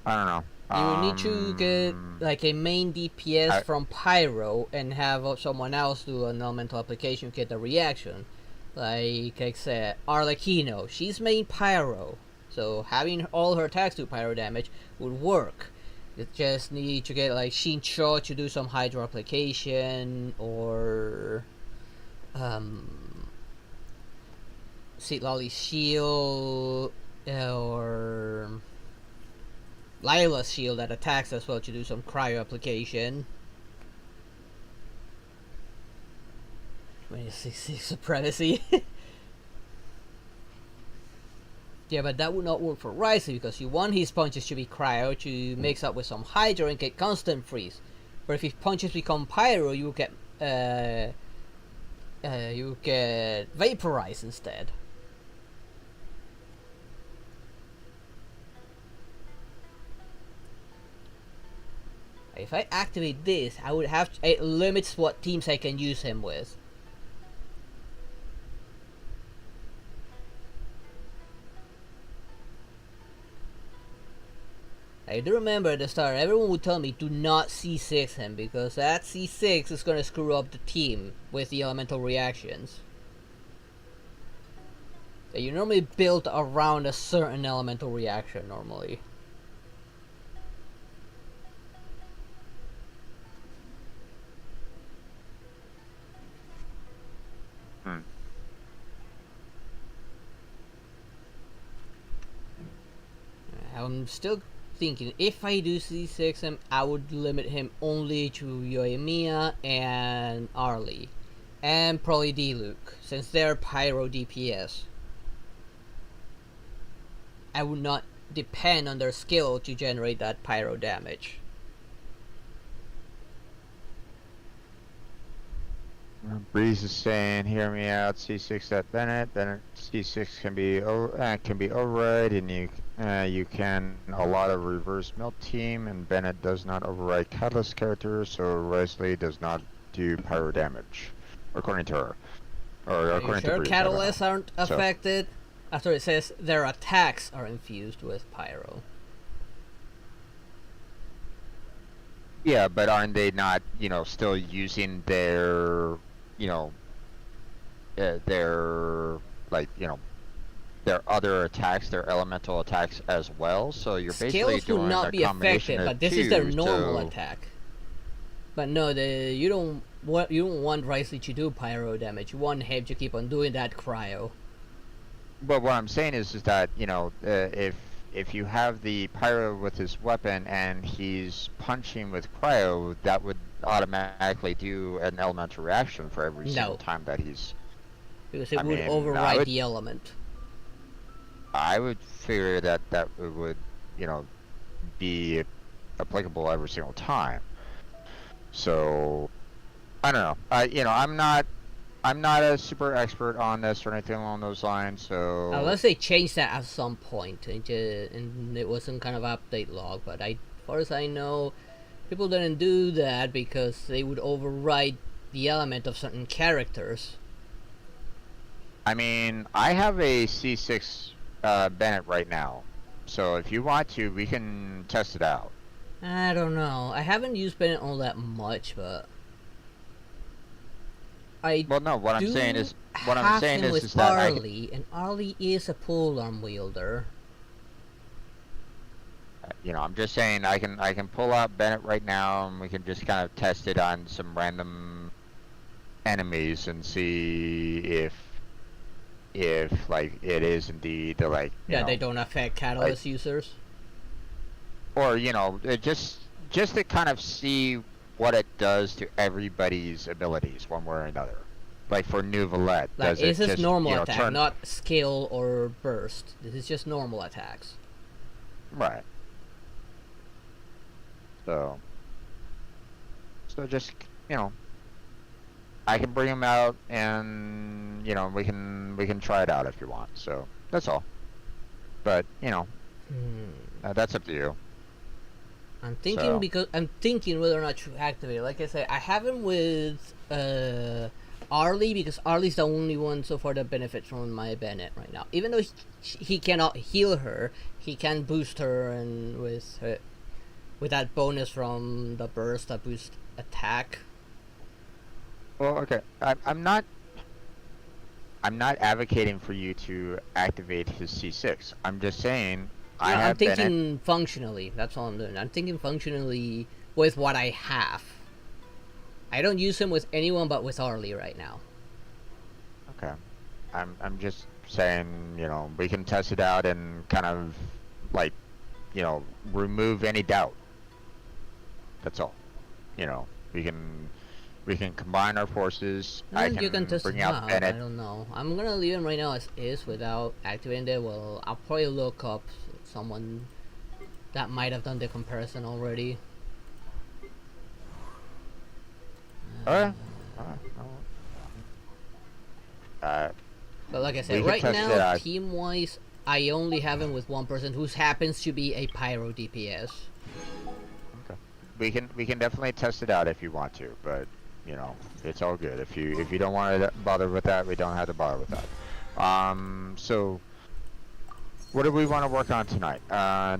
I don't know. You would need to get like a main DPS from pyro and have someone else do an elemental application to get the reaction. Like I said, Arlecchino, she's main pyro, so having all her attacks do pyro damage would work. You just need to get like Shincho to do some Hydro application, or Citlali's shield, or Lila's shield that attacks as well to do some cryo application. C6 supremacy. Yeah, but that would not work for Rising because you want his punches to be cryo to mix up with some Hydro and get constant freeze. But if his punches become pyro, you get vaporized instead. If I activate this, I would have to, it limits what teams I can use him with. I do remember at the start, everyone would tell me do not C6 him because that C6 is gonna screw up the team with the elemental reactions. So you normally build around a certain elemental reaction normally. I'm still thinking if I do C6 him, I would limit him only to Yoimiya and Arlie, and probably D-Luke, since they're Pyro DPS. I would not depend on their skill to generate that Pyro damage. Breeze is saying, "Hear me out. C6 at Bennett. Bennett C6 can be override, and you can a lot of reverse melt team, and Bennett does not override Catalyst characters, so Risley does not do pyro damage, according to her, or according to Breeze. Catalysts aren't affected after it says their attacks are infused with pyro. Yeah, but aren't they not, still using their, their other attacks, their elemental attacks as well? So you're basically Skills doing will not a be combination affected, of but this two, is their normal so... attack. But no, you don't want Risley to do pyro damage. You want him to keep on doing that cryo. But what I'm saying is that, if you have the pyro with his weapon and he's punching with cryo, that would automatically do an elemental reaction for every single time that he's... Because it would override the element. I would figure that would, be applicable every single time. So, I don't know. I'm not a super expert on this or anything along those lines, so... Unless they changed that at some point, and it was some kind of update log, but as far as I know, people didn't do that because they would override the element of certain characters. I mean, I have a C6 Bennett right now, so if you want to, we can test it out. I don't know. I haven't used Bennett all that much, but... What I'm saying is that Arlie, and Arlie is a polearm wielder. I'm just saying I can pull out Bennett right now, and we can just kind of test it on some random enemies and see if like it is indeed they don't affect catalyst users. Or just to kind of see what it does to everybody's abilities, one way or another. Like for New Valette, this is normal attack, not skill or burst. This is just normal attacks. Right. So just I can bring him out, and we can try it out if you want. So that's all. But that's up to you. I'm thinking whether or not to activate it. Like I said, I have him with Arlie because Arlie's the only one so far that benefits from my Bennett right now. Even though he cannot heal her, he can boost her, and with that bonus from the burst that boosts attack. Well, okay. I'm not advocating for you to activate his C6. I'm just saying. I'm thinking Bennett. Functionally. That's all I'm doing. I'm thinking functionally with what I have. I don't use him with anyone but with Arlie right now. Okay. I'm just saying, we can test it out and kind of remove any doubt. That's all. We can We can combine our forces. I You can test bring it out out. Bennett. I don't know. I'm gonna leave him right now as is without activating it. Well, I'll probably look up someone that might have done the comparison already. Alright. But like I said, right now, team-wise, I only have him with one person who happens to be a pyro DPS. Okay. We can definitely test it out if you want to, but you know, it's all good. If you don't want to bother with that, we don't have to bother with that. So what do we want to work on tonight?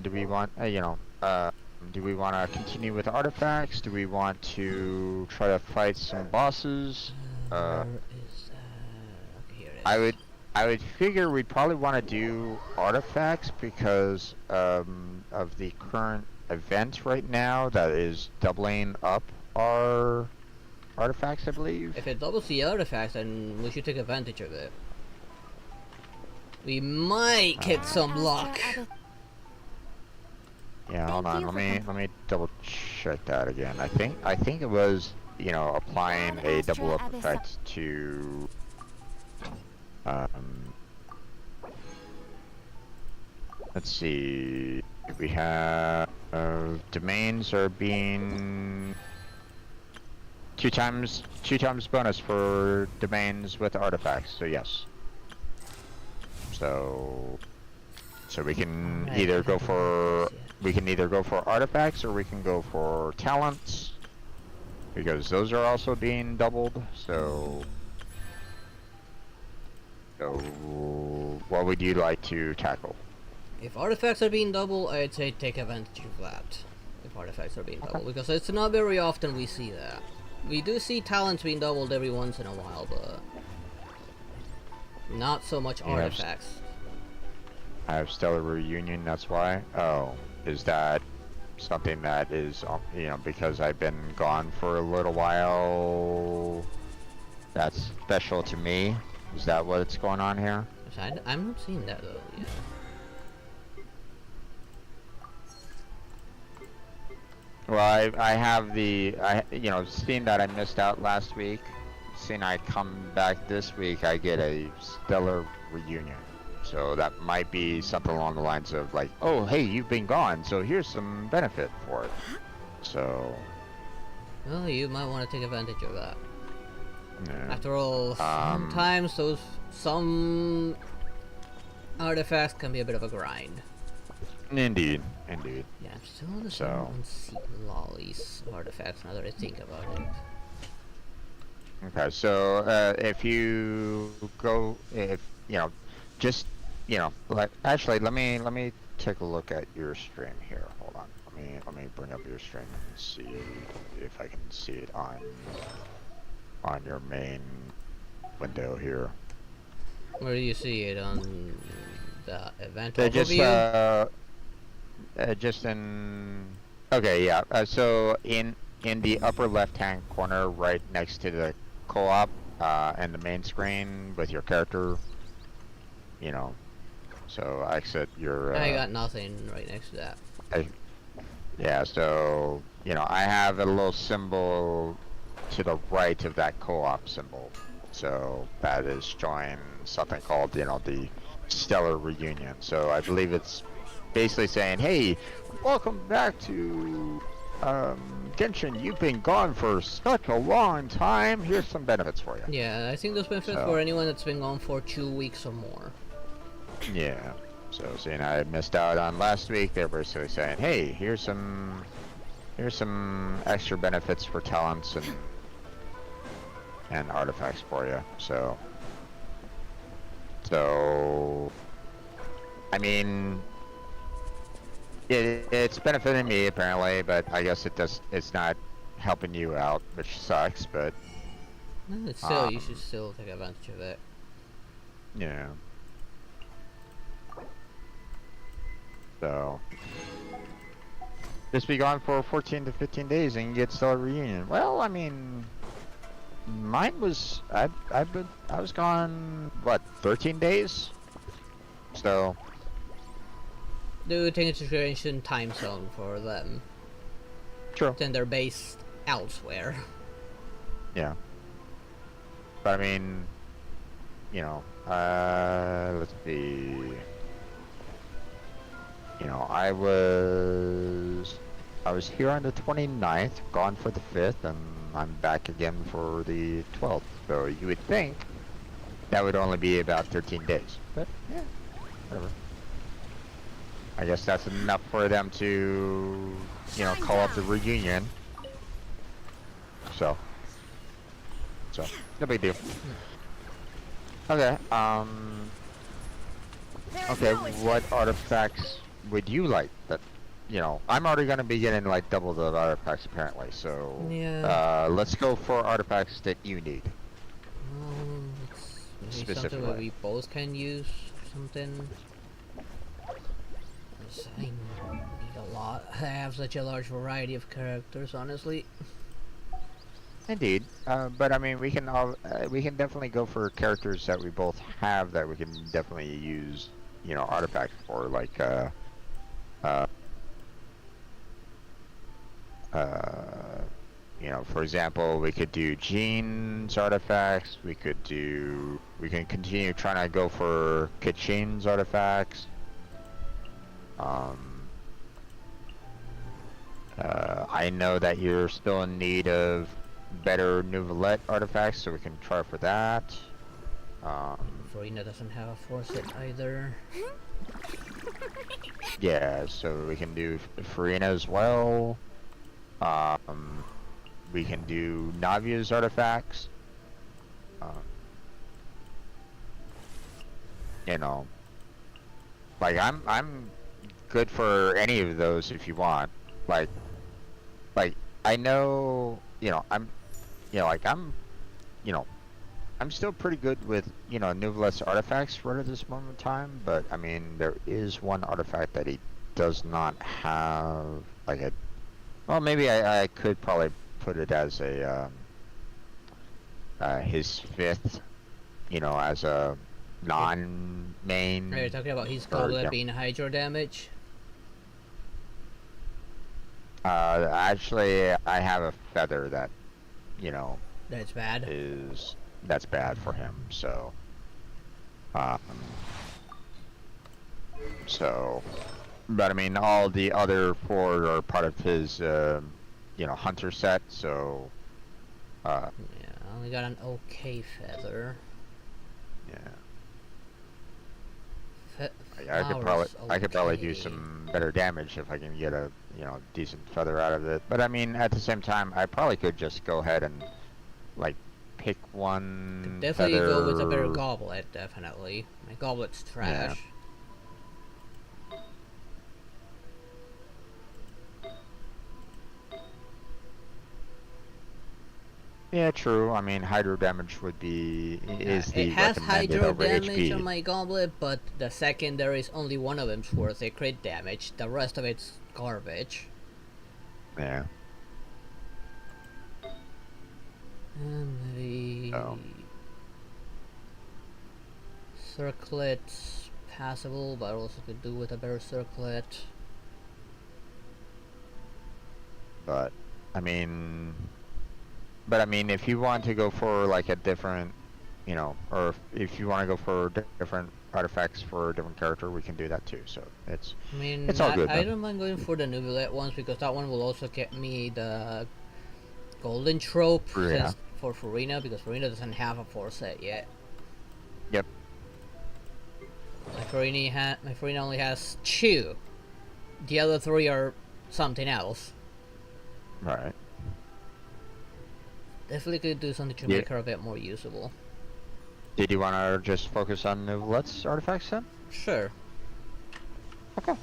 Do we want do we want to continue with artifacts? Do we want to try to fight some bosses? I would figure we'd probably want to do artifacts because of the current event right now that is doubling up our artifacts, I believe. If it doubles the artifacts, then we should take advantage of it. We might get some luck. Yeah, hold on. Let me double check that again. I think it was, you know, applying a double up effect to let's see. We have domains are being two times bonus for domains with artifacts. So yes. So we can either go for artifacts or we can go for talents because those are also being doubled. So what would you like to tackle? If artifacts are being doubled, I'd say take advantage of that. If artifacts are being doubled, because it's not very often we see that. We do see talents being doubled every once in a while, but not so much artifacts. I have Stellar Reunion, that's why. Oh, is that something that is, you know, because I've been gone for a little while, that's special to me? Is that what's going on here? I'm not seeing that though, yeah. Well, I have you know, seeing that I missed out last week, seeing I come back this week, I get a Stellar Reunion. So that might be something along the lines of like, oh, hey, you've been gone, so here's some benefit for it. So... well, you might want to take advantage of that. Yeah. After all, sometimes some artifacts can be a bit of a grind. Indeed. Yeah, I'm still on the on Lolly's artifacts now that I think about it. Okay, so if you go, you know, just, you know, like, actually, let me take a look at your stream here. Hold on, let me bring up your stream and see if I can see it on your main window here. Where do you see it on the event overview? Just in. Okay, yeah. So in the upper left-hand corner, right next to the co-op and the main screen with your character. You know, so exit your. I got nothing right next to that. Yeah, so you know, I have a little symbol to the right of that co-op symbol. So that is showing something called, you know, the Stellar Reunion. So I believe it's basically saying, hey, welcome back to Genshin. You've been gone for such a long time. Here's some benefits for you. Yeah, I think those benefits for anyone that's been gone for 2 weeks or more. Yeah. So seeing I missed out on last week, they're basically saying, hey, here's some extra benefits for talents and artifacts for you. So I mean, it's benefiting me apparently, but I guess it's not helping you out, which sucks. But it's still, you should still take advantage of it. Yeah. So just be gone for 14 to 15 days and get Stellar Reunion. Well, I mean, mine was I was gone what, 13 days. So do take into consideration time zone for them. True. Then they're based elsewhere. Yeah. But I mean, you know, let's see. You know, I was here on the 29th, gone for the 5th, and I'm back again for the 12th. So you would think that would only be about 13 days. But yeah, whatever. I guess that's enough for them to, you know, call up the reunion. So no big deal. Okay, okay, what artifacts would you like that, you know, I'm already gonna be getting like double the artifacts apparently, so, yeah. Let's go for artifacts that you need. Maybe something that we both can use, something. I need a lot. I have such a large variety of characters, honestly. Indeed, but I mean, we can definitely go for characters that we both have that we can definitely use, you know, artifacts for, like, you know, for example, we could do Jean's artifacts, we can continue trying to go for Kachin's artifacts. I know that you're still in need of better Nouvellette artifacts, so we can try for that. Farina doesn't have a Forset either. Yeah, so we can do Farina as well. We can do Navia's artifacts. You know, like I'm good for any of those if you want. Like I know, you know, I'm still pretty good with, you know, Nouvellette's artifacts right at this moment in time, but I mean, there is one artifact that he does not have, like a, well, maybe I could probably put it as a, his 5th, you know, as a non-main. Are you talking about his goblet being hydro damage? Actually, I have a feather that, you know, that's bad. That's bad for him. So, but I mean, all the other 4 are part of his, you know, hunter set. So, yeah, I only got an okay feather. Yeah. I could probably do some better damage if I can get a, you know, decent feather out of it. But I mean, at the same time, I probably could just go ahead and, like, pick one definitely feather. go with a better goblet, definitely. My goblet's trash. Yeah, true. I mean, hydro damage would be it has hydro damage on my goblet, but the second there is only one of them's worth a crit damage. The rest of it's garbage. Yeah. Maybe circlet's passable, but I also could do with a better circlet. But I mean, if you want to go for like a different, you know, or if you want to go for different artifacts for a different character, we can do that too. So it's, I mean, it's all good. I don't mind going for the Nouvellette ones because that one will also get me the golden trope for Farina, because Farina doesn't have a 4-set yet. Yep. My Farina only has 2. The other 3 are something else. Right. Definitely could do something to make her a bit more usable. Did you want to just focus on Nouvellette's artifacts then? Sure. Okay.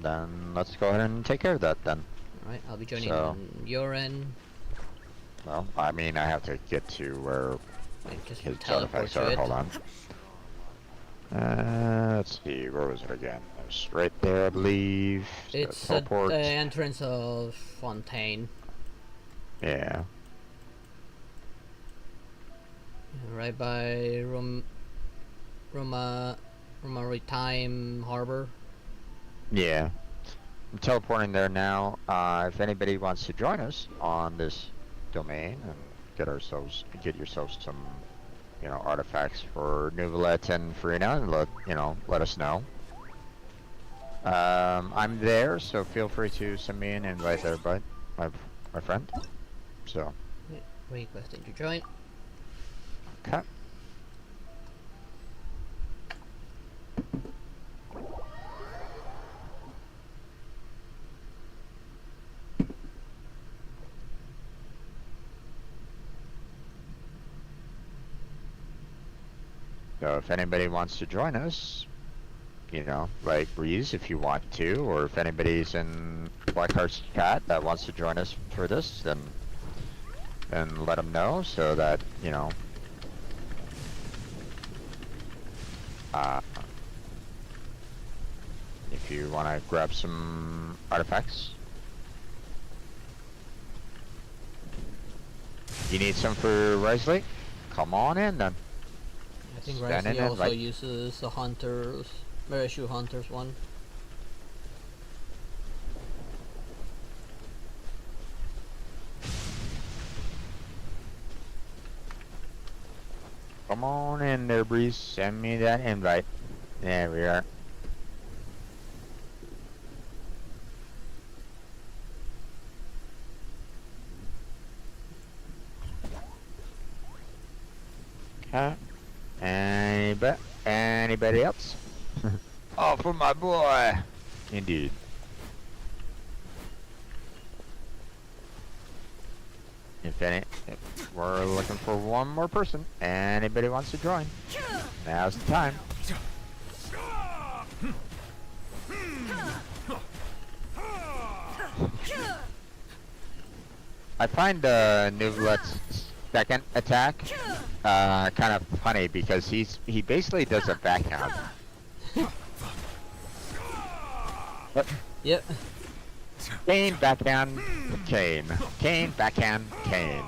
Then let's go ahead and take care of that then. Alright, I'll be joining on your end. Well, I mean, I have to get to where his artifacts are. Hold on. Let's see, where was it again? It was right there, I believe. It's at the entrance of Fontaine. Yeah. Right by Roma Maritime Harbor. Yeah. I'm teleporting there now. If anybody wants to join us on this domain and get yourselves some, you know, artifacts for Nuvalet and Farina, and let us know. I'm there, so feel free to send me an invite there, bud, my friend. So. Requesting to join. Okay. So if anybody wants to join us, you know, like Breeze if you want to, or if anybody's in Blackheart's chat that wants to join us for this, then let them know so that, you know, if you want to grab some artifacts. You need some for Risley? Come on in then. I think Risley also uses the Hunters, Merishu Hunters one. Come on in there, Breeze. Send me that invite. There we are. Okay. Anybody else? Oh, for my boy. Indeed. If we're looking for one more person, anybody wants to join, now's the time. I find Nuvalet's second attack kind of funny because he basically does a backhand. Yep. Kane, backhand, Kane. Kane, backhand, Kane.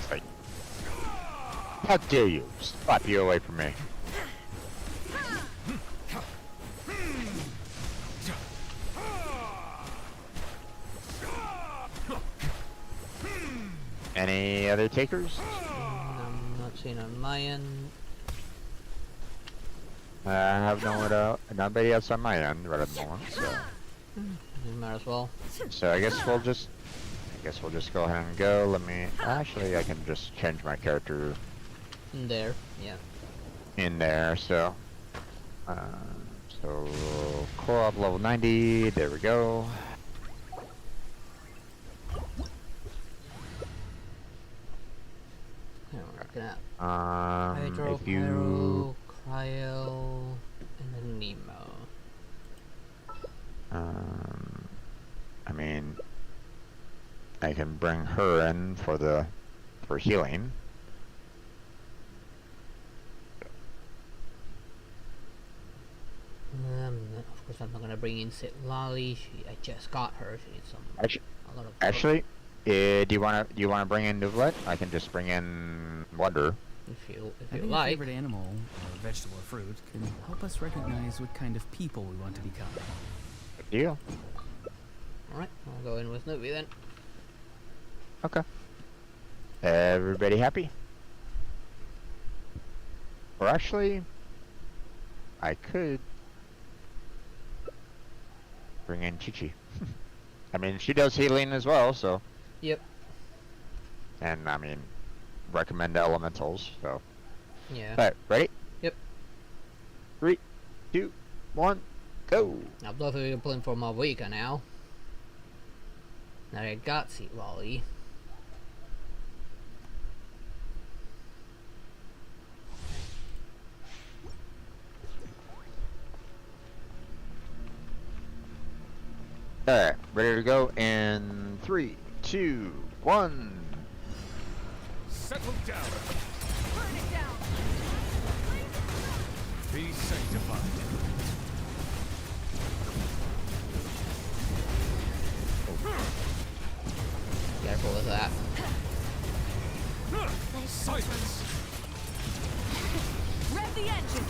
Like, how dare you slap you away from me? Any other takers? I'm not seeing on my end. I have nobody else on my end right at the moment, so might as well. So I guess we'll just go ahead and go. Actually I can just change my character in there, yeah. In there, so co-op level 90, there we go. Hydro, if you Cryo, and then Nemo. I mean, I can bring her in for healing. Of course, I'm not gonna bring in Lolly. I just got her. She needs some. Actually, do you wanna bring in Nuvalet? I can just bring in Wonder. If you Having like. a favorite animal, or vegetable or fruit, can help us recognize what kind of people we want to become. Good deal. Alright, I'll go in with Nuvi then. Okay. Everybody happy? Or actually, I could bring in Chi-Chi. I mean, she does healing as well, so. Yep. And I mean, recommend elementals, so. Yeah. Alright, ready? Yep. 3, 2, 1, go! I'm definitely playing for Mavuika now. Now I got Seat Lolly. Alright, ready to go in 3, 2, 1. Settle down. Burn it down. Be sanctified. Careful with that. Silence. Rev the engine.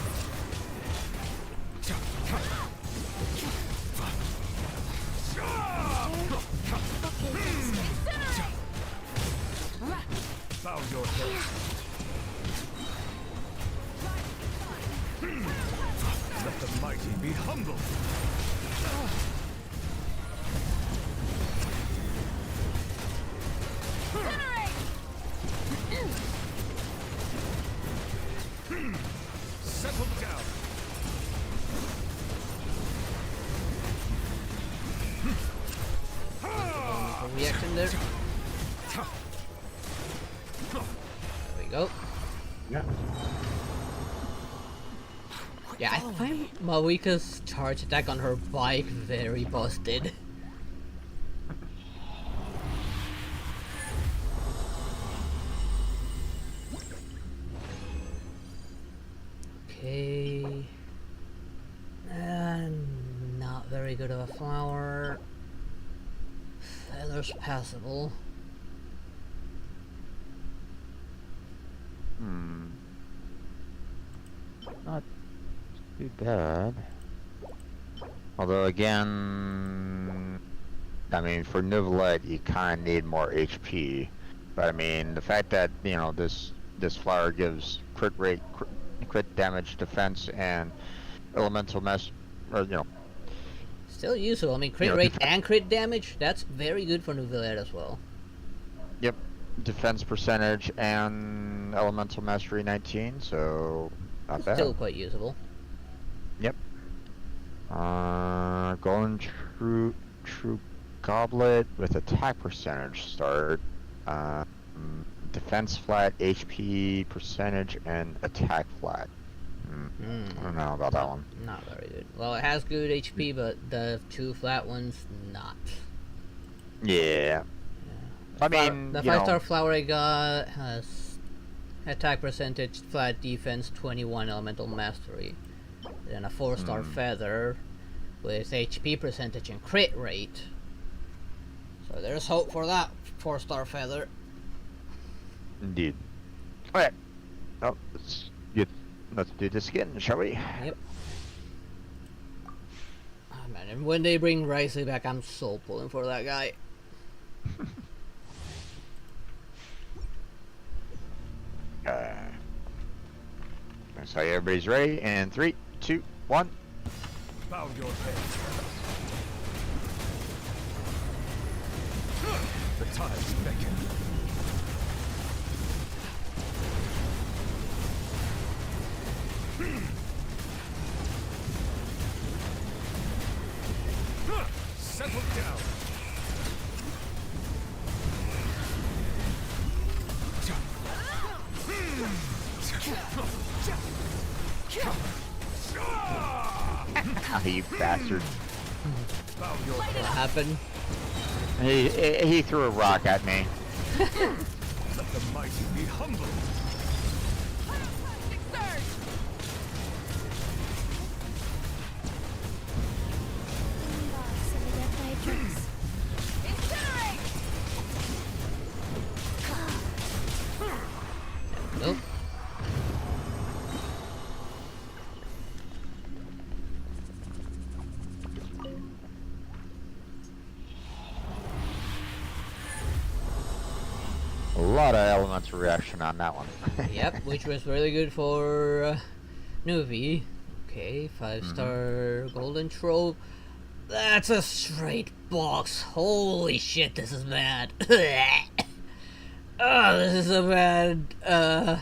Let the mighty be humble. Settle down. Reaction there. There we go. Yeah. Yeah, I find Mavuika's charge attack on her bike very busted. Okay. Not very good of a flower. Feather's passable. Not too bad. Although again, I mean, for Nivelette, you kind of need more HP. But I mean, the fact that, you know, this flower gives crit rate, crit damage, defense, and elemental mess, or you know, still useful. I mean, crit rate and crit damage. That's very good for Nivelette as well. Yep, defense percentage and elemental mastery 19. So not bad. Still quite usable. Yep. Golden True Goblet with attack percentage start. Defense flat, HP percentage, and attack flat. I don't know about that one. Not very good. Well, it has good HP, but the two flat ones, not. Yeah. I mean, the 5-star flower I got has attack percentage, flat defense, 21 elemental mastery. Then a 4-star feather with HP percentage and crit rate. So there's hope for that 4-star feather. Indeed. Alright. Oh, let's do this again, shall we? Yep. Oh man, and when they bring Risley back, I'm so pulling for that guy. So everybody's ready, and 3, 2, 1. Bow your head. The tides beckon. Settle down. You bastard. What happened? He threw a rock at me. Let the mighty be humble. Nope. A lot of elemental reaction on that one. Yep, which was really good for Nuvi. Okay, 5-star golden trove. That's a straight box. Holy shit, this is bad. Oh, this is a bad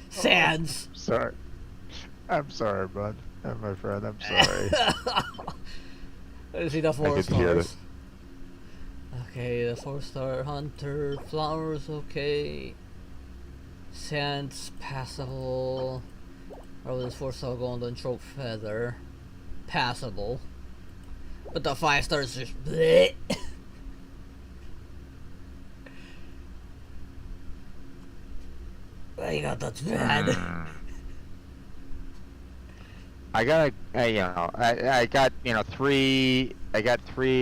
Sands. Sorry. I'm sorry, bud. My friend, I'm sorry. I see the 4 stars. Okay, the 4-star hunter, flowers okay. Sands passable. Oh, this 4-star golden trope feather passable. But the 5 stars just bleh. I got that's bad. I got I got 3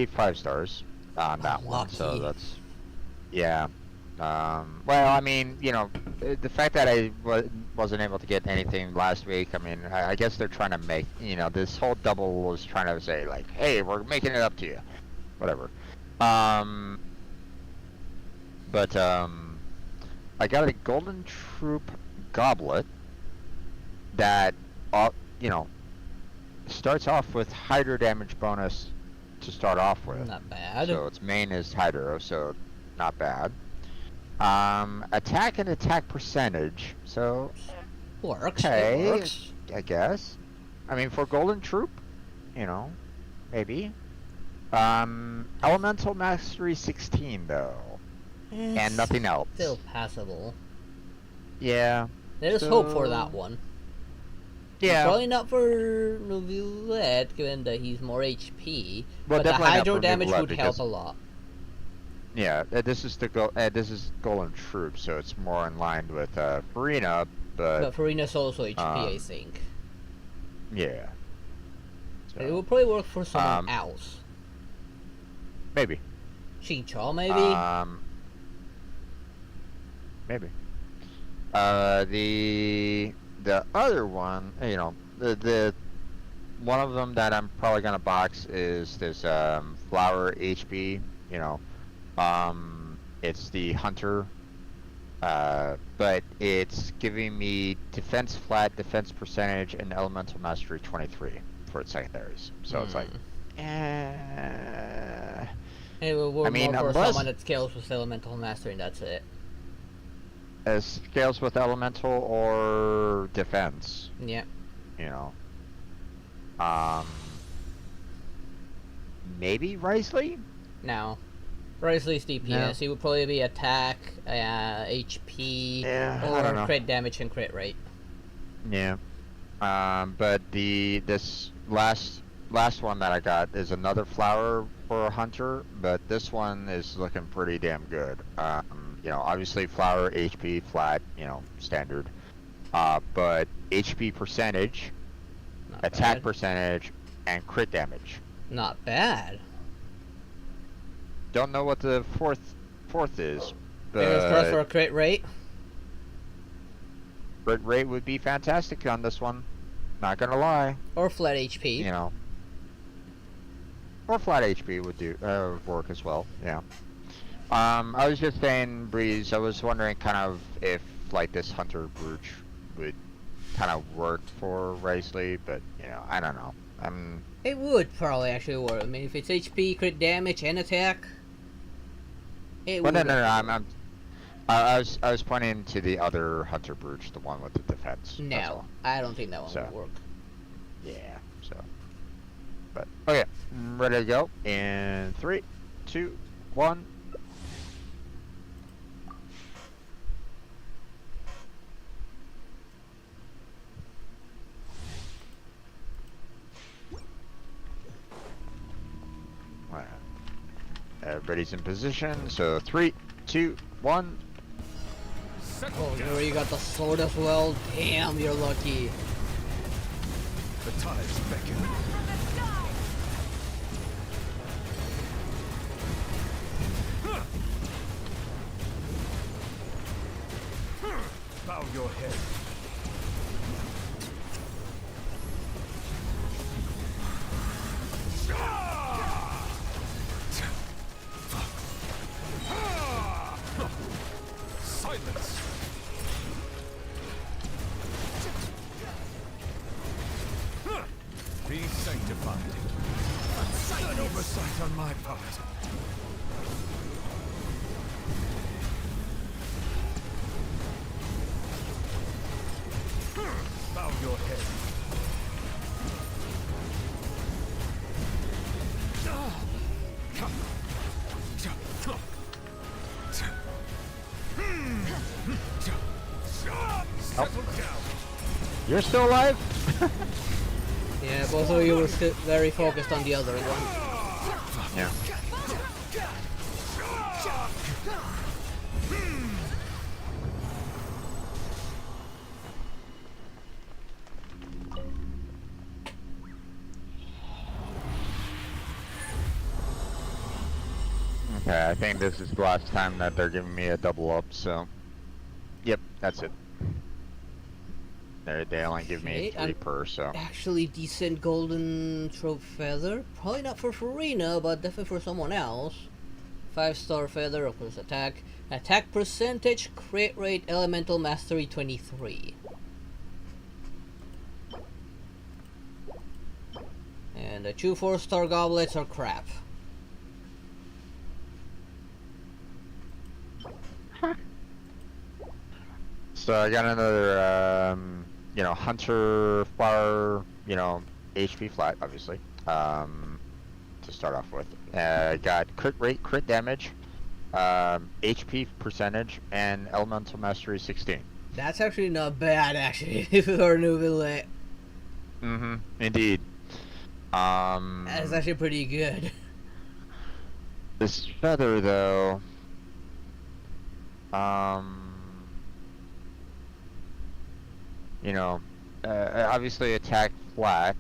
5 stars on that one, so that's yeah. Well, I mean, the fact that I wasn't able to get anything last week, I mean, I guess they're trying to make, this whole double was trying to say like, hey, we're making it up to you, whatever. But I got a Golden Troop Goblet that, you know, starts off with Hydro damage bonus to start off with. Not bad. So its main is Hydro, so not bad. Attack and attack percentage, so works. okay, It works. I guess. I mean, for Golden Troop, you know, maybe. Elemental Mastery 16 though, and nothing else. Still passable. Yeah. There's hope for that one. Yeah. Probably not for Nouvillette, given that he's more HP. Well, but the definitely not Hydro for damage Nouvillette would help because- a lot. Yeah, this is this is Golden Troop, so it's more in line with Farina, but Farina's also HP, I think. Yeah. It will probably work for someone else. Maybe. Xingqiao, maybe? Maybe. The other one, you know, the one of them that I'm probably gonna box is this Flower HP, you know. It's the Hunter, but it's giving me defense flat, defense percentage, and elemental mastery 23 for its secondaries. So it's like, It will work more for unless someone that scales with elemental mastery, and that's it. Scales with elemental or defense. Yeah. You know. Maybe Risley? No. Risley's DPS. No. He would probably be attack, HP, or crit damage and crit rate. Yeah. But this last one that I got is another flower for a hunter, but this one is looking pretty damn good. You know, obviously flower, HP, flat, you know, standard. But HP percentage, attack percentage, and crit damage. Not bad. Don't know what the fourth is, Fingers but crossed for a crit rate. crit rate would be fantastic on this one. Not gonna lie. Or flat HP. You know. Or flat HP would do work as well. Yeah. I was just saying, Breeze. I was wondering kind of if like this Hunter Brooch would kind of work for Risley, but you know, I don't know. It would probably actually work. I mean, if it's HP, crit damage, and attack, it would. No. I was pointing to the other Hunter Brooch, the one with the defense. No, I don't think that one would work. Yeah. So. But okay, I'm ready to go in 3, 2, 1. Everybody's in position, so 3, 2, 1. Oh, you already got the sword as well? Damn, you're lucky. The tides beckon. Bow your head. Silence. Be sanctified. An oversight on my part. Bow your head. Settle down. You're still alive? Yeah, both of you were still very focused on the other one. Yeah. Okay, I think this is the last time that they're giving me a double up, so... Yep, that's it. They only give me 3 per, so... Actually decent golden trope feather. Probably not for Farina, but definitely for someone else. 5-star feather, of course attack. Attack percentage, crit rate, elemental mastery 23. And the 2 4-star goblets are crap. So I got another, you know, hunter flower, you know, HP flat, obviously, to start off with. I got crit rate, crit damage, HP percentage, and elemental mastery 16. That's actually not bad, actually, for a new villain. Mm-hmm, indeed. That's actually pretty good. This feather, though, you know, obviously attack flat,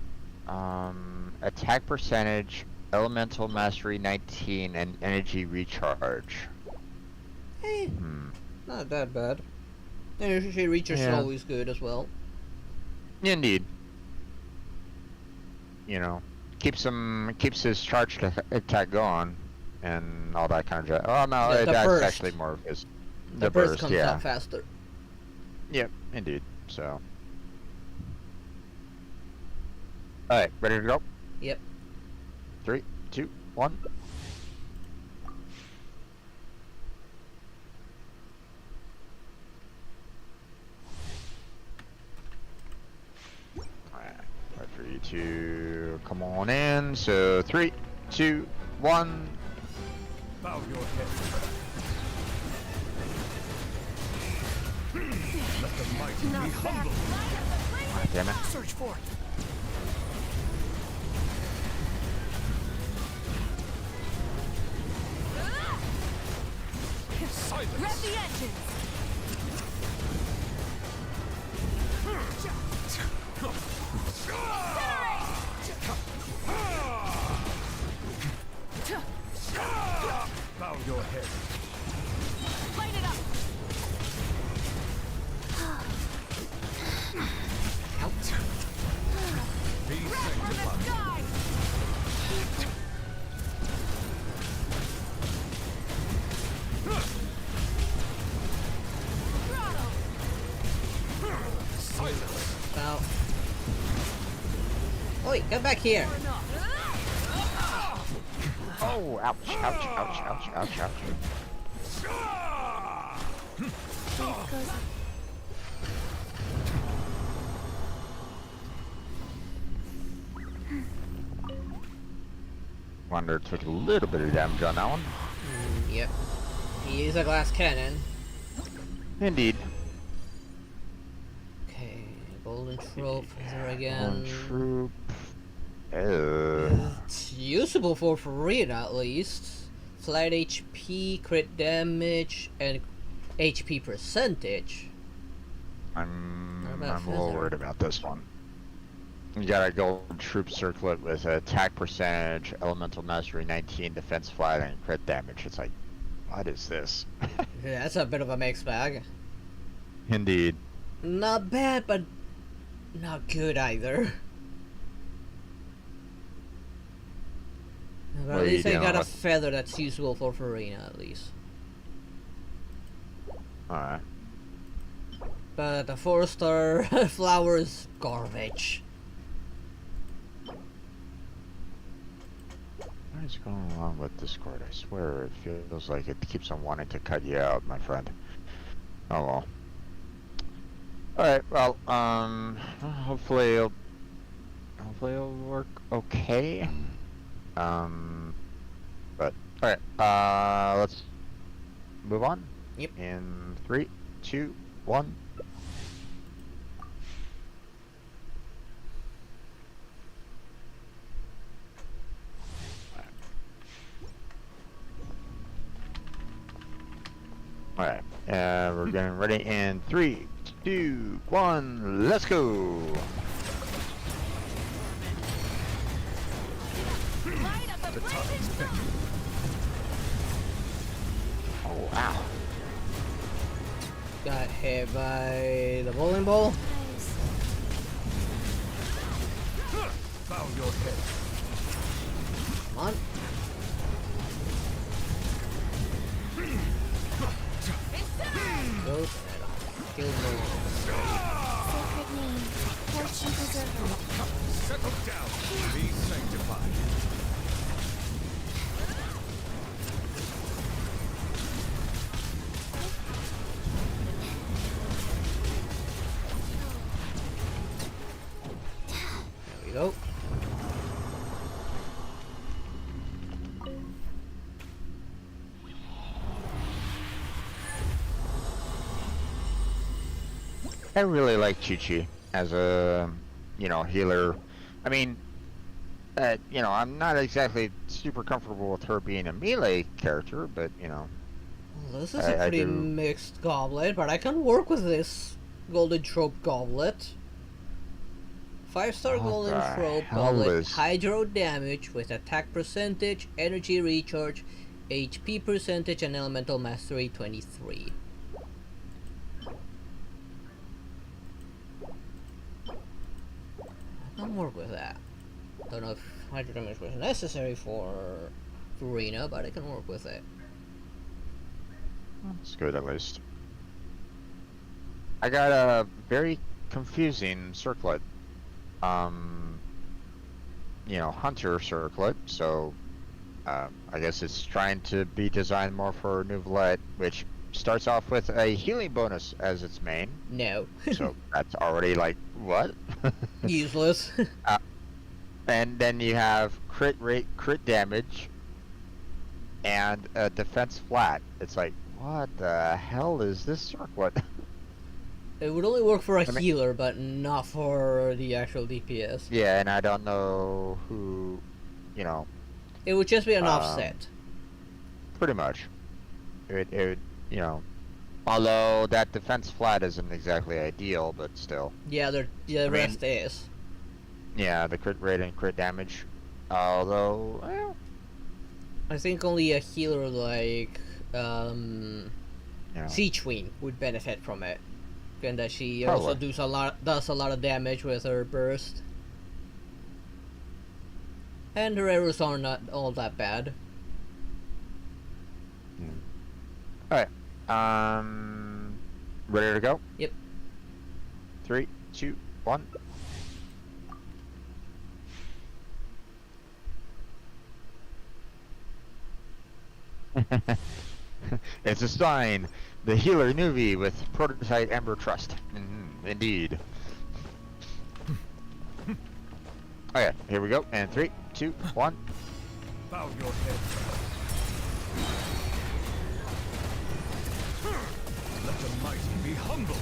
attack percentage, elemental mastery 19, and energy recharge. Hey, not that bad. Energy recharge is always good as well. Indeed. You know, keeps his charged attack going, and all that kind of jazz. Oh no, that's burst. actually more of his. The burst comes out faster. Yep, indeed. So. Alright, ready to go? Yep. 3, 2, 1. Alright, wait for you to come on in. So 3, 2, 1. Bow your head. Let the mighty be humble. God damn it. Search for it. Rev the engines! Bow your head. Light it up! Be sanctified. Now. Oi, get back here! Oh, ouch, ouch, ouch, ouch, ouch, ouch. Wonder took a little bit of damage on that one. Yep. He is a glass cannon. Indeed. Okay, golden trope there again. Golden troop. It's usable for Farina at least. Flat HP, crit damage, and HP percentage. I'm a little worried about this one. You got a golden troop circlet with attack percentage, elemental mastery 19, defense flat, and crit damage. It's like, what is this? Yeah, that's a bit of a mixed bag. Indeed. Not bad, but not good either. But at least I got a feather that's usable for Farina, at least. Alright. But the 4-star flower is garbage. What is going on with Discord? I swear it feels like it keeps on wanting to cut you out, my friend. Oh well. Alright, well, hopefully it'll work okay. But alright, let's move on. Yep. In 3, 2, 1. Alright, we're getting ready in 3, 2, 1, let's go! The time is spent. Oh, wow. Got hit by the bowling ball. Bow your head. Come on. I really like Chi-Chi as a, healer. I mean, I'm not exactly super comfortable with her being a melee character, but, Well, this is a pretty do. mixed goblet, but I can work with this golden trope goblet. 5-star golden trope goblet, hydro damage with attack percentage, energy recharge, HP percentage, and elemental mastery 23. I can work with that. Don't know if hydro damage was necessary for Furina, but I can work with it. That's good, at least. I got a very confusing circlet. Hunter circlet, so I guess it's trying to be designed more for Neuvillette, which starts off with a healing bonus as its main. No. So that's already like, what? Useless. And then you have crit rate, crit damage, and a defense flat. It's like, what the hell is this circlet? It would only work for a healer, but not for the actual DPS. Yeah, and I don't know who, It would just be an offset. Pretty much. It would, although that defense flat isn't exactly ideal, but still. Yeah, the rest is. Yeah, the crit rate and crit damage. Although, well, I think only a healer like Siege Queen would benefit from it. And that she also does a lot of damage with her burst. And her arrows are not all that bad. Alright. Ready to go? Yep. 3, 2, 1. It's a sign. The healer Nuvi with prototype Ember Trust. Indeed. Okay, here we go. And 3, 2, 1. Bow your head. Let the mighty be humbled.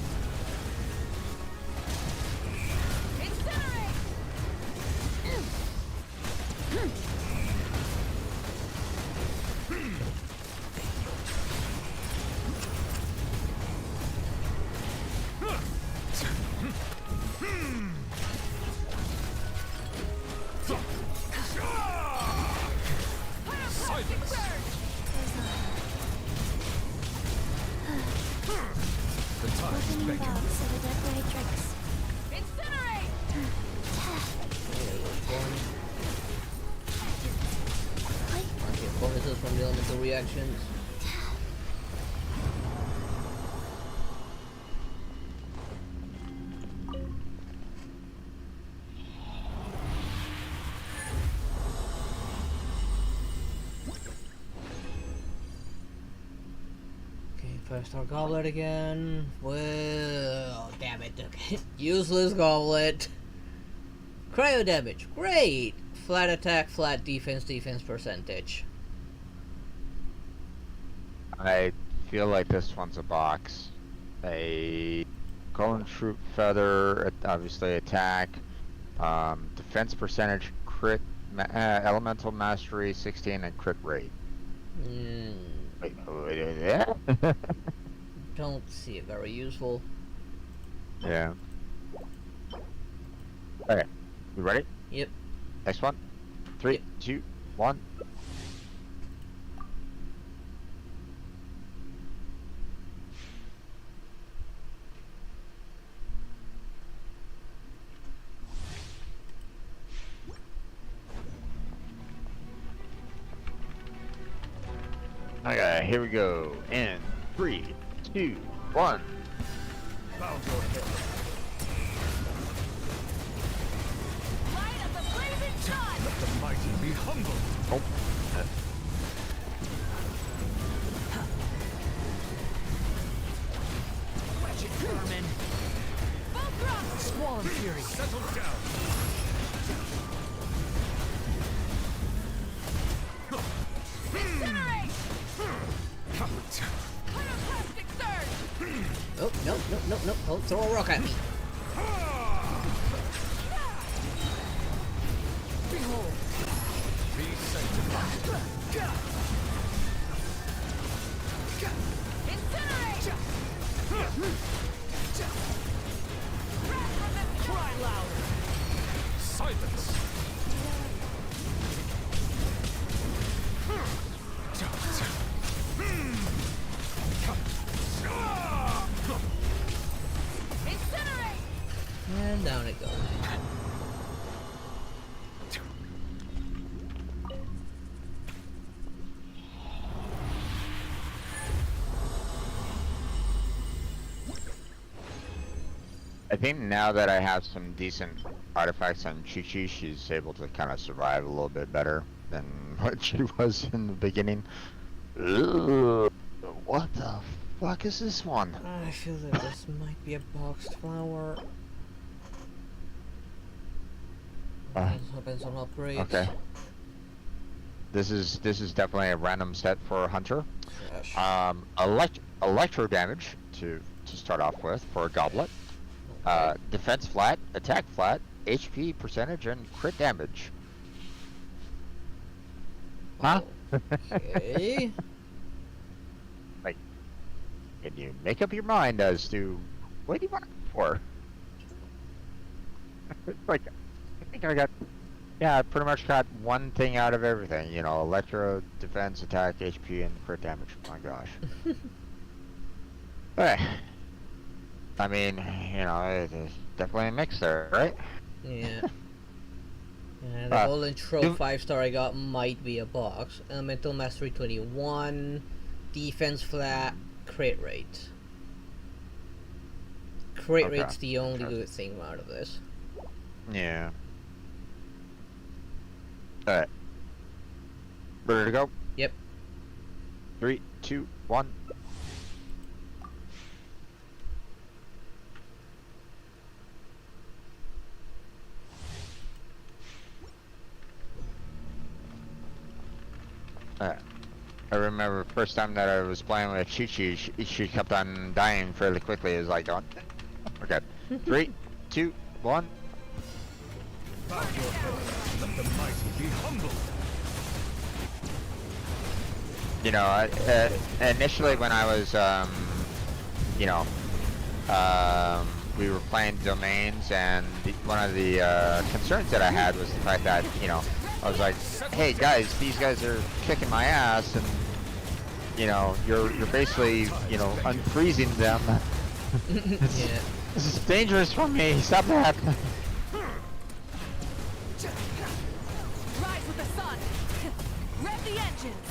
Bonuses from the elemental reactions. Okay, 5-star goblet again. Well, damn it. Okay. Useless goblet. Cryo damage. Great. Flat attack, flat defense, defense percentage. I feel like this one's a box. A golden troop feather, obviously attack, defense percentage, crit, elemental mastery 16, and crit rate. Wait, yeah? Don't see it very useful. Yeah. Okay, you ready? Yep. Next one. 3, 2, 1. Okay, here we go. In 3, 2, 1. Bow your head. Let the mighty be humbled. Oh. Wretched vermin. Squall and fury. Settle down. Oh, no. no, don't throw a rock at me. Behold, be sanctified. Incinerate! Cry louder! Silence. Incinerate! And down it goes. I think now that I have some decent artifacts on Chi-Chi, she's able to kind of survive a little bit better than what she was in the beginning. Ugh, what the fuck is this one? I feel that this might be a boxed flower. Depends on upgrades. Okay. This is definitely a random set for a hunter. Yes. Electro damage to start off with for a goblet. Defense flat, attack flat, HP percentage, and crit damage. Huh? Okay. Like, can you make up your mind as to what do you want it for? Like, I think I got, yeah, I pretty much got one thing out of everything. You know, electro, defense, attack, HP, and crit damage. My gosh. Alright. I mean, you know, there's definitely a mix there, right? Yeah. And the golden trope 5-star I got might be a box. Elemental mastery 21, defense flat, crit rate. Crit rate's the only good thing out of this. Yeah. Alright. Ready to go? Yep. 3, 2, 1. I remember the first time that I was playing with Chi-Chi, she kept on dying fairly quickly. It was like, oh, okay. 3, 2, 1. Let the mighty be humble. You know, initially when I was, you know, we were playing domains, and one of the concerns that I had was the fact that, you know, I was like, hey guys, these guys are kicking my ass, and you know, you're basically, you know, unfreezing them. Yeah. This is dangerous for me. Stop that. Rise with the sun! Rev the engines!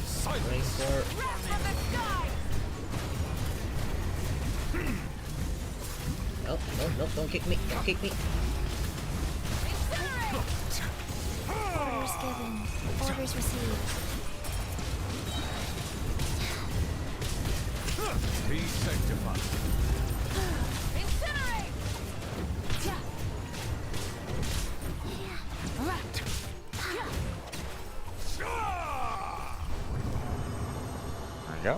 Silence! Rest from the sky! Nope, nope, nope, don't kick me, don't kick me. Orders given. Orders received. Be sanctified. Incinerate! There you go.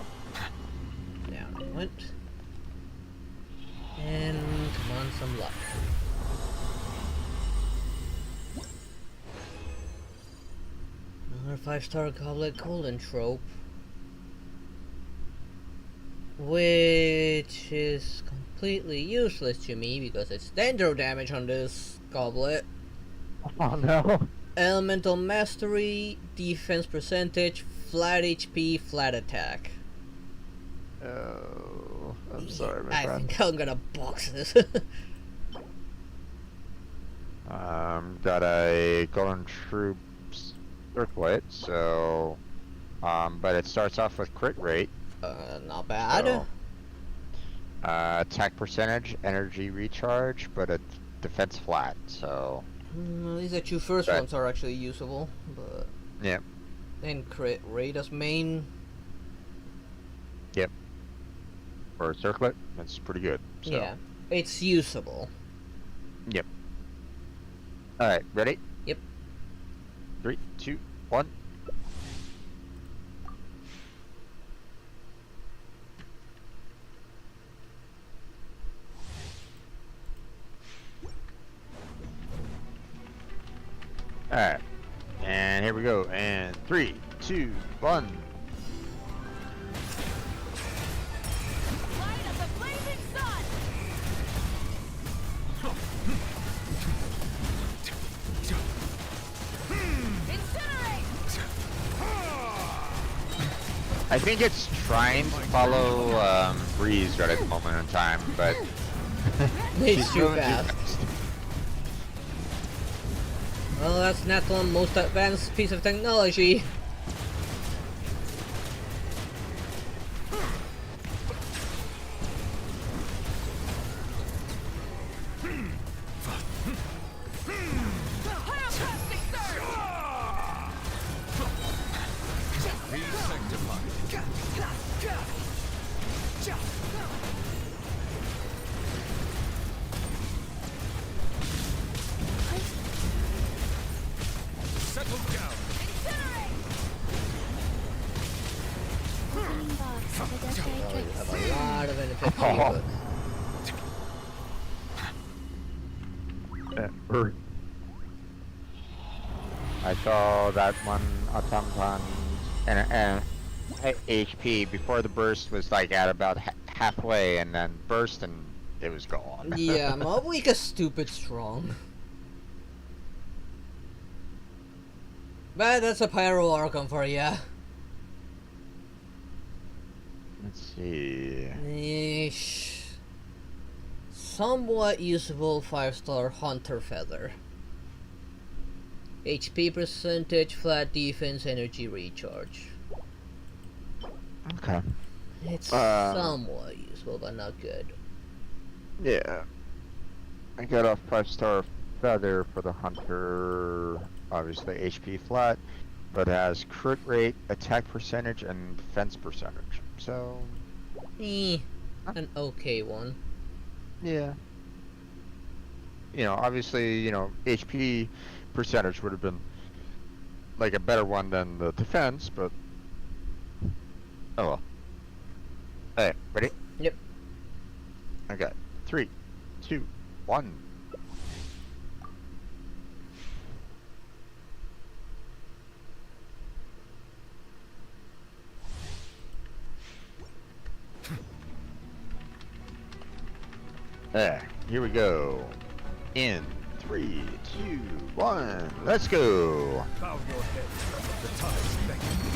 Down it went. And come on, some luck. Another 5-star goblet golden trope. Which is completely useless to me because it's dendro damage on this goblet. Oh no. Elemental mastery, defense percentage, flat HP, flat attack. Oh, I'm sorry, my I friend. think I'm gonna box this. Got a golden troops circlet, so but it starts off with crit rate. Not bad. So, attack percentage, energy recharge, but a defense flat, so These are two first ones are actually usable, but yep. And crit rate as main. Yep. For a circlet, that's pretty good. So. Yeah, it's usable. Yep. Alright, ready? Yep. 3, 2, 1. Alright. And here we go. And 3, 2, 1. Light of the blazing sun! Incinerate! I think it's trying to follow Breeze right at the moment in time, but It's too moving fast. Well, that's Natlan's most advanced piece of technology. Settle down. Opening box of the Death Ray You have Tricks. a lot of benefits here, but... I saw that one automaton and HP before the burst was like at about halfway, and then burst and it was gone. Yeah, Mavuika's stupid strong. But that's a Pyro Archon for ya. Let's see. Eesh. Somewhat usable 5-star Hunter Feather. HP percentage, flat defense, energy recharge. Okay. It's somewhat useful, but not good. Yeah. I got a 5-star feather for the hunter. Obviously HP flat, but has crit rate, attack percentage, and defense percentage. So, an okay one. Yeah. You know, obviously, you know, HP percentage would have been like a better one than the defense, but oh well. Hey, ready? Yep. Okay. 3, 2, 1. There, here we go. In 3, 2, 1, let's go. Bow your head. The tide's beckoning.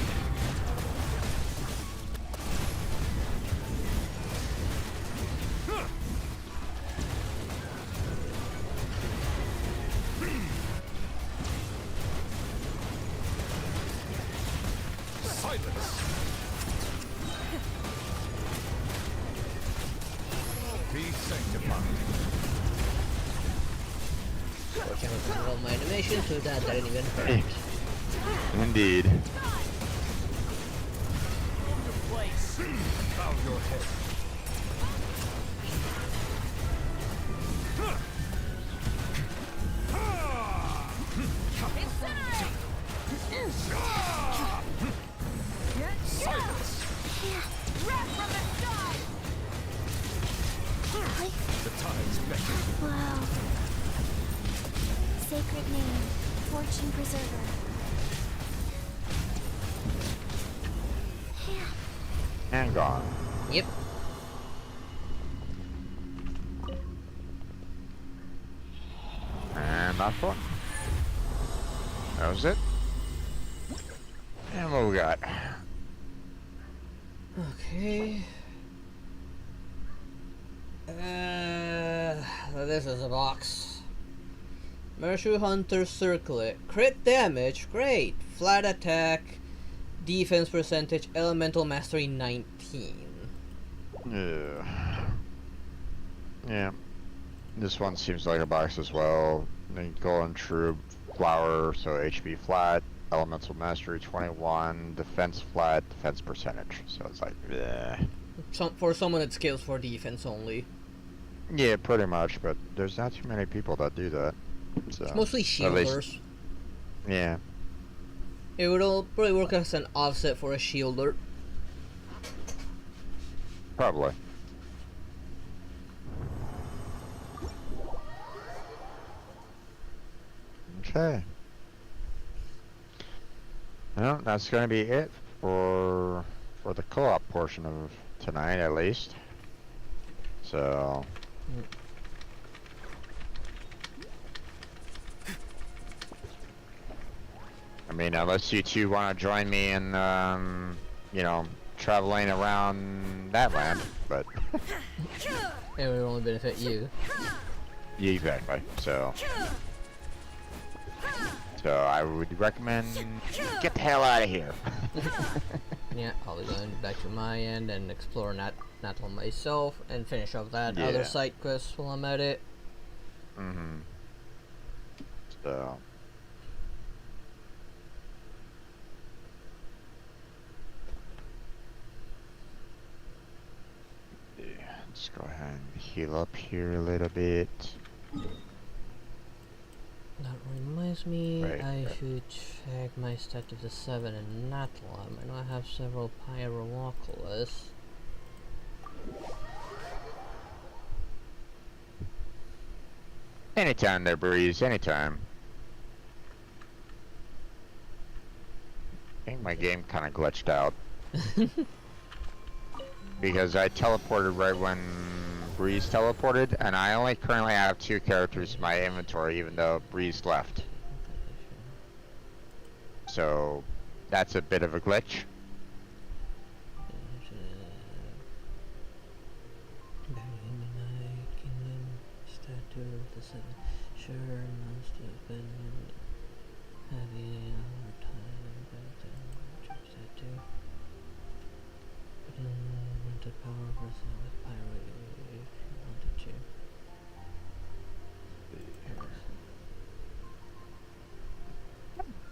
Silence. Be sanctified. Fortunately, I can roll my animation so that didn't even hurt. Indeed. Bow your head. Silence. Wrath from the sky! The tide's beckoning. Wow. Sacred name, Fortune Preserver. And gone. Yep. And that's fun. That was it. And what we got? Okay. This is a box. Mercury Hunter Circlet. Crit damage, great. Flat attack, defense percentage, elemental mastery 19. Yeah. Yeah. This one seems like a box as well. Golden True Flower, so HP flat, elemental mastery 21, defense flat, defense percentage. So it's like, bleh. For someone that scales for defense only. Yeah, pretty much, but there's not too many people that do that. So, It's mostly at least- shielders. Yeah. It would all probably work as an offset for a shielder. Probably. Okay. Well, that's going to be it for the co-op portion of tonight, at least. So. I mean, unless you two want to join me in, you know, traveling around that land, but. It would only benefit you. Yeah, exactly. So I would recommend get the hell out of here. Yeah, I'll be going back to my end and explore Natlan myself and finish off that other side quest while I'm at it. So. Let's go ahead and heal up here a little bit. That reminds me, I should check my stat of the 7 in Natlam. I know I have several Pyrowoculus. Anytime there, Breeze, anytime. I think my game kind of glitched out. Because I teleported right when Breeze teleported, and I only currently have 2 characters in my inventory, even though Breeze left. So, that's a bit of a glitch.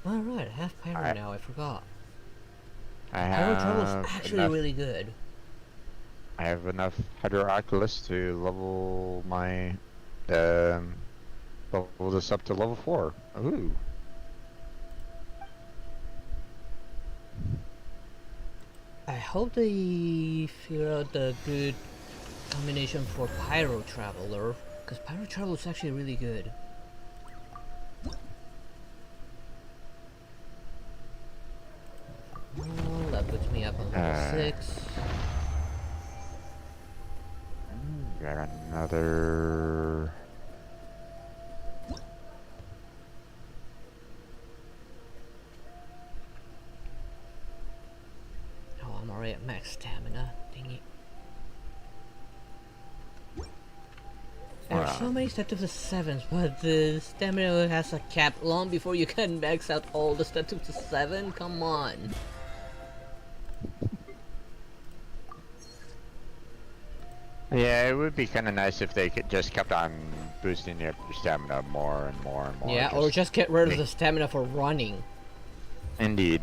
Alright, I have Pyro now, I forgot. Pyro Travel is actually really good. I have enough Hydroculus to level my level this up to level 4. Ooh. I hope they figure out the good combination for Pyro Traveler, because Pyro Traveler is actually really good. Oh, that puts me up on level 6. Got another. Oh, I'm already at max stamina. Dang it. There are so many stats of the 7s, but the stamina has a cap long before you can max out all the stats of the 7. Come on. Yeah, it would be kind of nice if they could just kept on boosting your stamina more and more and more. Yeah, or just get rid of the stamina for running. Indeed.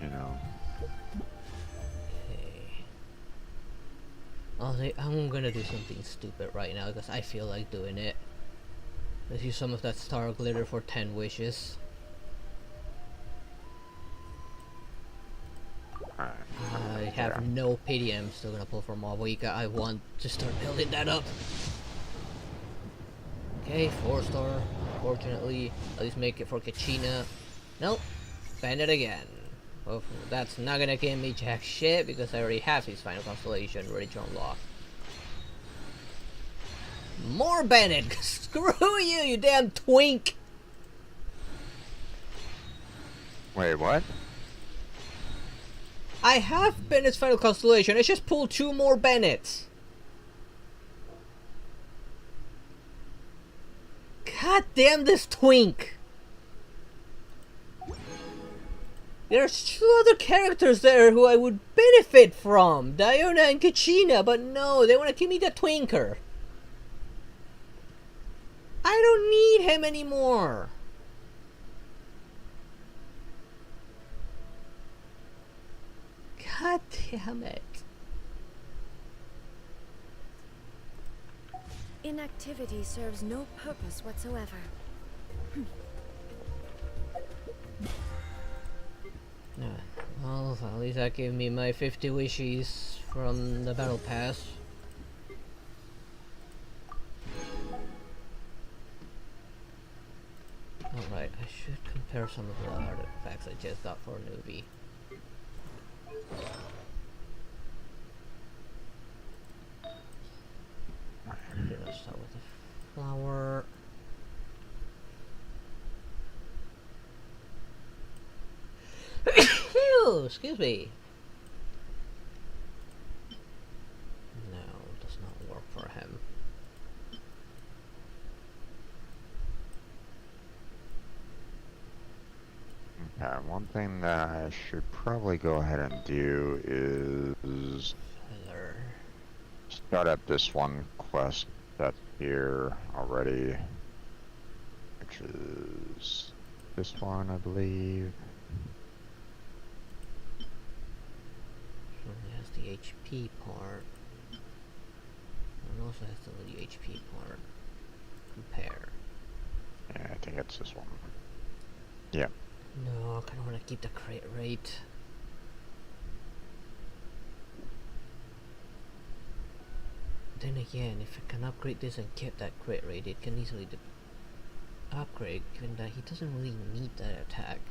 You know. Okay. I'm gonna do something stupid right now because I feel like doing it. Let's use some of that star glitter for 10 wishes. I have no pity. I'm still gonna pull for Mavuika. I want to start building that up. Okay, 4-star. Unfortunately, at least make it for Kachina. Nope. Spend it again. Well, that's not gonna give me jack shit because I already have his final constellation ready to unlock. More Bennett! Screw you, you damn twink! Wait, what? I have Bennett's final constellation. I just pulled 2 more Bennetts. God damn this twink! There's 2 other characters there who I would benefit from, Diona and Kachina, but no, they want to give me the twinker. I don't need him anymore. God damn it. Inactivity serves no purpose whatsoever. Well, at least that gave me my 50 wishes from the battle pass. compare some of the artifacts I just got for a newbie. Okay, let's start with the flower. Phew, excuse me. No, does not work for him. Okay, one thing that I should probably go ahead and do is start up this one quest that's here already, which is this one, I believe. Only has the HP part, and also has the HP part. Compare. Yeah, I think it's this one. Yeah. No, I kind of want to keep the crit rate. Then again, if I can upgrade this and keep that crit rate, it can easily upgrade, given that he doesn't really need that attack.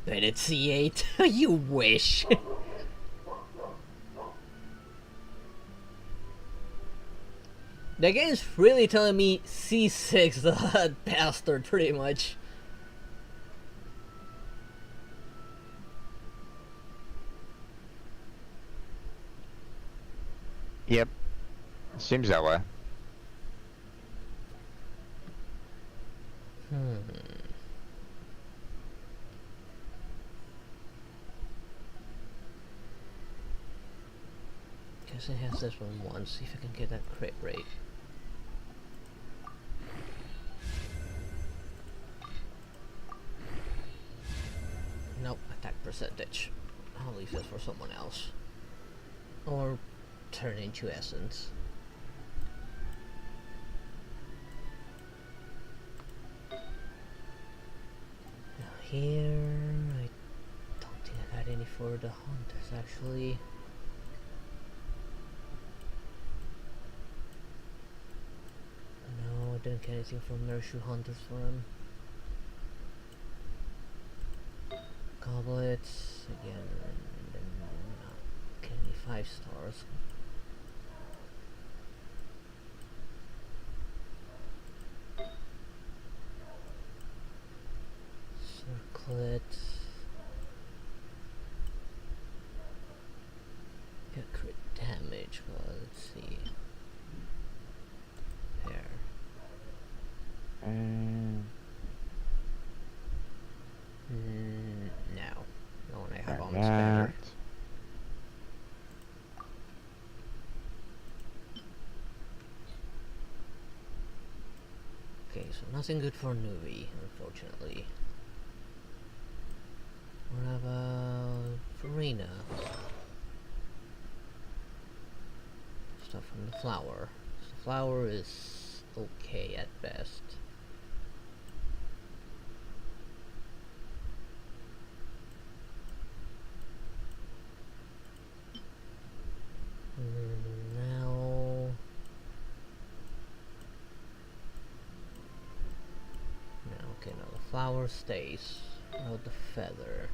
But it's C8. You wish. The game's really telling me C6, the bastard, pretty much. Yep. Seems that way. Guess it has this one once, see if I can get that crit rate. Nope, attack percentage. I'll leave this for someone else. Or turn into essence. Now here, I don't think I got any for the hunters actually. No, I didn't get anything from Mershu hunters for him. Goblets again, and then not get any 5 stars. Circlet. Get crit damage. Well, let's see. There. No. No one I have on this banner. Okay, so nothing good for newbie, unfortunately. What about Farina? Stuff from the flower. The flower is okay at best. Now... okay, now the flower stays. Now the feather.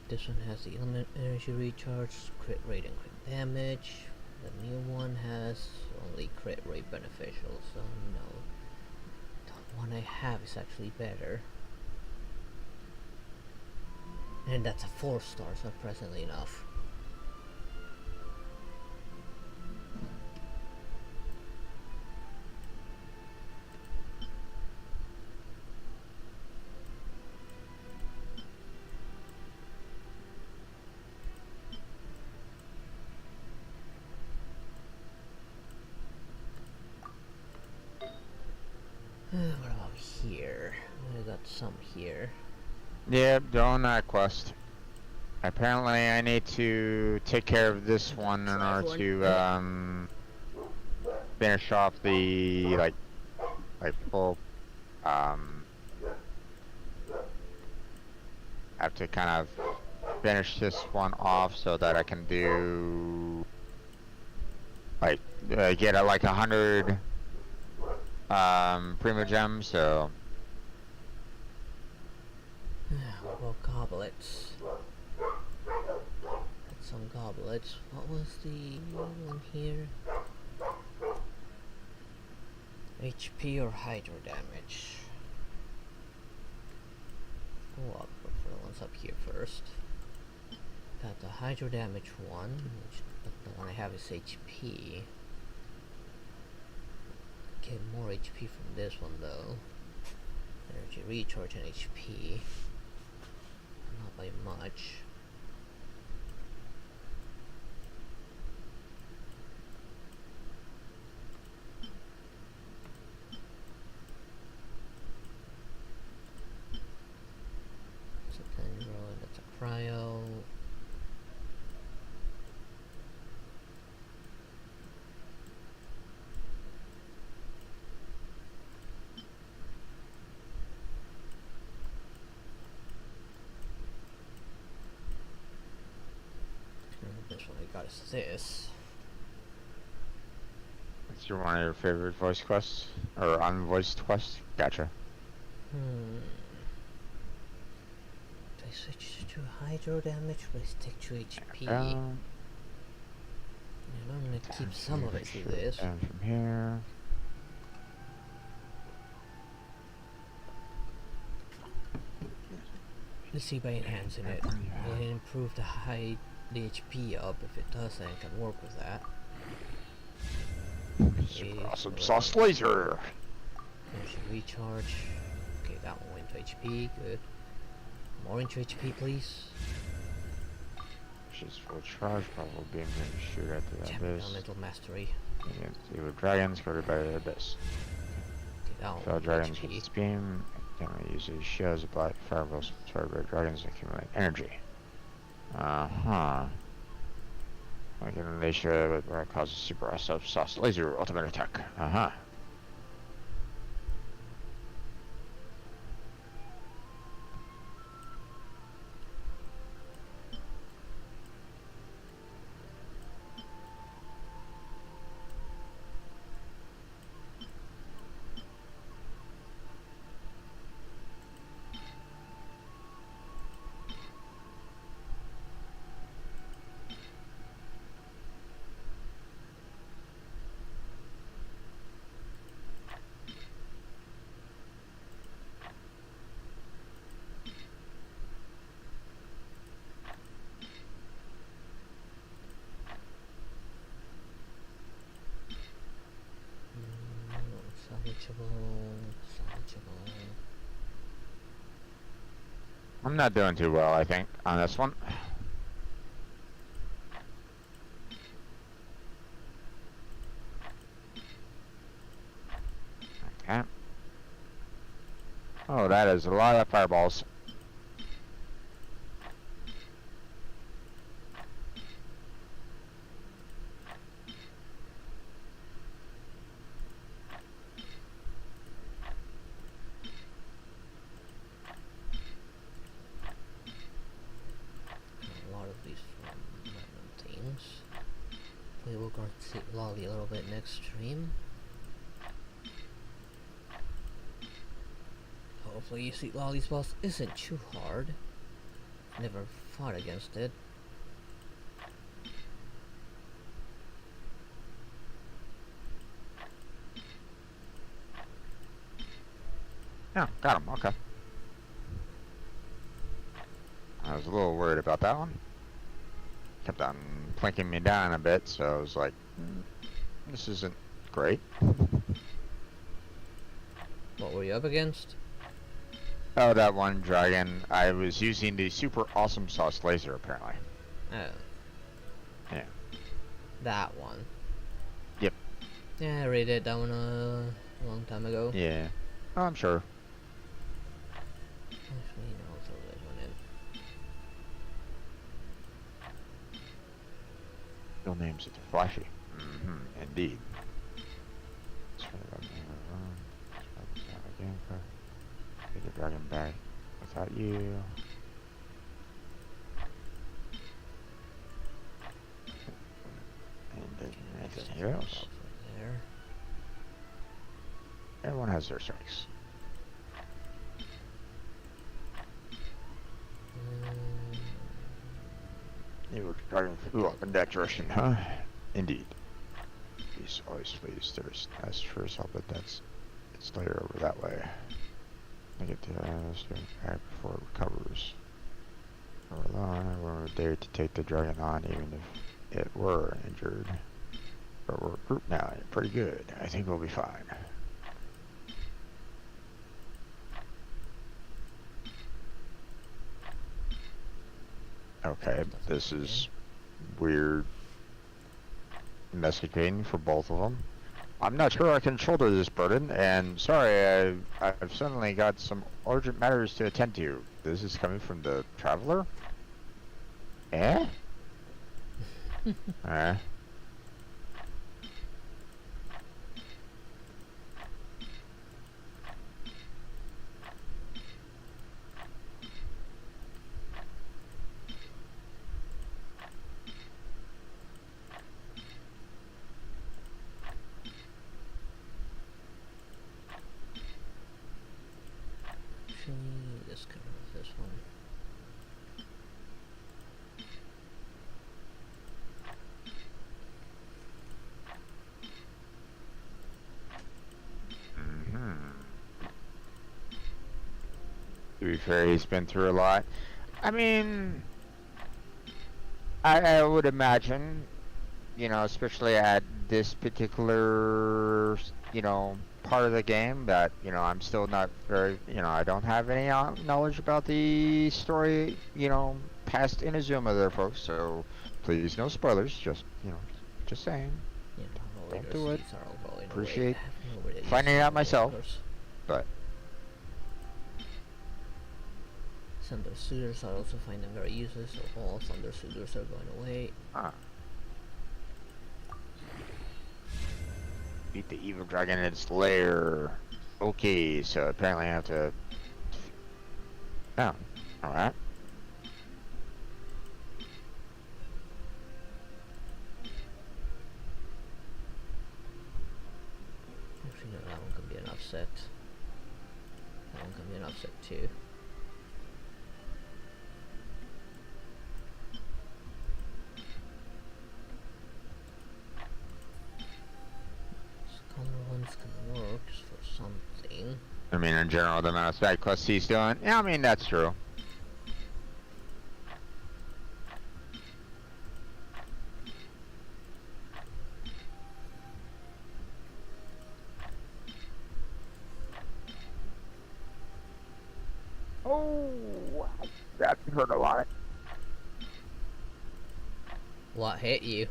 This one has the element energy recharge, crit rate and crit damage. The new one has only crit rate beneficial, so no. The one I have is actually better. And that's a 4-star, surprisingly enough. What about here? I got some here. Yep, doing that quest. Apparently I need to take care of this one in order to finish off the like full have to kind of finish this one off so that I can do like get like 100 primo gems. So well, goblets. Some goblets. What was the one here? HP or hydro damage? Oh, I'll go for the ones up here first. Got the hydro damage one, which the one I have is HP. Get more HP from this one though. Energy recharge and HP. Not by much. That's a cryo. This one I got is this. it's one of your favorite voice quests or unvoiced quests. Gotcha. I switch to hydro damage, but I stick to HP. I'm gonna keep some of it through this. Down from here. Let's see by enhancing it. Will it improve the HP up? If it does, then I can work with that. Super awesome sauce laser. Energy recharge. Okay, that one went to HP. Good. More into HP, please. She's full charge, probably being able to shoot at the abyss. Elemental mastery. Against evil dragons covered by the abyss. Fellow dragons with its beam generally uses shields of black fireballs absorbed by dragons to accumulate energy. Like an Alicia with where it causes super awesome sauce laser ultimate attack. I'm not doing too well, I think, on this one. Okay. Oh, that is a lot of fireballs. We will go to see Lolly a little bit next stream. Hopefully you see Lolly's boss isn't too hard. Never fought against it. Yeah, got him, okay. I was a little worried about that one. Kept on plinking me down a bit, so I was like, this isn't great. What were you up against? Oh, that one dragon. I was using the super awesome sauce laser, apparently. Oh. Yeah. That one. Yep. Yeah, I already did that one a long time ago. Yeah. Oh, I'm sure. Actually, no, I'll throw this one in. Real names are flashy. Indeed. Get the dragon back without you. Anything else? There. Everyone has their strengths. You were driving through up in that direction, huh? Indeed. He's always pleased. There's as first help, but that's it's later over that way. I get the strength back before it recovers. We're alone. I won't dare to take the dragon on, even if it were injured. But we're a group now. You're pretty good. I think we'll be fine. Okay, this is weird investigating for both of them. I'm not sure I can shoulder this burden, and sorry, I've suddenly got some urgent matters to attend to. This is coming from the traveler? Eh? Eh? Let's go with this one. To be fair, he's been through a lot. I mean, I would imagine, you know, especially at this particular, you know, part of the game that, you know, I'm still not very, you know, I don't have any knowledge about the story, you know, past Inazuma there, folks, so please no spoilers, just, you know, just saying. Yeah, don't do it. Appreciate Appreciate finding out myself, but Thunder Suitors, I also find them very useless, so all Thunder Suitors are going away. Beat the evil dragon in its lair. Okay, so apparently I have to... Oh, alright. Actually, no, that one can be an offset. That one can be an offset too. Ones can work for something. I mean, in general, the amount of side quests he's doing. Yeah, I mean, that's true. Oh, that hurt a lot. What hit you?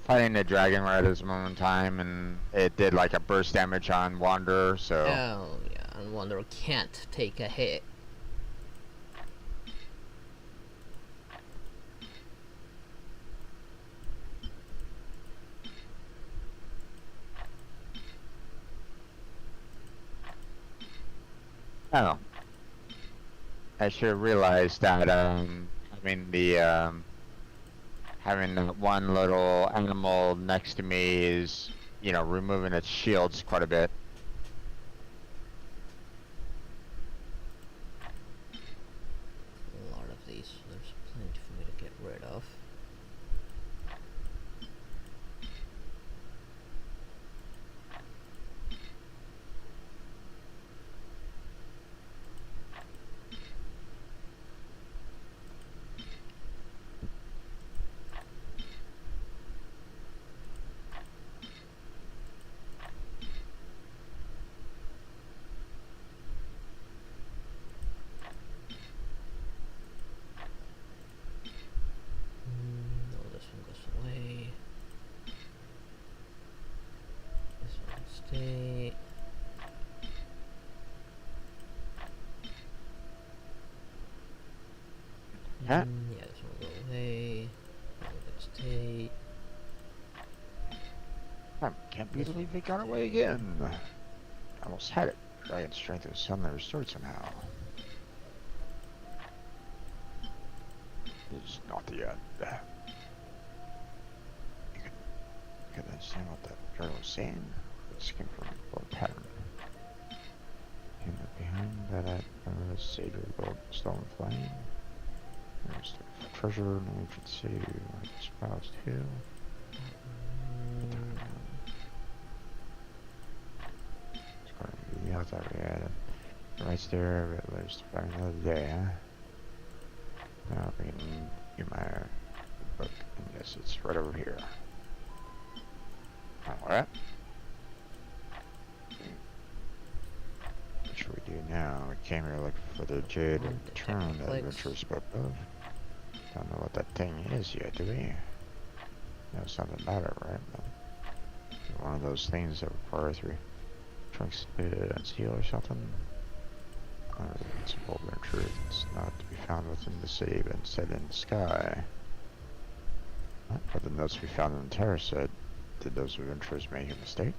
Fighting the dragon right at this moment in time, and it did like a burst damage on Wanderer, so... Oh, yeah, and Wanderer can't take a hit. Oh. I should have realized that, I mean, the, having that one little animal next to me is, you know, removing its shields quite a bit. A lot of these, so there's plenty for me to get rid of. Stay. Huh? Yeah, this one will go away. That one can stay. I can't believe they got away again. Almost had it. Dragon's strength was suddenly restored somehow. It's not the end. couldn't understand what that girl was saying. It just came from a pattern. And behind that was Seder Gold Stone Flame. There's the treasure in the ancient city, like the spouse too. It's going to be the outside we had it. Right there, but there's to find another day, huh? Now we can get my book, and yes, it's right over here. Alright. What should we do now? We came here looking for the Jade Return that Adventure spoke of. Don't know what that thing is yet, do we? Know something about it, right? But one of those things that require 3 trunks and seal or something. It's a bold truth. It's not to be found within the city, but instead in the sky. But the notes we found in the terrace said, did those adventurers make a mistake?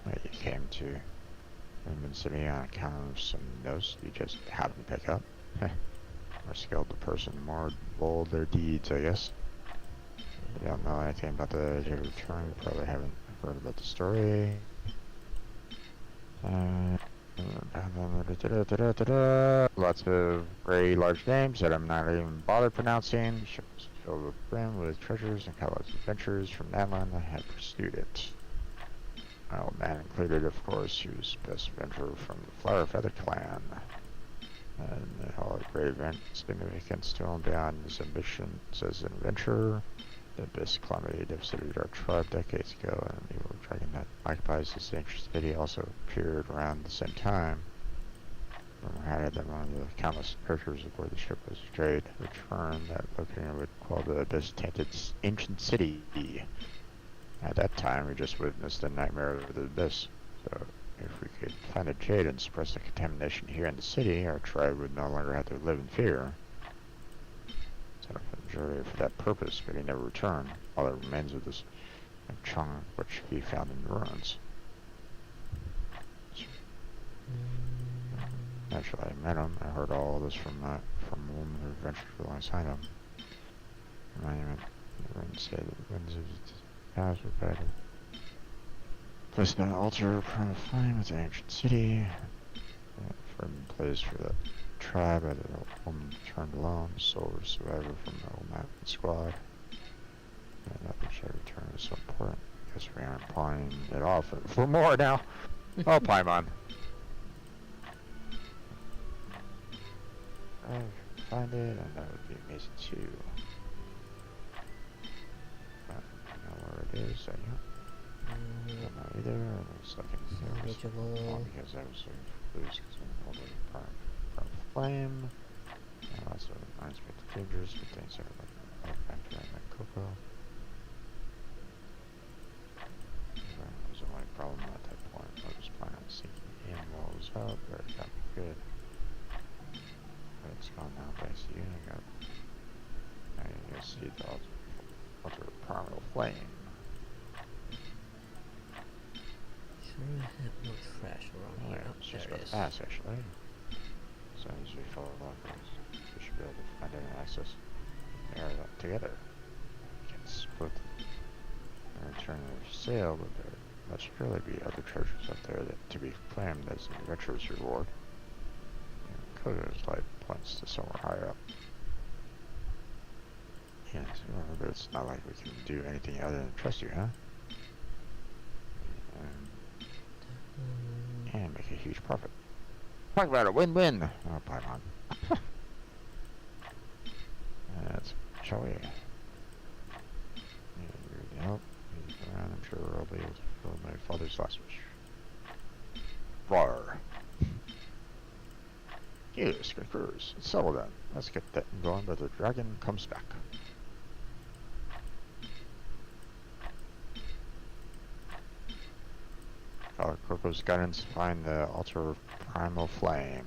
Wait, you came to Raymond City on account of some notes you just happened to pick up? More skilled the person, more bold their deeds, I guess. You don't know anything about the Jade Return, you probably haven't heard about the story. Lots of very large names that I'm not even bothered pronouncing. Ships filled with brim with treasures and countless adventures from Natlan that had pursued it. My old man included, of course. He was best adventurer from the Flower Feather clan. And all the great event significance to him beyond his ambition as an adventurer. The abyss calamity devastated our tribe decades ago, and the evil dragon that occupies this ancient city also appeared around the same time. Rumor had it that one of the countless treasures aboard the ship was a Jade Return that located would quell the abyss-tainted ancient city. At that time, we just witnessed the nightmare of the abyss. So, if we could find a Jade and suppress the contamination here in the city, our tribe would no longer have to live in fear. Set up a jury for that purpose, but he never returned. All that remains of this chunk which he found in the ruins. Naturally, I met him. I heard all this from a woman who ventured alongside him. Monument. The ruins say the winds of the past were guided. Placed an altar of primal flame with the ancient city. For a place for the tribe, but the woman returned alone, sole survivor from the old mountain squad. And that which I return is so important. Guess we aren't pawning it off for more now. Oh, Paimon. I find it, and that would be amazing too. I don't know where it is, so yeah. I don't know either. I was looking because I was looking for clues because I'm holding from flame. And also unexpected dangers, but things are like factor in like Coco. That was the only problem at that point. I was planning on sneaking in while it was up, but it got me good. But it's gone now, but I see you. Now you can see the altar of primal flame. Sure, I have no trash around here. It's just got fast actually. So as we follow along, we should be able to find it and access the area together. We can split and return their sail, but there must surely be other treasures up there that to be claimed as an adventurer's reward. Kogo's light points to somewhere higher up. Yes, but it's not like we can do anything other than trust you, huh? And make a huge profit. Talk about a win-win! Oh, Paimon. That's shall we? Yeah, you help. Around, I'm sure I'll be able to fulfill my father's last wish. Rawr. Yes, concurs. It's settled then. Let's get that going, but the dragon comes back. Follow Coco's guidance to find the altar of primal flame.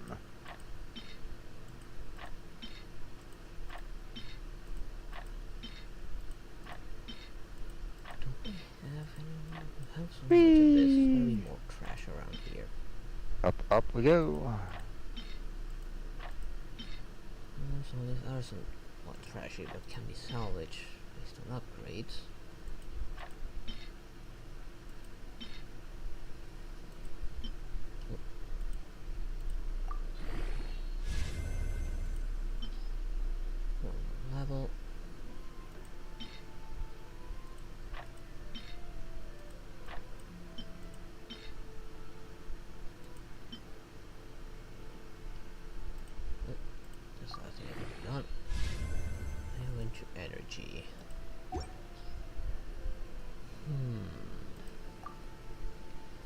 Don't we have any? We have so much of this. There's gotta be more trash around here. Up we go. So these are some trashy but can be salvaged based on upgrades.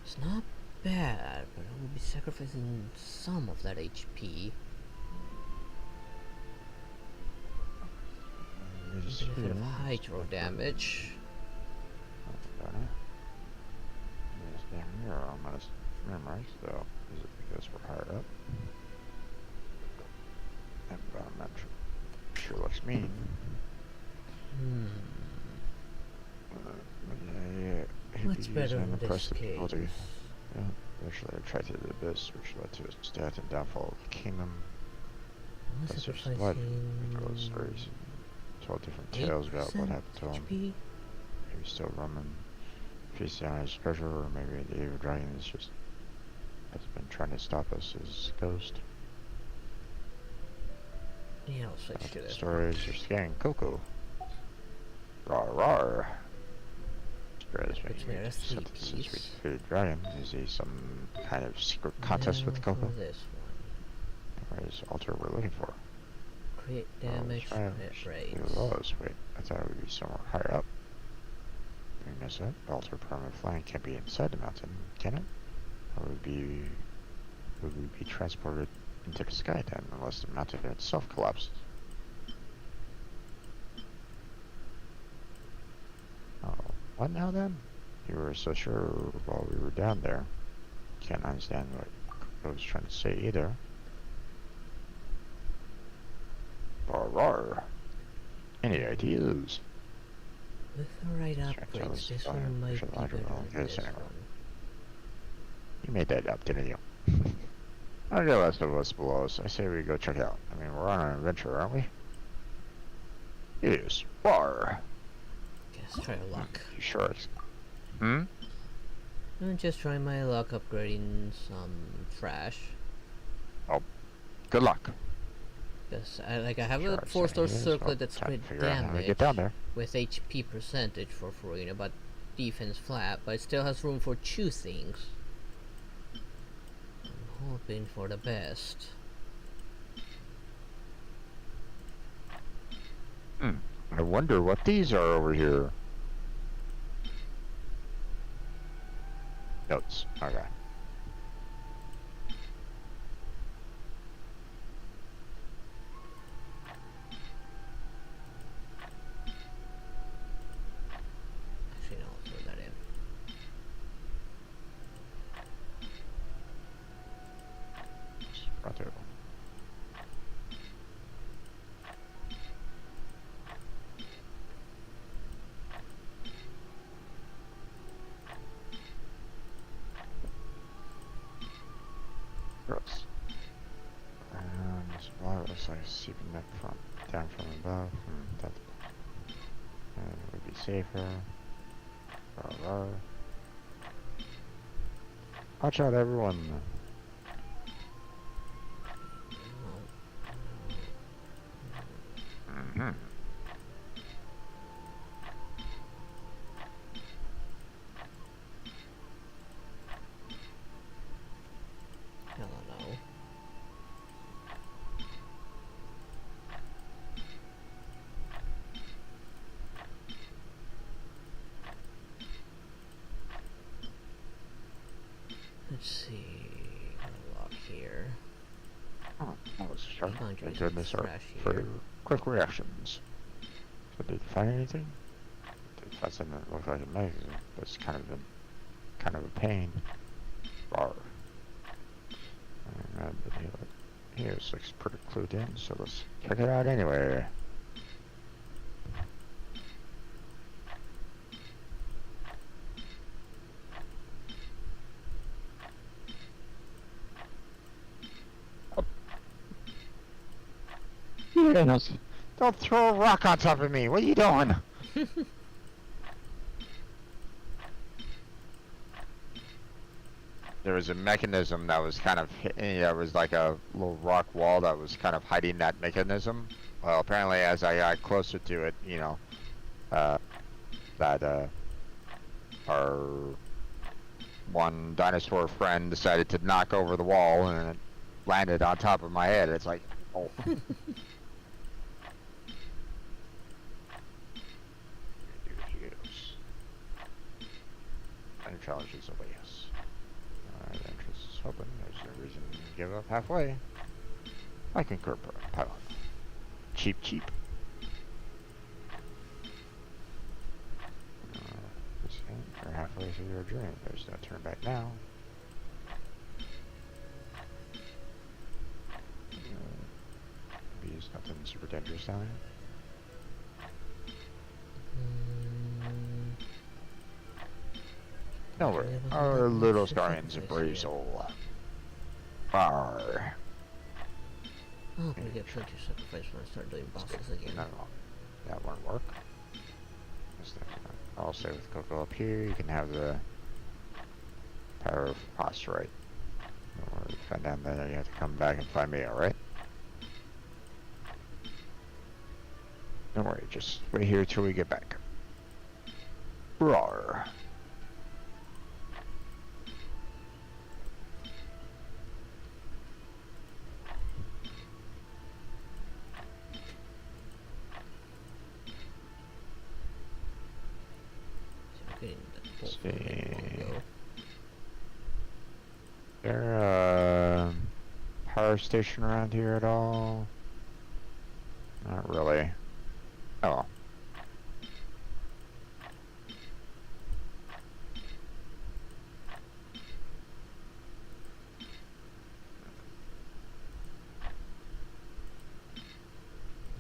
It's not bad, but I will be sacrificing some of that HP. Benefit of hydro damage. Here, I'm gonna memorize though. Is it because we're higher up? Environmental sure looks mean. What's better in this case? Yeah, eventually attracted to the abyss, which led to his death and downfall of the kingdom. That's just blood. We told stories, 12 different tales about what happened to him. Maybe still roaming, feasting on his treasure, or maybe the evil dragon is just has been trying to stop us as ghost. Yeah, I'll switch to this. Stories are scaring Coco. Rawr rawr. Since we defeated dragon, is he some kind of secret contest with Coco? This one. Or is altar we're looking for? Create damage, Wait, I thought it would be somewhere higher up. Did we miss it? The altar permanent flying can't be inside the mountain, can it? Or would we be transported into the sky then, unless the mountain itself collapses? Oh, what now then? You were so sure while we were down there. Can't understand what I was trying to say either. Rawr. Any ideas? With the right upgrades, this one might be better than this one. You made that up, didn't you? I'll get less of us below us. I say we go check it out. I mean, we're on an adventure, aren't we? Yes. Rawr. Just try your luck. You sure? I'm just trying my luck upgrading some trash. Oh, good luck. Because I have a 4-star circlet that's crit damage with HP percentage for free, but defense flat, but it still has room for 2 things. I'm hoping for the best. I wonder what these are over here. Notes. Okay. Actually, no, I'll throw that in. Right. Gross. This water looks like seeping down from above. That would be safer. Watch out, everyone. Let's see. Unlock here. Oh, that was sharp. Thank goodness for quick reactions. So did you find anything? Did you find something that looked like a magazine? That's kind of a pain. Rawr. Here, this looks pretty clued in, so let's check it out anyway. Don't throw a rock on top of me. What are you doing? There was a mechanism that was kind of, it was like a little rock wall that was kind of hiding that mechanism. Well, apparently as I got closer to it, our one dinosaur friend decided to knock over the wall and it landed on top of my head. It's like, oh. Any challenges await us. just hoping there's no reason to give up halfway. I concur, pilot. Cheap. We're halfway through your journey. There's no turn back now. Maybe there's nothing super dangerous down here. No worry, our little Scarians embrace all. Arr. Oh, we get plenty of sacrifice when I start doing bosses again. No, that won't work. I'll stay with Coco up here. You can have the power of Osterite. Or you find down there, you have to come back and find me, alright? Don't worry, just wait here till we get back. Roar. There a power station around here at all? Not really. Oh well.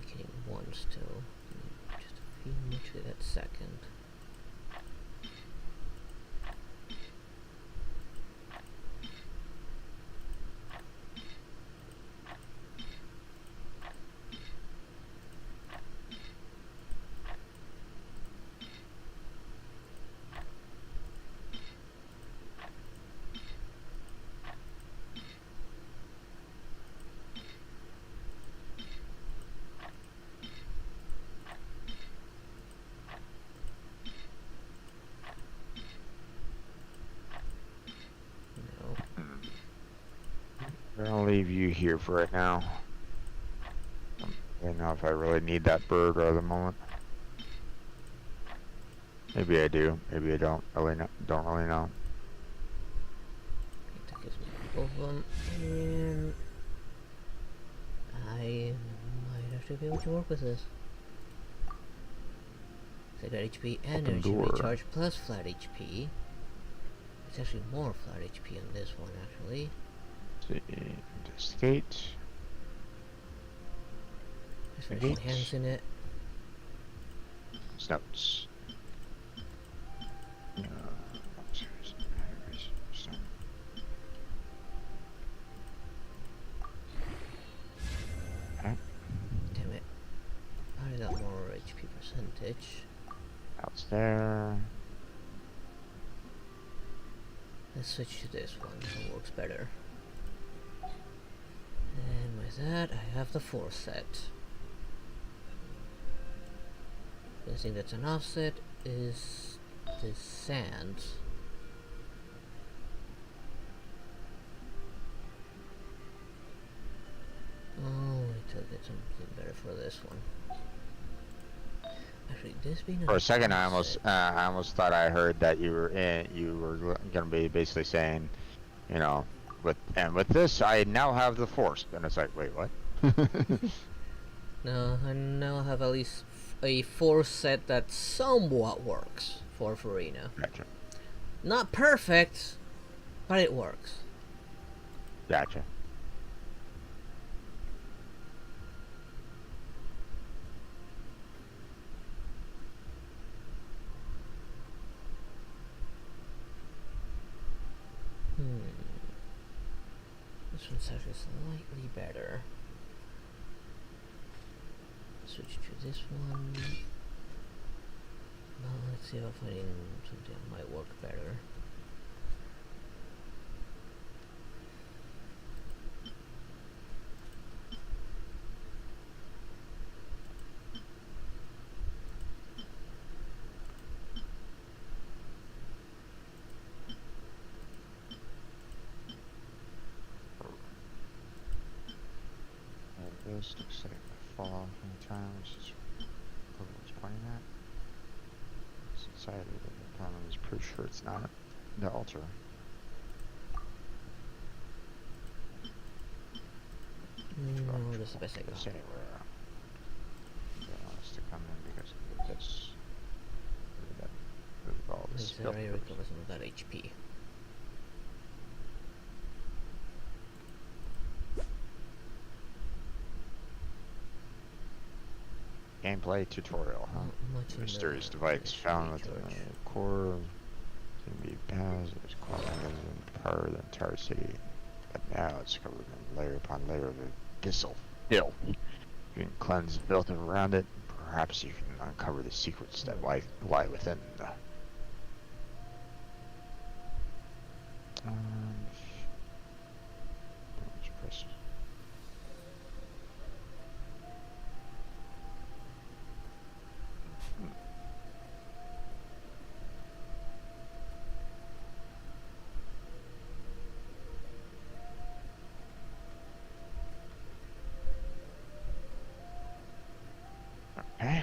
Getting one still. Just a few more to that second. I'm gonna leave you here for right now. I don't know if I really need that bird right at the moment. Maybe I do. Maybe I don't. Don't really know. That gives me both of them, and I might have to be able to work with this. So I got HP and energy recharge plus flat HP. It's actually more flat HP on this one, actually. Investigate. There's hands in it. Snouts. Damn it. I got more HP percentage. Outs there. Let's switch to this one, it works better. And with that, I have the 4 set. The thing that's an offset is the sand. Oh, wait till I get something better for this one. Actually, this being for a second, I almost thought I heard that you were gonna be basically saying, you know, with this, I now have the Force, and it's like, wait, what? No, I now have at least a 4 set that somewhat works for Farina. Gotcha. Not perfect, but it works. Gotcha. This one's actually slightly better. Switch to this one. Now let's see if I find something that might work better. This looks like a fall off any time, which is what I was pointing at. It's inside of the problem is pretty sure it's not the altar. No, this is the best I This got. anywhere. They want us to come in because of this. Move all this This filth. area recovers some of that HP. Gameplay tutorial, huh? Mysterious device found with the core can be passed as quantum power the entire city. But now it's covered in layer upon layer of abyssal filth. You can cleanse the filth around it. Perhaps you can uncover the secrets that lie within. Press. Okay.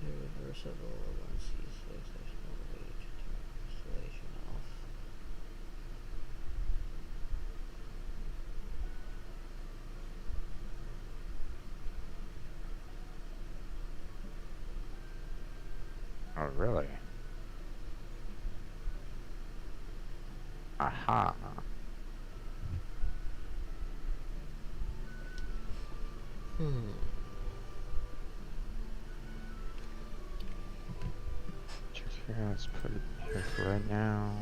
Irreversible 1C6, there's no way to turn installation off. Oh, really? Aha. Yeah, let's put it here for right now.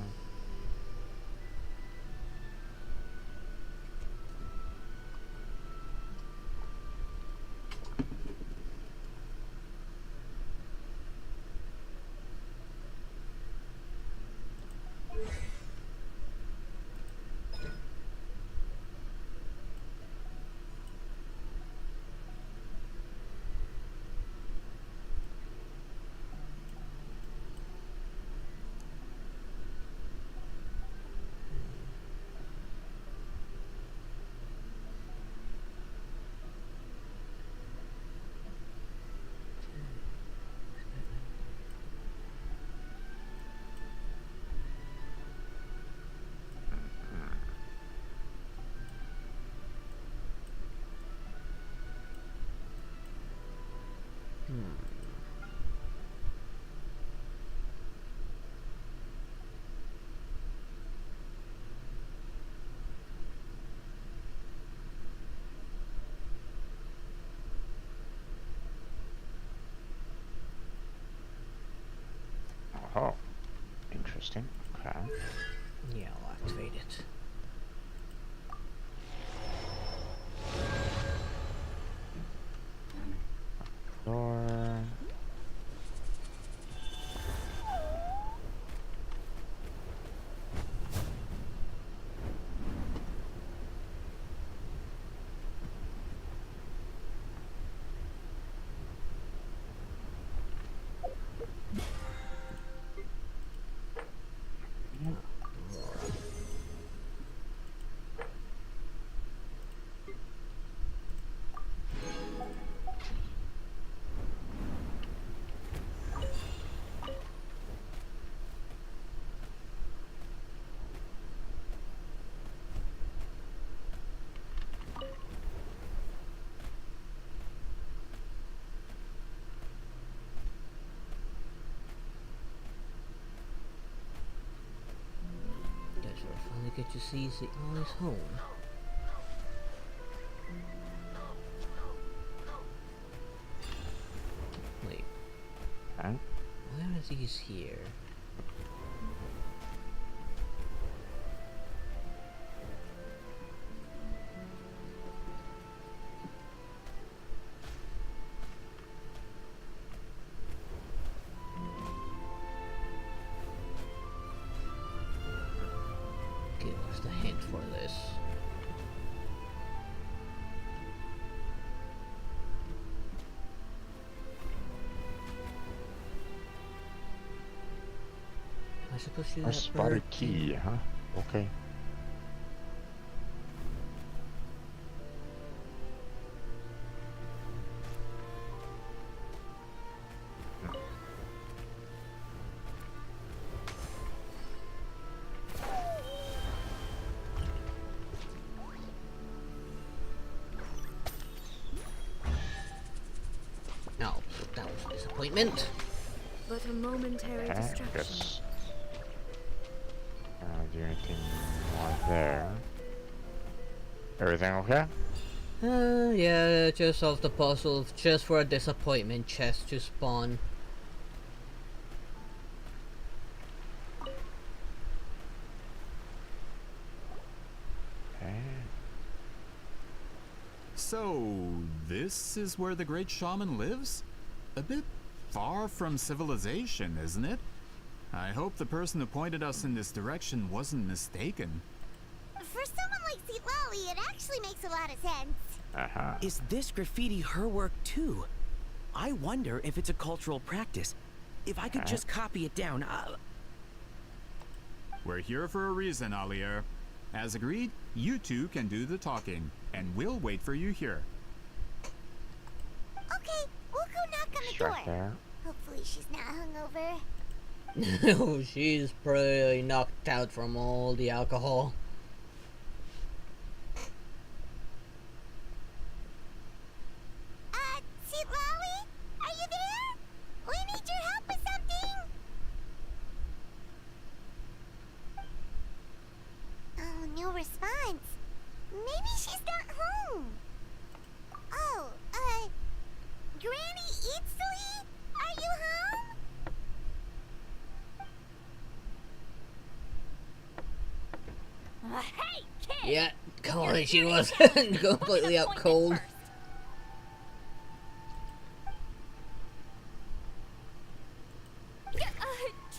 Oh, interesting. Okay. Yeah, I'll activate it. Door. Guess we'll finally get to see Sigma's home. Wait. Huh? Why are these here? Give us the hint for this. I suppose you I have spotted bird key, huh? Okay. No, that was a disappointment. But a momentary Okay, distraction. guess. Do anything more there? Everything okay? Yeah, just solve the puzzle just for a disappointment chest to spawn. Okay. So, this is where the great shaman lives? A bit far from civilization, isn't it? I hope the person who pointed us in this direction wasn't mistaken. For someone like Citlali, it actually makes a lot of sense. Is this graffiti her work too? I wonder if it's a cultural practice. If I could just copy it down, We're here for a reason, Alier. As agreed, you two can do the talking, and we'll wait for you here. Okay, we'll go knock on the door. There. Hopefully she's not hungover. Oh, she's pretty knocked out from all the alcohol. Citlali? Are you there? We need your help with something. Oh, no response. Maybe she's not home. Oh, Granny Itzli? Are you home? Hey, kid! Yeah, Colin, she was completely out cold.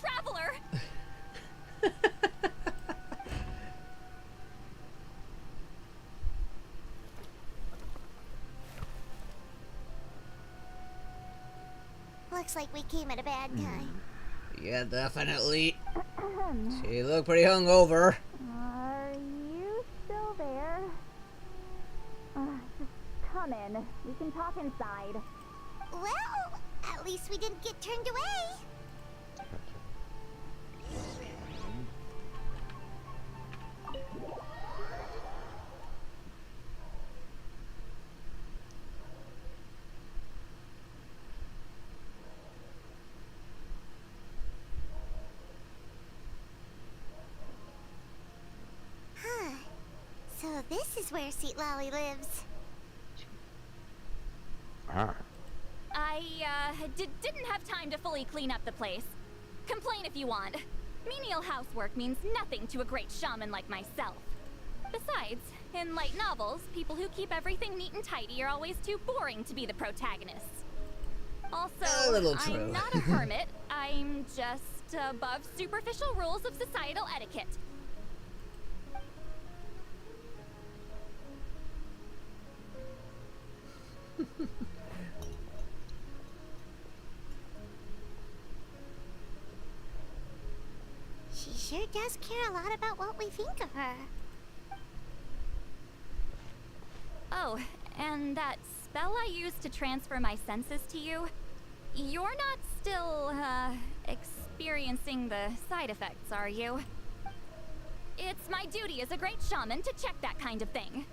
Traveler! Looks like we came at a bad time. Yeah, definitely. She looked pretty hungover. Are you still there? Just come in. We can talk inside. Well, at least we didn't get turned away. Huh. So this is where Citlali lives. I, didn't have time to fully clean up the place. Complain if you want. Menial housework means nothing to a great shaman like myself. Besides, in light novels, people who keep everything neat and tidy are always too boring to be the protagonists. Also, I'm not a hermit. I'm just above superficial rules of societal etiquette. She sure does care a lot about what we think of her. Oh, and that spell I used to transfer my senses to you, you're not still, experiencing the side effects, are you? It's my duty as a great shaman to check that kind of thing.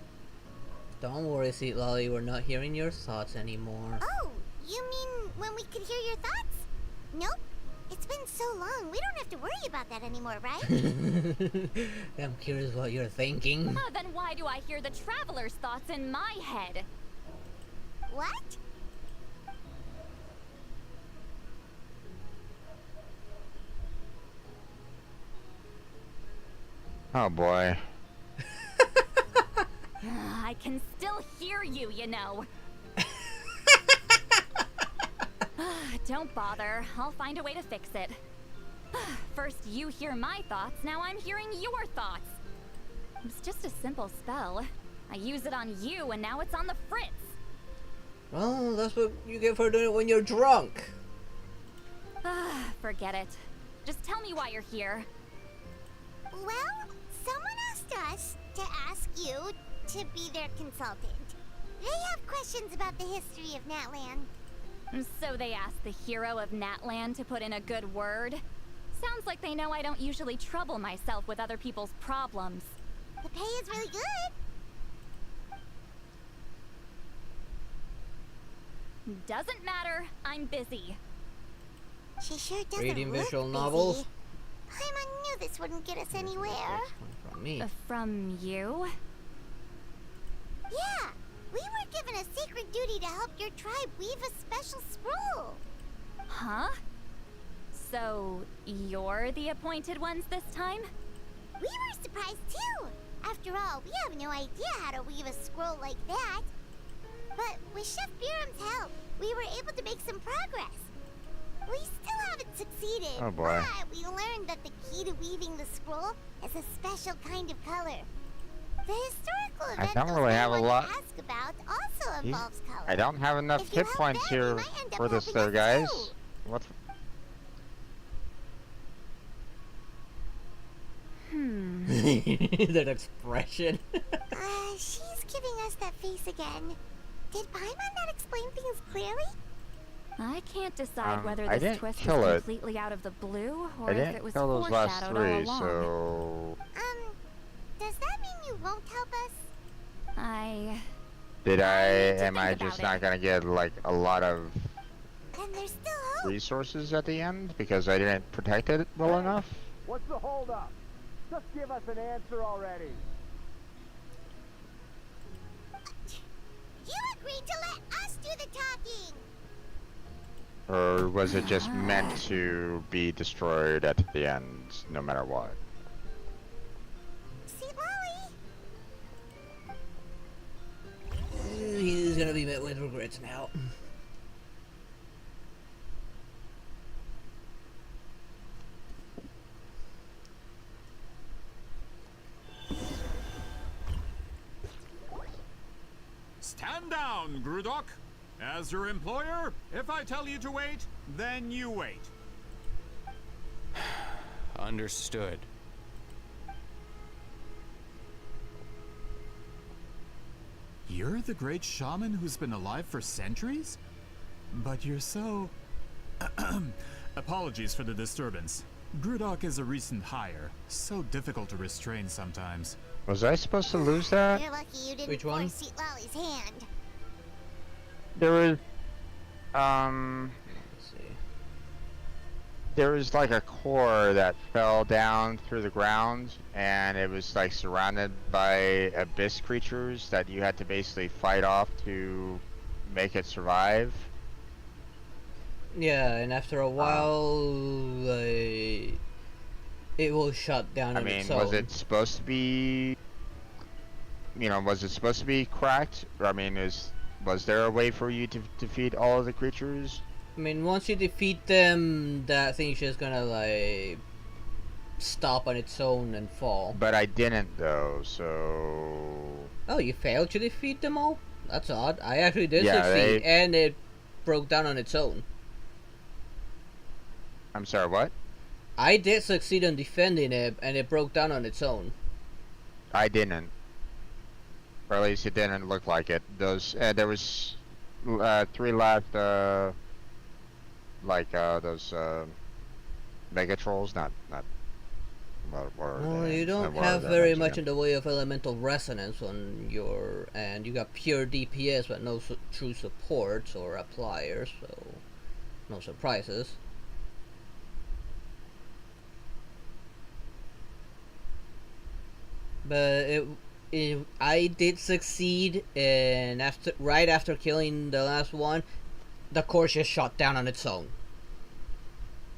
Don't worry, Sweet Lolly, we're not hearing your thoughts anymore. Oh, you mean when we could hear your thoughts? Nope. It's been so long, we don't have to worry about that anymore, right? I'm curious what you're thinking. Then why do I hear the traveler's thoughts in my head? What? Oh boy. I can still hear you, you know. Don't bother. I'll find a way to fix it. First you hear my thoughts, now I'm hearing your thoughts. It's just a simple spell. I use it on you, and now it's on the Fritz. Well, that's what you get for doing it when you're drunk. Forget it. Just tell me why you're here. Well, someone asked us to ask you to be their consultant. They have questions about the history of Natlan. So they asked the hero of Natlan to put in a good word? Sounds like they know I don't usually trouble myself with other people's problems. The pay is really good. Doesn't matter. I'm busy. She sure doesn't Reading look visual busy. novels. Paimon knew this wouldn't get us anywhere. From me. From you? Yeah, we were given a sacred duty to help your tribe weave a special scroll. Huh? So, you're the appointed ones this time? We were surprised too. After all, we have no idea how to weave a scroll like that. But with Chef Biram's help, we were able to make some progress. We still haven't succeeded, Oh boy. but we learned that the key to weaving the scroll is a special kind of color. The historical event I don't really have a lot. ask about also involves color. I don't have enough If you hit help points them, you here might end up for this helping there, us guys. too. What? That expression. She's giving us that face again. Did Paimon not explain things clearly? I can't decide whether I this didn't twist kill is it. completely out of the blue or I if didn't it was kill those last foreshadowed all three, along. so... Does that mean you won't help us? Am I just not gonna get, like, a lot of Then there's still hope. resources at the end because I didn't protect it well enough? What's the holdup? Just give us an answer already. You agreed to let us do the talking. Or was it just meant to be destroyed at the end, no matter what? See, Lolly? He's gonna be met with regrets now. Stand down, Grudok. As your employer, if I tell you to wait, then you wait. Understood. You're the great shaman who's been alive for centuries? But you're so... Apologies for the disturbance. Grudok is a recent hire, so difficult to restrain sometimes. Was I supposed to lose that? You're lucky you didn't Which one? force Sweet Lolly's hand. There was... Let's see. There was like a core that fell down through the ground, and it was like surrounded by abyss creatures that you had to basically fight off to make it survive. Yeah, and after a while, it will shut down on its own. Was it supposed to be? Was it supposed to be cracked? I mean, was there a way for you to defeat all of the creatures? I mean, once you defeat them, that thing's just gonna stop on its own and fall. But I didn't though, so. Oh, you failed to defeat them all? That's odd. I actually did succeed, and it broke down on its own. I'm sorry, what? I did succeed in defending it, and it broke down on its own. I didn't. Or at least it didn't look like it. Those there was 3 left. Those mega trolls. Not. Well, you don't have very much in the way of elemental resonance on your end. You got pure DPS, but no true supports or appliers, so no surprises. But I did succeed, and right after killing the last one, the course just shot down on its own,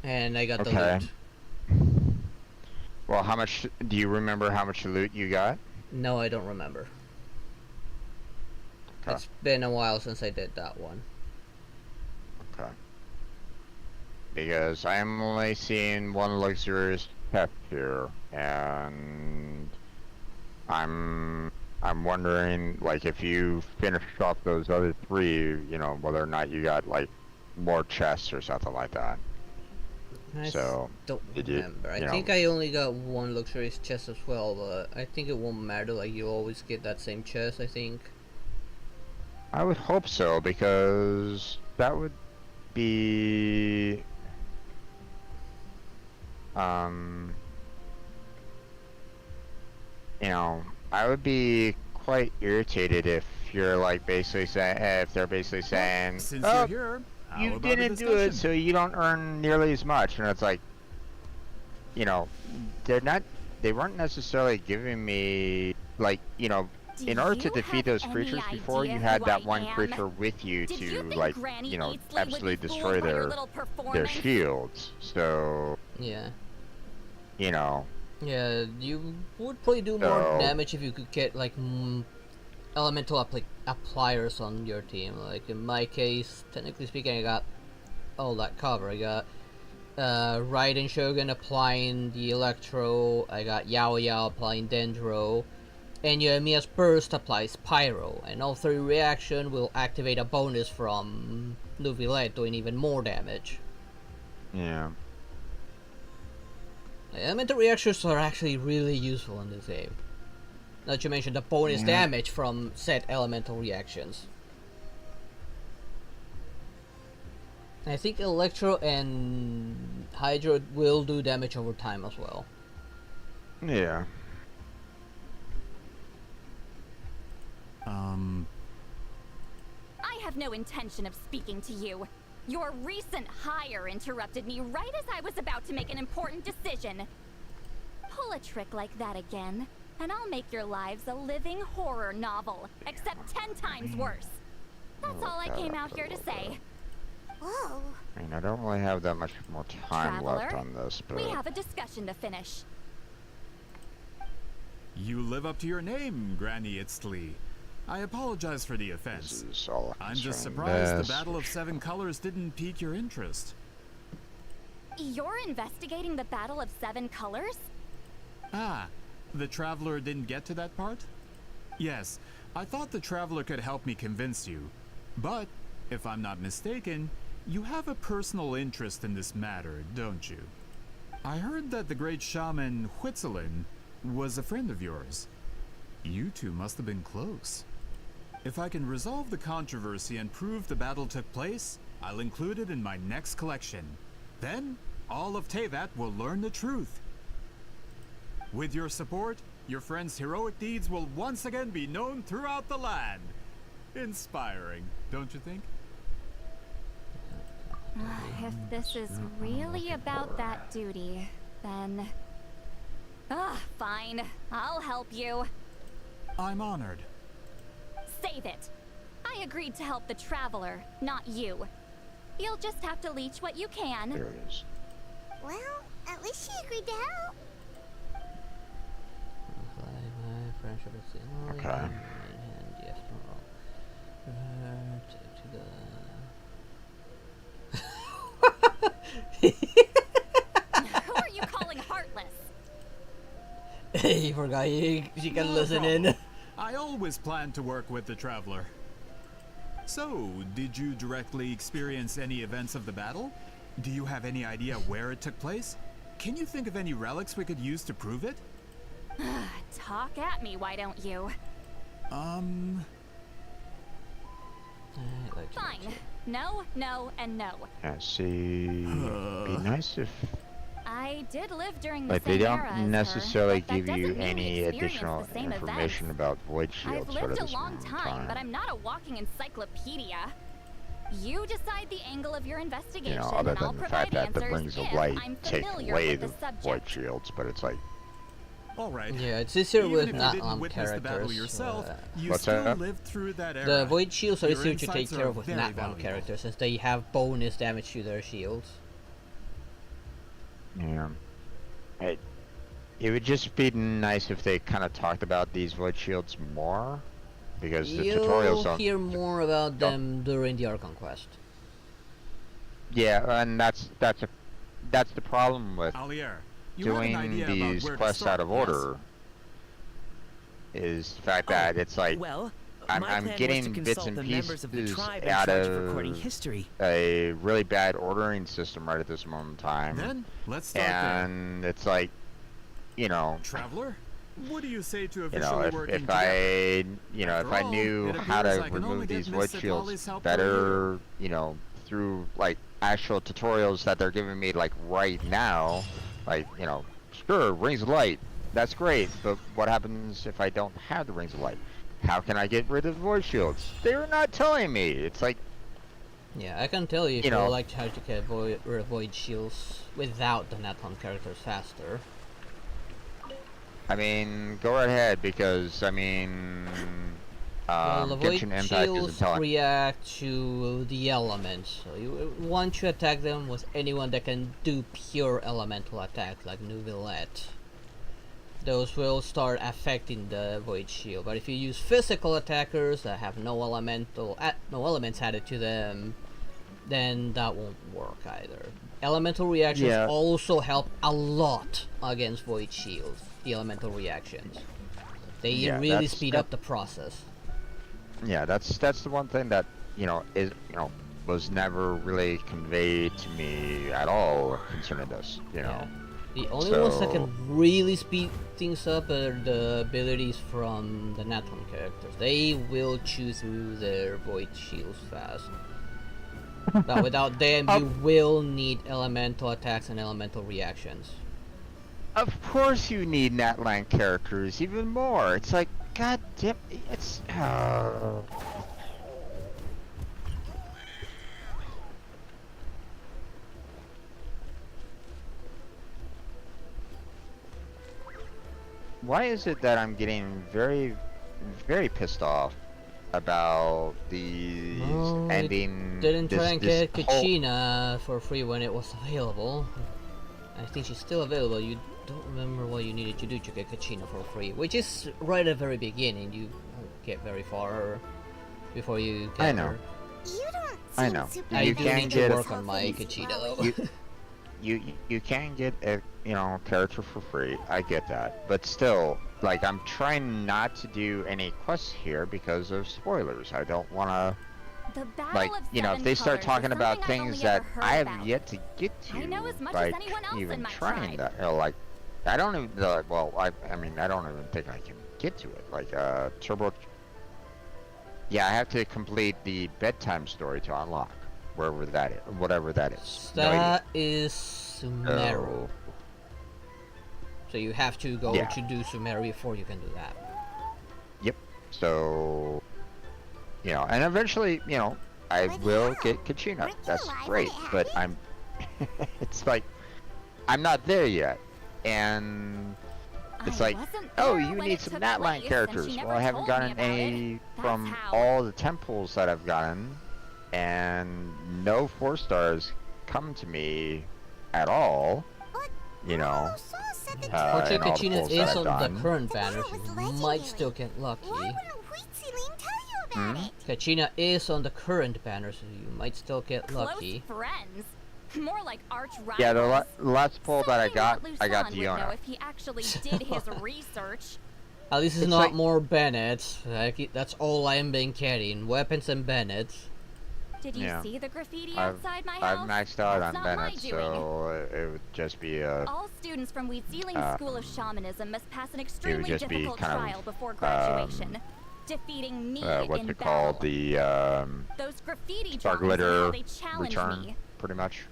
and I got the loot. Well, how much do you remember? How much loot you got? No, I don't remember. Okay. It's been a while since I did that one. Okay. Because I am only seeing one luxurious chest here, and I'm wondering, like, if you finished off those other 3, whether or not you got like more chests or something like that. I so don't remember. I think I only got one luxurious chest as well, but I think it won't matter. Like, you always get that same chest, I think. I would hope so, because that would be I would be quite irritated if you're like basically saying, if they're basically saying, Since oh, you're here, you didn't do it, so you don't earn nearly as much. And it's like, they weren't necessarily giving me, like, in order to defeat those creatures before, you had that one creature with you to, like, absolutely destroy their shields. So, yeah. Yeah, you would probably do more damage if you could get, like, elemental appliers on your team. Like, in my case, technically speaking, I got all that cover. I got Raiden Shogun applying the Electro, I got Yao Yao applying Dendro, and Yoimiya's Burst applies Pyro, and all 3 reaction will activate a bonus from Nuvilette doing even more damage. Yeah. Elemental reactions are actually really useful in this game. Not to mention the bonus damage from said elemental reactions. I think Electro and Hydro will do damage over time as well. Yeah. I have no intention of speaking to you. Your recent hire interrupted me right as I was about to make an important decision. Pull a trick like that again, and I'll make your lives a living horror novel, except 10 times worse. That's all I came out here to say. Oh. I mean, I don't really have that much more time Traveler, left on this, but... we have a discussion to finish. You live up to your name, Granny Itztli. I apologize for the offense. I'm just surprised the Battle of 7 Colors didn't pique your interest. You're investigating the Battle of 7 Colors? Ah, the Traveler didn't get to that part? Yes, I thought the Traveler could help me convince you. But, if I'm not mistaken, you have a personal interest in this matter, don't you? I heard that the great shaman Huitzilin was a friend of yours. You two must have been close. If I can resolve the controversy and prove the battle took place, I'll include it in my next collection. Then, all of Teyvat will learn the truth. With your support, your friend's heroic deeds will once again be known throughout the land. Inspiring, don't you think? If this is really about that duty, then... fine. I'll help you. I'm honored. Save it. I agreed to help the Traveler, not you. You'll just have to leech what you can. There it is. Well, at least she agreed to help. Okay. Who are you calling heartless? He forgot she can No listen problem. in. I always planned to work with the Traveler. So, did you directly experience any events of the battle? Do you have any idea where it took place? Can you think of any relics we could use to prove it? Talk at me, why don't you? Fine. No, no, and no. Yeah, see, be nice if I did live during the like same they era don't as necessarily her, but give that you doesn't mean we any experienced additional the same information events. about void I've shields. But lived at a this long moment in time, but I'm not a walking encyclopedia. You decide the angle of your investigation, you know, other and I'll than the provide fact that the answers rings of if light I'm take familiar away with the the subject. void shields, but it's like, All right. Yeah, it's easier Even with if you not didn't witness the battle characters. yourself, you What's still that? lived through that era. The void shields are Your easier to take insights care are of with very not valuable. characters, since they have bonus damage to their shields. yeah. It would just be nice if they kind of talked about these void shields more, because the tutorials You'll don't. hear more about them during the Archon quest. Yeah, and that's the problem with Alier, you have an doing idea about these where to quests start, out of yes? order. Is the fact that it's like Well, I'm my plan was to getting bits consult and the members of the pieces tribe in out charge of recording of history. a really bad ordering system right at this moment in time. Then let's start and it's like, you know, Traveler, what do you say to you officially know, if working if I, together? you know, if After I all, knew it how appears to I can only remove get these Miss void Cipolli's shields help for a year. better, you know, through like actual tutorials that they're giving me like right now, like, you know, sure, rings of light, that's great, but what happens if I don't have the rings of light? How can I get rid of void shields? They're not telling me. It's like, Yeah, I can tell you if You you know. like how to get rid of void shields without the Nathan characters faster. I mean, go right ahead, because I mean, Well, the void Genshin Impact isn't shields telling. react to the elements, so you want to attack them with anyone that can do pure elemental attacks, like Nuvilette. Those will start affecting the void shield, but if you use physical attackers that have no elements added to them, then that won't work either. Elemental reactions Yeah. also help a lot against void shields. The elemental reactions, they Yeah, really that's- speed up the process. Yeah, that's the one thing that, you know, was never really conveyed to me at all concerning this, you know. The only ones that So- can really speed things up are the abilities from the Natron characters. They will chew through their void shields fast. But without them, you will need elemental attacks and elemental reactions. Of course you need Natlan characters even more. It's like, god damn, it's... Why is it that I'm getting very, very pissed off about these Oh, ending? Didn't try and this get whole- Kachina for free when it was available. I think she's still available. You don't remember what you needed to do to get Kachina for free, which is right at the very beginning. You won't get very far before you get I know. her. You don't I know. I You do can need get to work on my Kachina though. you can get a character for free. I get that, but still, like, I'm trying not to do any quests here because of spoilers. I don't want to. The Battle Like, of you know, if Seven they start Colors is talking about something I've things only that ever heard I have about. yet to get to, I know as much like as anyone else even in my trying tribe. that, or like, I don't even. Well, I mean, I don't even think I can get to it. Like, Turbo. Yeah, I have to complete the bedtime story to unlock wherever that is, whatever that is. No idea. That is Sumeru. So you have to go Yeah. to do Sumeru before you can do that. Yep. So, you know, and eventually, you know, I will get Kachina. That's great, but I'm. It's like, I'm not there yet, and it's I like, wasn't oh, there you when need it some took Natline place, and characters. she Well, never I haven't told me gotten about any it. from That's how. all the temples that I've gotten. and no 4 stars come to me at all. You know, Fortunately, and all the Kachina pulls is that I've on done. the current banner, so you might still get lucky. Kachina is on the current banner, so you might still get lucky. Close friends. More like arch rivals. Yeah, the last pull that I got Lusan would know Diona. if he actually did his research. At least it's It's not like- more Bennett. Like, that's all I am being carrying. Weapons and Bennett. Did you Yeah. see the graffiti I've outside my I've house? maxed out That's on not my Bennett, doing. so it would just be a. All students from Wheatsealing School of Shamanism must pass an It would extremely just be difficult kind trial of before graduation. Defeating me what's in it called? battle. The Those graffiti Star drawings are how Glitter they challenge return, me. pretty much,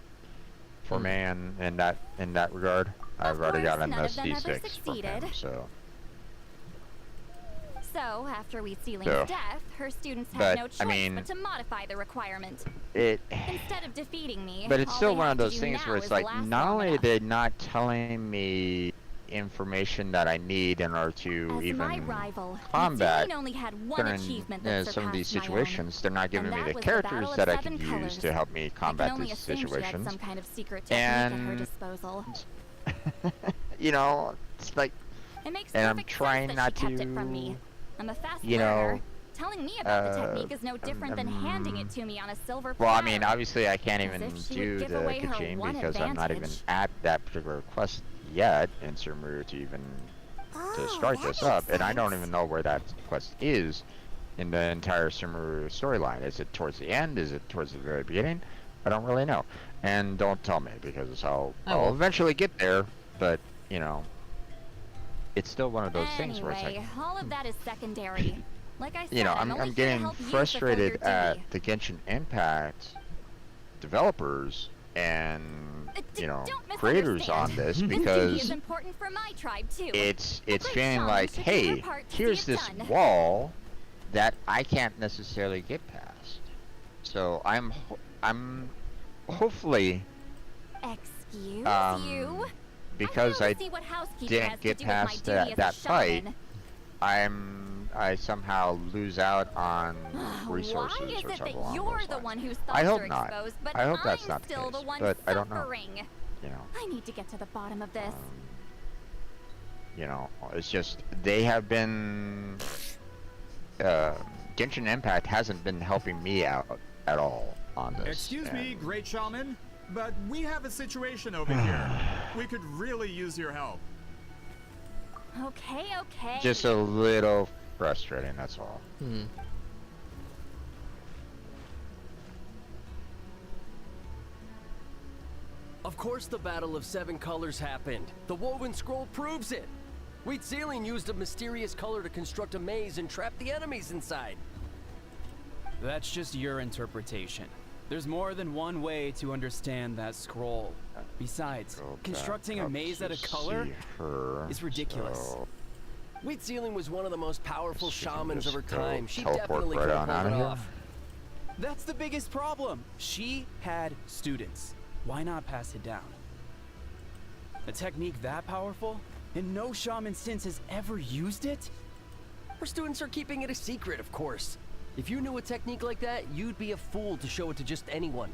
for me in that regard. I've already course, gotten none this of them ever D6 from succeeded. him, so. So, after Wheatsealing's So, death, her students had but, no choice I mean, but to modify the requirement. Instead of defeating me, But it's all still they one have of to those do things now where it's is like, last not long only are enough. they not telling me information that I need in order to As even my rival, combat Wheatsealing only had one certain, achievement that some of these surpassed my situations, they're not giving and me that the was the characters Battle of that I Seven could use Colors. to help me I combat can only these assume she had situations. some kind of secret technique at her And disposal. you know, it's like, It makes and I'm perfect trying sense not that she kept to, it from me. I'm a fast you learner. know, Telling me about the technique is no different than handing it to me on a silver platter. well, I mean, obviously I can't As even if she do would give the away her Kajin one because I'm not even advantage. at that particular quest yet in Sumeru to even to start this up, and I don't even know where that quest is in the entire Sumeru storyline. Is it towards the end? Is it towards the very beginning? I don't really know, and don't tell me because I'll eventually get there. But you know, it's still one of those things where it's like, Anyway, all of that is secondary. Like I said, you know, I'm I'm only here to getting help you frustrated fulfill your at duty. the Genshin Impact developers and you know creators on this Duty is because important for my tribe too. it's great feeling shaman like, should do her hey, part to see here's it this done. wall that I can't necessarily get past. So I'm hopefully Excuse you? because I see what housekeeping has didn't to get do with my past duty as a that fight, shaman. I somehow lose out on Why resources is or it something that along you're those the lines. one whose I thoughts hope are not. exposed, but I hope I'm that's not the still case, the one but I don't know. suffering? You know. I need to get to the bottom of this. You know, it's just they have been. Genshin Impact hasn't been helping me out at all on this. Excuse me, great shaman, but we have a situation over here. We could really use your help. Okay, okay. Just a little frustrating, that's all. Of course the Battle of Seven Colors happened. The woven scroll proves it. Wheatsealing used a mysterious color to construct a maze and trap the enemies inside. That's just your interpretation. There's more than one way to understand that scroll. Besides, constructing a maze out of color is ridiculous. Wheatsealing was one of the most powerful shamans of her go time. She teleport definitely right could on have out pulled of it here. off. That's the biggest problem. She had students. Why not pass it down? A technique that powerful? And no shaman since has ever used it? Her students are keeping it a secret, of course. If you knew a technique like that, you'd be a fool to show it to just anyone.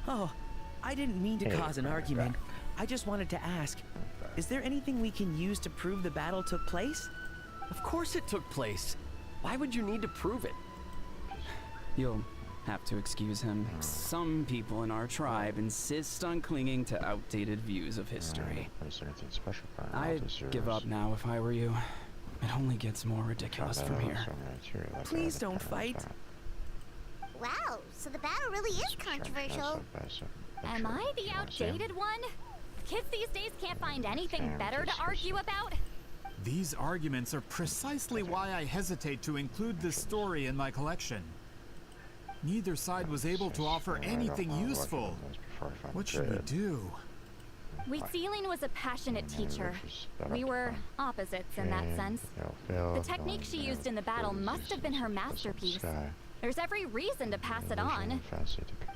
Oh, I didn't mean to Hey, cause an argument. I just wanted to ask, is there anything we can use to prove the battle took place? Of course it took place. Why would you need to prove it? You'll have to excuse him. Some people in our tribe insist on clinging to outdated views of history. I'd give up now if I were you. It only gets more ridiculous from here. Please don't fight. Wow, so the battle really is controversial. Am I the outdated one? Kids these days can't find anything better to argue about? These arguments are precisely why I hesitate to include this story in my collection. Neither side was able to offer anything useful. What should we do? Wheatsealing was a passionate teacher. We were opposites in that sense. The technique she used in the battle must have been her masterpiece. There's every reason to pass it on.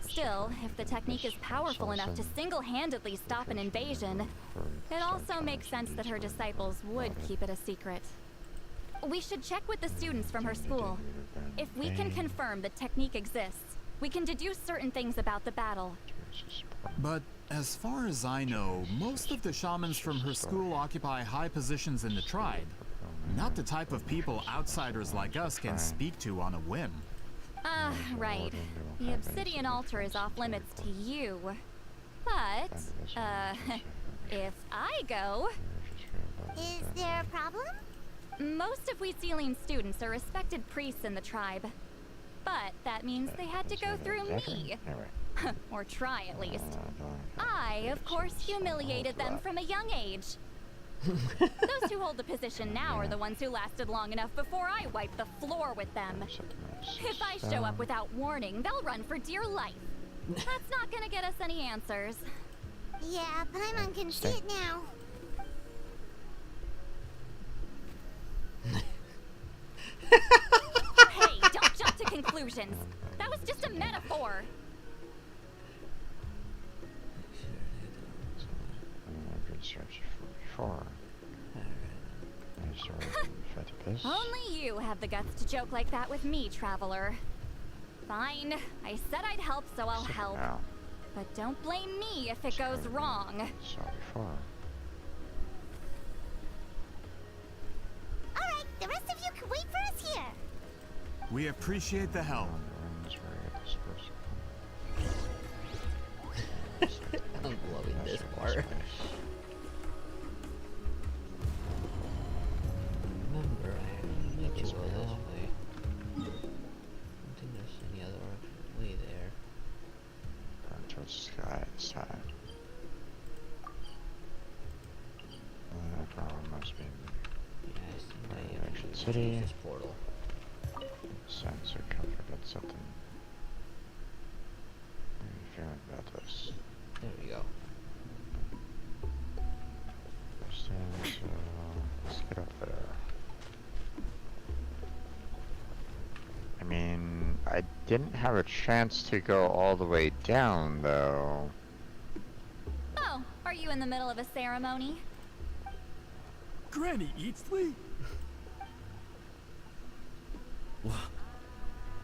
Still, if the technique is powerful enough to single-handedly stop an invasion, it also makes sense that her disciples would keep it a secret. We should check with the students from her school. If we can confirm the technique exists, we can deduce certain things about the battle. But as far as I know, most of the shamans from her school occupy high positions in the tribe. Not the type of people outsiders like us can speak to on a whim. Right. The obsidian altar is off limits to you. But, if I go... Is there a problem? Most of Wheatsealing students are respected priests in the tribe. But that means they had to go through me. Or try, at least. I, of course, humiliated them from a young age. Those who hold the position now are the ones who lasted long enough before I wiped the floor with them. If I show up without warning, they'll run for dear life. That's not gonna get us any answers. Yeah, Paimon can see it now. Hey, don't jump to conclusions. That was just a metaphor. Only you have the guts to joke like that with me, Traveler. Fine, I said I'd help, so I'll help. But don't blame me if it goes wrong. Alright, the rest of you can wait for us here. We appreciate the help. I'm loving this part. Remember, I have to make you go this way. I don't think there's any other way there. Turn towards the sky side. That probably must be Action City. This portal. Sensor comfort, that's something. How are you feeling about this? There we go. Let's get up there. I mean, I didn't have a chance to go all the way down, though. Oh, are you in the middle of a ceremony? Granny Eatsley?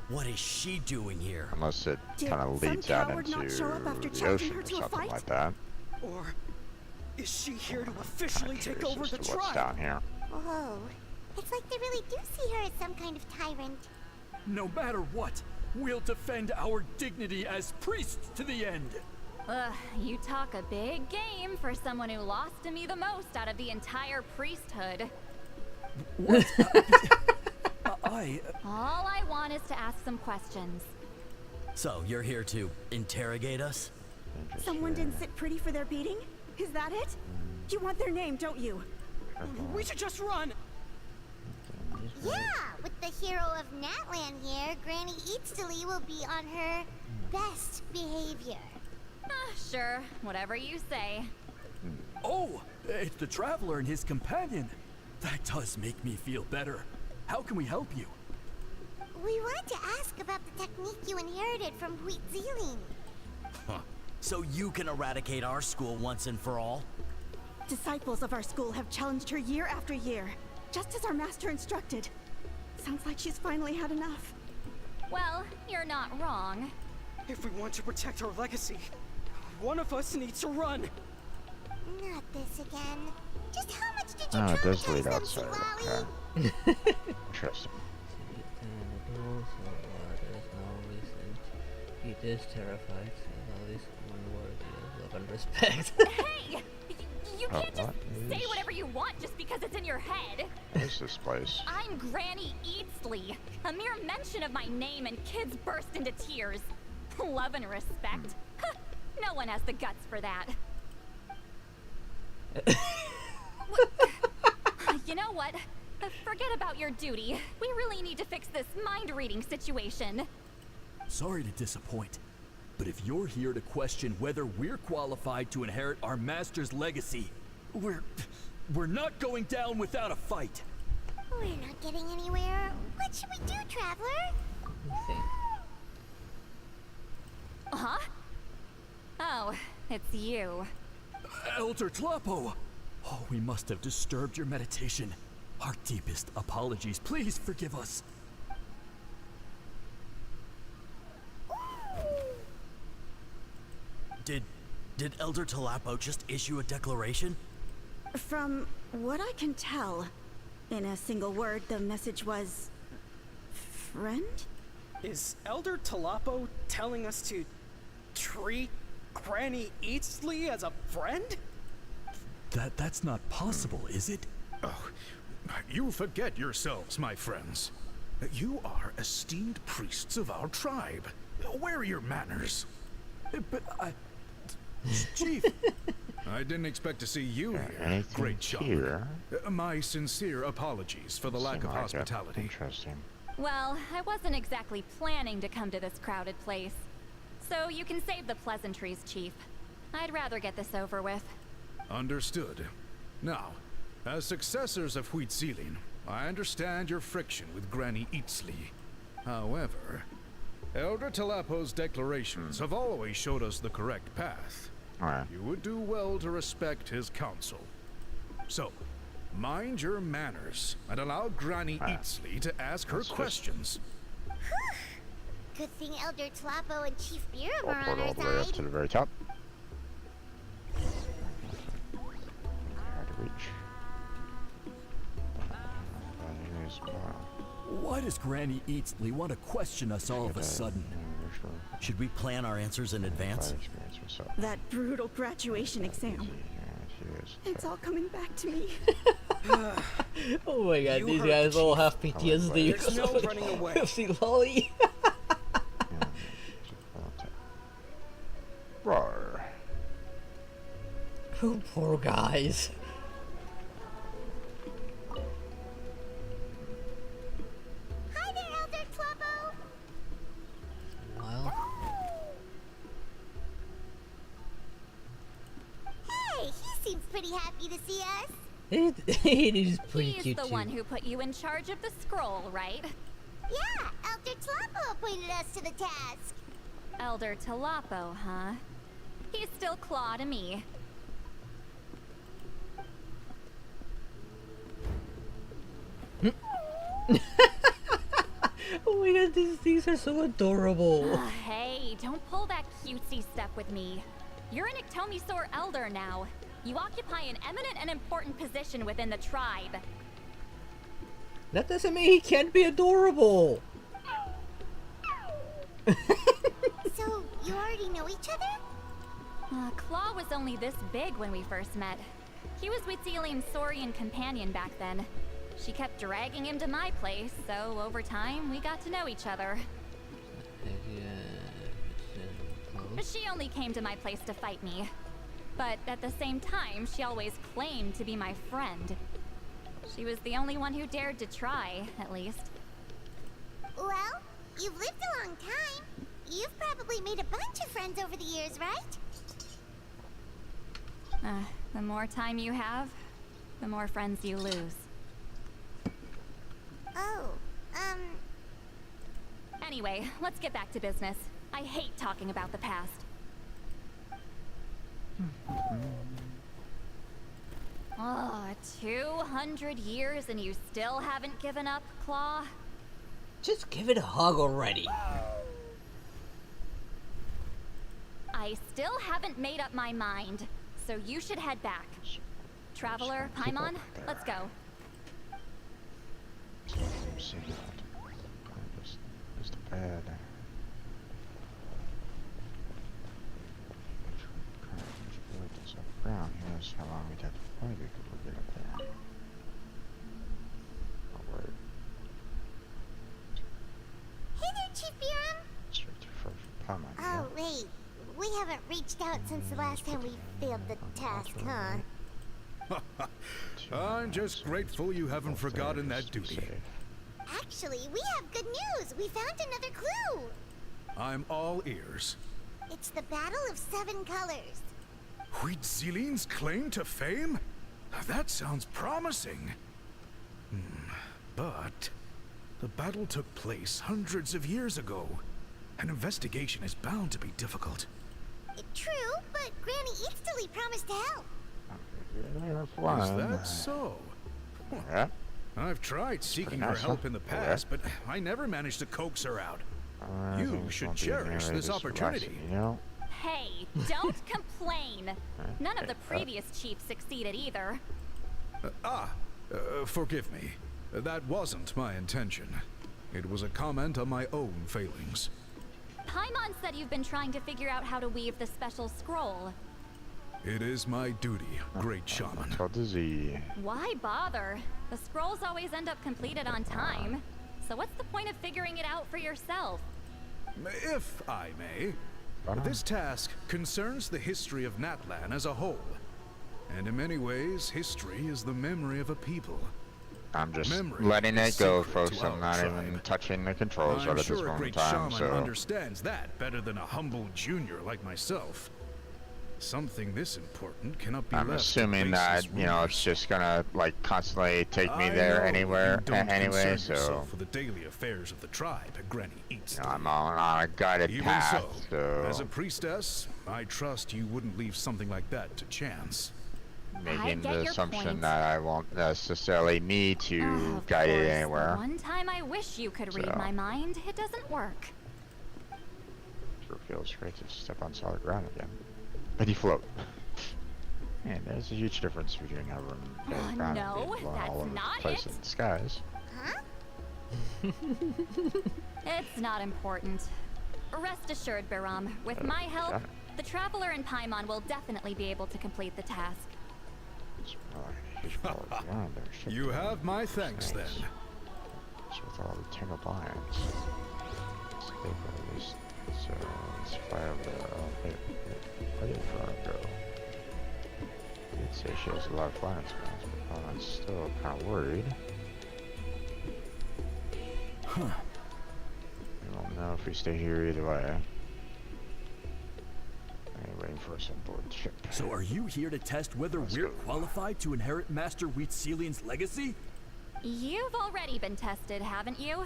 What is she doing here? Unless it kind of leads out into the ocean or something like that. Or is she here to officially take over the What's tribe? down here? Whoa. It's like they really do see her as some kind of tyrant. No matter what, we'll defend our dignity as priests to the end. Ugh, you talk a big game for someone who lost to me the most out of the entire priesthood. What? All I want is to ask some questions. So, you're here to interrogate us? Someone didn't sit pretty for their beating? Is that it? You want their name, don't you? We should just run! Yeah, with the hero of Natlan here, Granny Eatsley will be on her best behavior. Sure, whatever you say. Oh, it's the Traveler and his companion. That does make me feel better. How can we help you? We wanted to ask about the technique you inherited from Wheatsealing. Huh. So you can eradicate our school once and for all? Disciples of our school have challenged her year after year, just as our master instructed. Sounds like she's finally had enough. Well, you're not wrong. If we want to protect our legacy, one of us needs to run. Not this again. Just how much did you Oh, it does traumatize lead them, outside. Chihuahua? Okay. Interesting. He is terrified, so always unworthy of love and respect. Hey! You can't just say whatever you want just because it's in your head. What is this place? I'm Granny Eatsley. A mere mention of my name and kids burst into tears. Love and respect. No one has the guts for that. You know what? Forget about your duty. We really need to fix this mind-reading situation. Sorry to disappoint, but if you're here to question whether we're qualified to inherit our master's legacy, we're not going down without a fight. We're not getting anywhere. What should we do, Traveler? Huh? Oh, it's you. Elder Tlapo! Oh, we must have disturbed your meditation. Our deepest apologies. Please forgive us. Did Elder Talapo just issue a declaration? From what I can tell, in a single word, the message was... friend? Is Elder Talapo telling us to treat Granny Eatsley as a friend? That's not possible, is it? Oh, you forget yourselves, my friends. You are esteemed priests of our tribe. Where are your manners? But Chief! I didn't expect to see you here, Great Shaman. My sincere apologies for the lack of hospitality. Interesting. Well, I wasn't exactly planning to come to this crowded place. So you can save the pleasantries, Chief. I'd rather get this over with. Understood. Now, as successors of Huitzilin, I understand your friction with Granny Eatsley. However, Elder Talapo's declarations have always showed us the correct path. You would do well to respect his counsel. So, mind your manners and allow Granny Eatsley to ask her questions. Good thing Elder Talapo and Chief Biram are on All our the way up side. to the very top. Hard to reach. Why does Granny Eatsley want to question us all of a sudden? Should we plan our answers in advance? That brutal graduation exam. It's all coming back to me. Oh my god, these guys all have PTSD because no of running away. FC Lolly. Roar. Oh, poor guys. Hi there, Elder Talapo. Well, Hey, he seems pretty happy to see us. it is pretty He's cute the too. one who put you in charge of the scroll, right? Yeah, Elder Talapo appointed us to the task. Elder Talapo, huh? He's still Claw to me. Oh my god, these are so adorable. Hey, don't pull that cutesy stuff with me. You're an Iktomi-Sor elder now. You occupy an eminent and important position within the tribe. That doesn't mean he can't be adorable. So, you already know each other? Claw was only this big when we first met. He was Witzilin's Saurian companion back then. She kept dragging him to my place, so over time we got to know each other. She only came to my place to fight me. But at the same time, she always claimed to be my friend. She was the only one who dared to try, at least. Well, you've lived a long time. You've probably made a bunch of friends over the years, right? The more time you have, the more friends you lose. Oh, Anyway, let's get back to business. I hate talking about the past. Oh, 200 years and you still haven't given up, Claw? Just give it a hug already. I still haven't made up my mind, so you should head back. Traveler, Paimon, let's go. Just the bad. Around here's how long we'd have to fight it if we get up there. Oh, word. hey there, Chief Biram. Straight to first Paimon. Oh, wait. We haven't reached out since the last time we failed the task, huh? I'm just grateful you haven't forgotten that duty. Actually, we have good news. We found another clue. I'm all ears. It's the Battle of Seven Colors. Huitzilin's claim to fame? That sounds promising. But the battle took place hundreds of years ago. An investigation is bound to be difficult. True, but Granny Eatsley promised to help. Is that so? Yeah. I've tried seeking her help in the past, but I never managed to coax her out. You should cherish this opportunity. Hey, don't complain. None of the previous chiefs succeeded either. Forgive me. That wasn't my intention. It was a comment on my own failings. Paimon said you've been trying to figure out how to weave the special scroll. It is my duty, great shaman. Why bother? The scrolls always end up completed on time. So what's the point of figuring it out for yourself? If I may, this task concerns the history of Natlan as a whole. And in many ways, history is the memory of a people. I'm just letting it go, folks. I'm not even touching the controls right at this moment in time. So understands that better than a humble junior like myself. Something this important cannot be I'm left assuming that, you know, it's just gonna like constantly take me there anyway. So for the daily affairs of the tribe, Granny Eats. I'm on a guided path. So as a priestess, I trust you wouldn't leave something like that to chance. Making the assumption that I won't necessarily need to guide it anywhere. One time I wish you could read my mind. It doesn't work. Sure feels great to step on solid ground again. But you float. And there's a huge difference between hovering and ground and being blown all over the place in the skies. Huh? It's not important. Rest assured, Biram, with my help, the Traveler and Paimon will definitely be able to complete the task. You have my thanks then. With all the tangled lines. So let's fire over. Where did Veronica go? I did say she has a lot of flying spells, but I'm still kind of worried. Huh. We won't know if we stay here either way. I'm waiting for us on board the ship. So are you here to test whether we're qualified to inherit Master Wheatselian's legacy? You've already been tested, haven't you?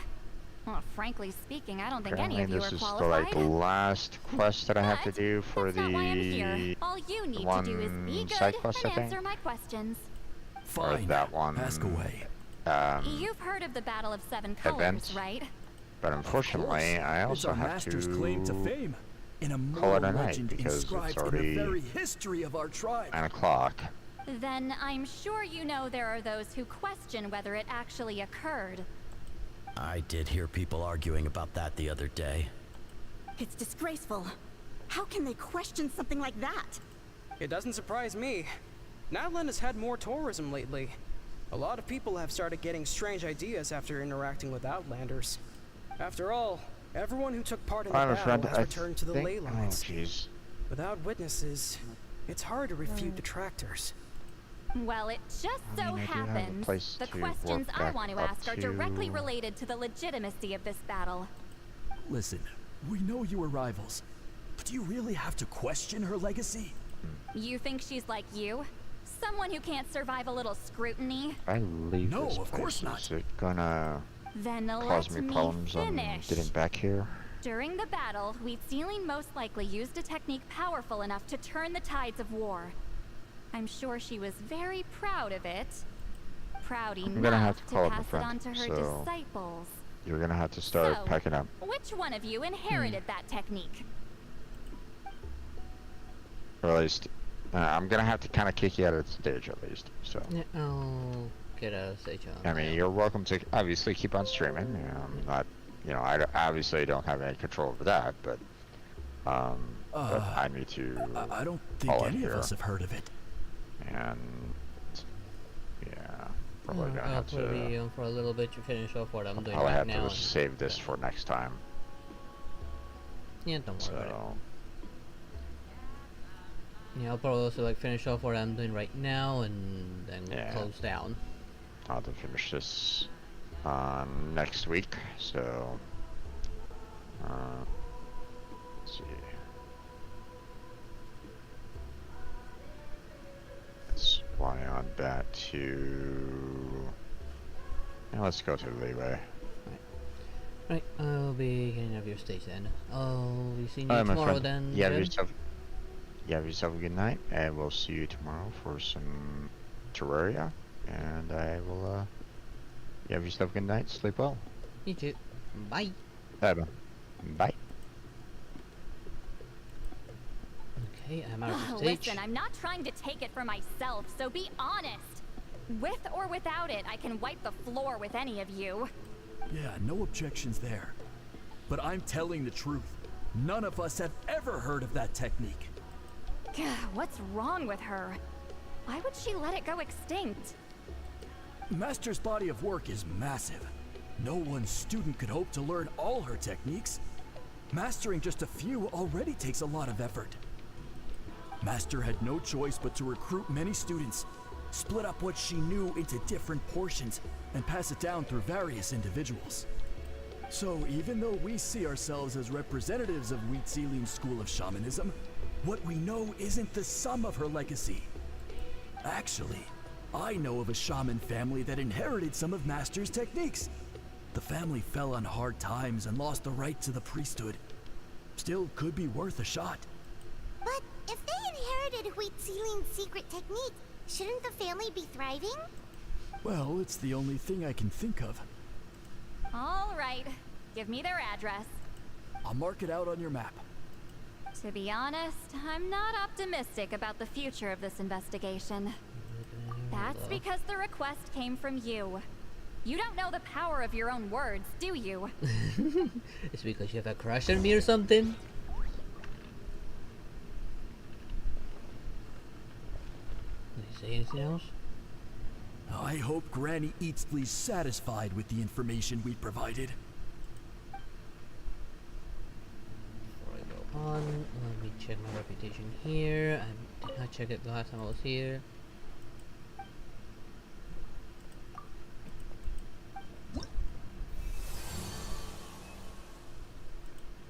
Well, frankly speaking, I don't think any of you are qualified. This is qualified. the last quest that I have to do for that's not why I'm here. All you need to do is be good and answer my questions. Fine. Or that one. Ask away. You've heard of the Battle of Seven Colors, event, right? But unfortunately, I also have Master's to claim to fame. In a call it a night because it's already in the very history of our tribe. 9 o'clock. Then I'm sure you know there are those who question whether it actually occurred. I did hear people arguing about that the other day. It's disgraceful. How can they question something like that? It doesn't surprise me. Natlan has had more tourism lately. A lot of people have started getting strange ideas after interacting with Outlanders. After all, everyone who took part in the battle has returned to the ley lines. Without witnesses, it's hard to refute detractors. Well, it just so happens the questions I want to ask are directly related to the legitimacy of this battle. Listen, we know you were rivals, but do you really have to question her legacy? You think she's like you? Someone who can't survive a little scrutiny? If I leave this place, is it gonna cause me problems on getting back here? During the battle, Wheatselian most likely used a technique powerful enough to turn the tides of war. I'm sure she was very proud of it. Proud enough to pass it on to her disciples. You're gonna have to start packing up. Which one of you inherited that technique? Or at least, I'm gonna have to kind of kick you out of the stage at least. So. Yeah, I'll get out of the stage. I mean, you're welcome to obviously keep on streaming. I'm not, you know, I obviously don't have any control over that, but I need to. I don't think any of us have heard of it. And yeah, probably gonna have to be on for a little bit to finish off what I'm doing I'll right have now. to save this for next time. Yeah, don't worry about it. Yeah, I'll probably also like finish off what I'm doing right now and then close down. I'll have to finish this next week, so let's see. Let's fly on back to. Now let's go to the leeway. Right, I'll be getting out of your stage then. I'll be seeing you tomorrow then. You have yourself a good night, and we'll see you tomorrow for some Terraria, and I will You have yourself a good night. Sleep well. You too. Bye. Bye. Bye. Okay, I'm out of the stage. Listen, I'm not trying to take it for myself, so be honest. With or without it, I can wipe the floor with any of you. Yeah, no objections there. But I'm telling the truth. None of us have ever heard of that technique. What's wrong with her? Why would she let it go extinct? Master's body of work is massive. No one student could hope to learn all her techniques. Mastering just a few already takes a lot of effort. Master had no choice but to recruit many students, split up what she knew into different portions, and pass it down through various individuals. So even though we see ourselves as representatives of Wheatsealing's school of shamanism, what we know isn't the sum of her legacy. Actually, I know of a shaman family that inherited some of Master's techniques. The family fell on hard times and lost the right to the priesthood. Still could be worth a shot. But if they inherited Wheatsealing's secret technique, shouldn't the family be thriving? Well, it's the only thing I can think of. All right, give me their address. I'll mark it out on your map. To be honest, I'm not optimistic about the future of this investigation. That's because the request came from you. You don't know the power of your own words, do you? It's because you have a crush on me or something? Did you say anything else? I hope Granny Eatsley's satisfied with the information we provided. Before I go on, let me check my reputation here. I did not check it the last time I was here.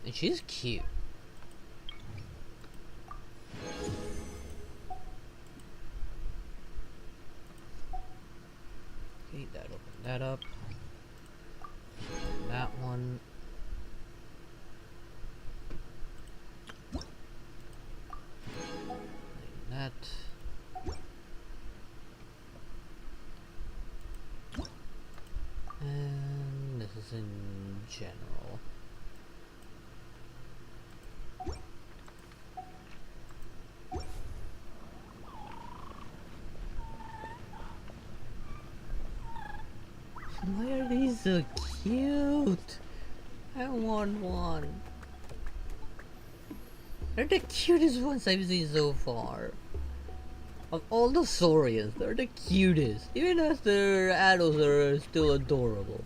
And she's cute. Okay, that open that up. That one. Like that. And this is in general. Why are these so cute? I want one. They're the cutest ones I've seen so far. Of all the Saurians, they're the cutest. Even as their adults are still adorable.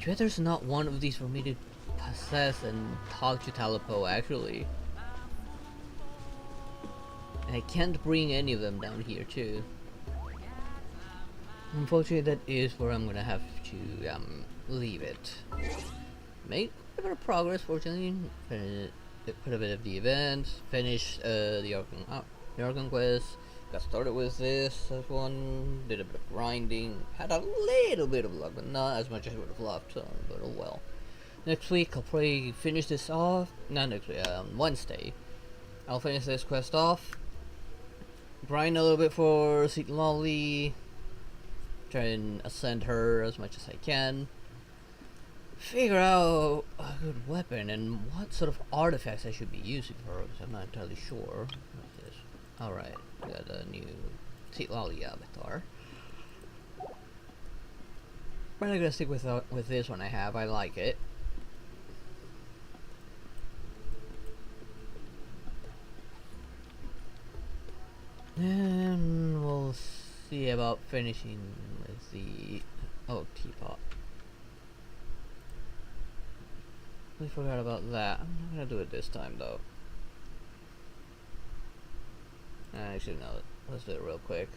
I bet there's not one of these for me to possess and talk to Talapo actually. And I can't bring any of them down here too. Unfortunately, that is where I'm gonna have to leave it. Made a bit of progress, fortunately. Put a bit of the event, finished the Argon quest, got started with this one, did a bit of grinding, had a little bit of luck, but not as much as I would have loved, but oh well. Next week I'll probably finish this off, not next week, Wednesday. I'll finish this quest off, grind a little bit for Sweet Lolly, try and ascend her as much as I can. Figure out a good weapon and what sort of artifacts I should be using for her, because I'm not entirely sure. What's this? Alright, we got a new Sweet Lolly avatar. But I'm gonna stick with this one I have, I like it. And we'll see about finishing with the teapot. We forgot about that. I'm not gonna do it this time though. Actually no, let's do it real quick.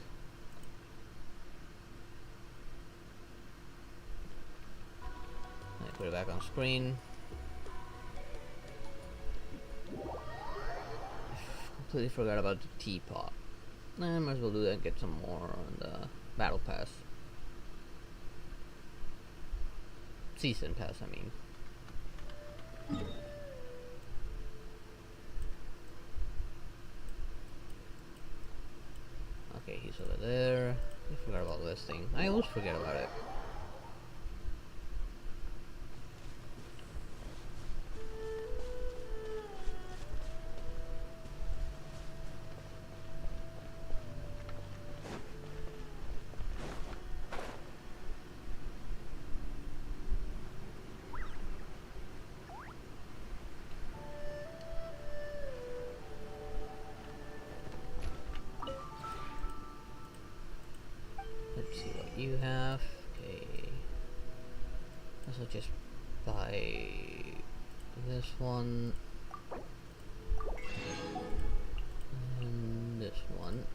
Let me put it back on screen. Completely forgot about the teapot. I might as well do that and get some more on the battle pass. Season pass, I mean. Okay, he's over there. I forgot about this thing. I always forget about it. Let's see what you have. Okay. Also just buy this one. And this one.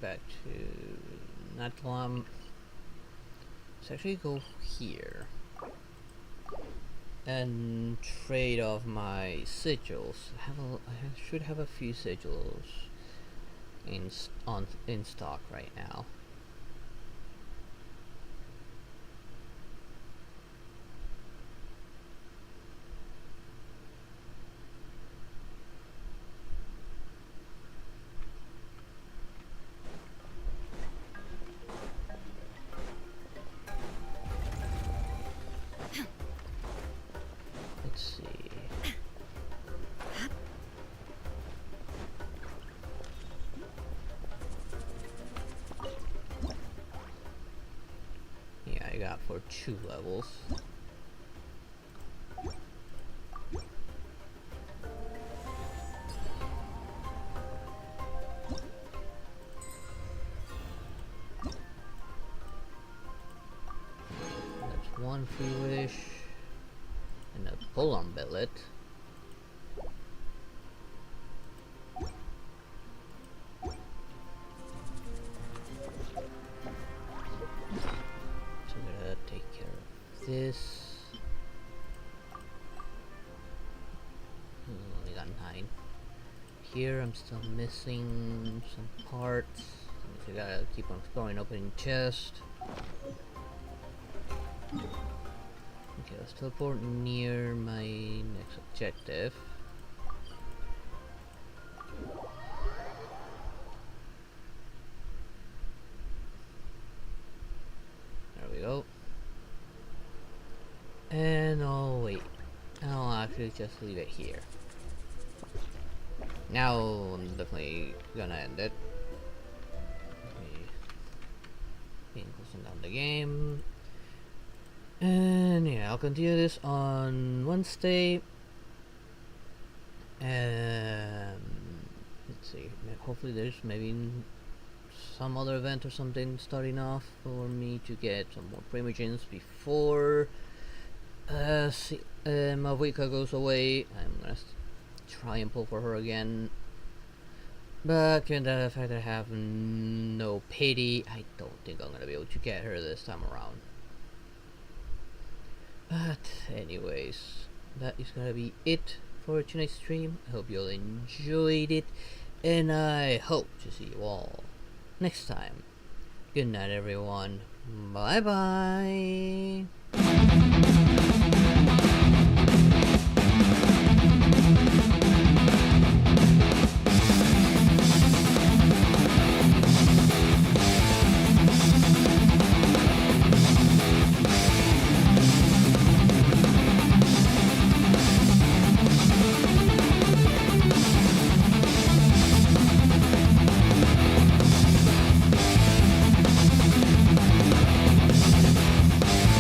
Back to Natlam. Let's actually go here and trade off my sigils. I should have a few sigils in stock right now. Let's see. Yeah, I got for 2 levels. That's 1 free wish. And a pull-on billet. So I'm gonna take care of this. Only got 9. Here I'm still missing some parts. So I gotta keep on exploring, opening chest. Okay, let's teleport near my next objective. There we go. And oh wait, I'll actually just leave it here. Now I'm definitely gonna end it. Being closing down the game. And yeah, I'll continue this on Wednesday. Let's see, hopefully there's maybe some other event or something starting off for me to get some more primogens before Mavuika goes away. I'm gonna try and pull for her again. But given the fact that I have no pity, I don't think I'm gonna be able to get her this time around. But anyways, that is gonna be it for tonight's stream. I hope you all enjoyed it, and I hope to see you all next time. Good night, everyone. Bye bye.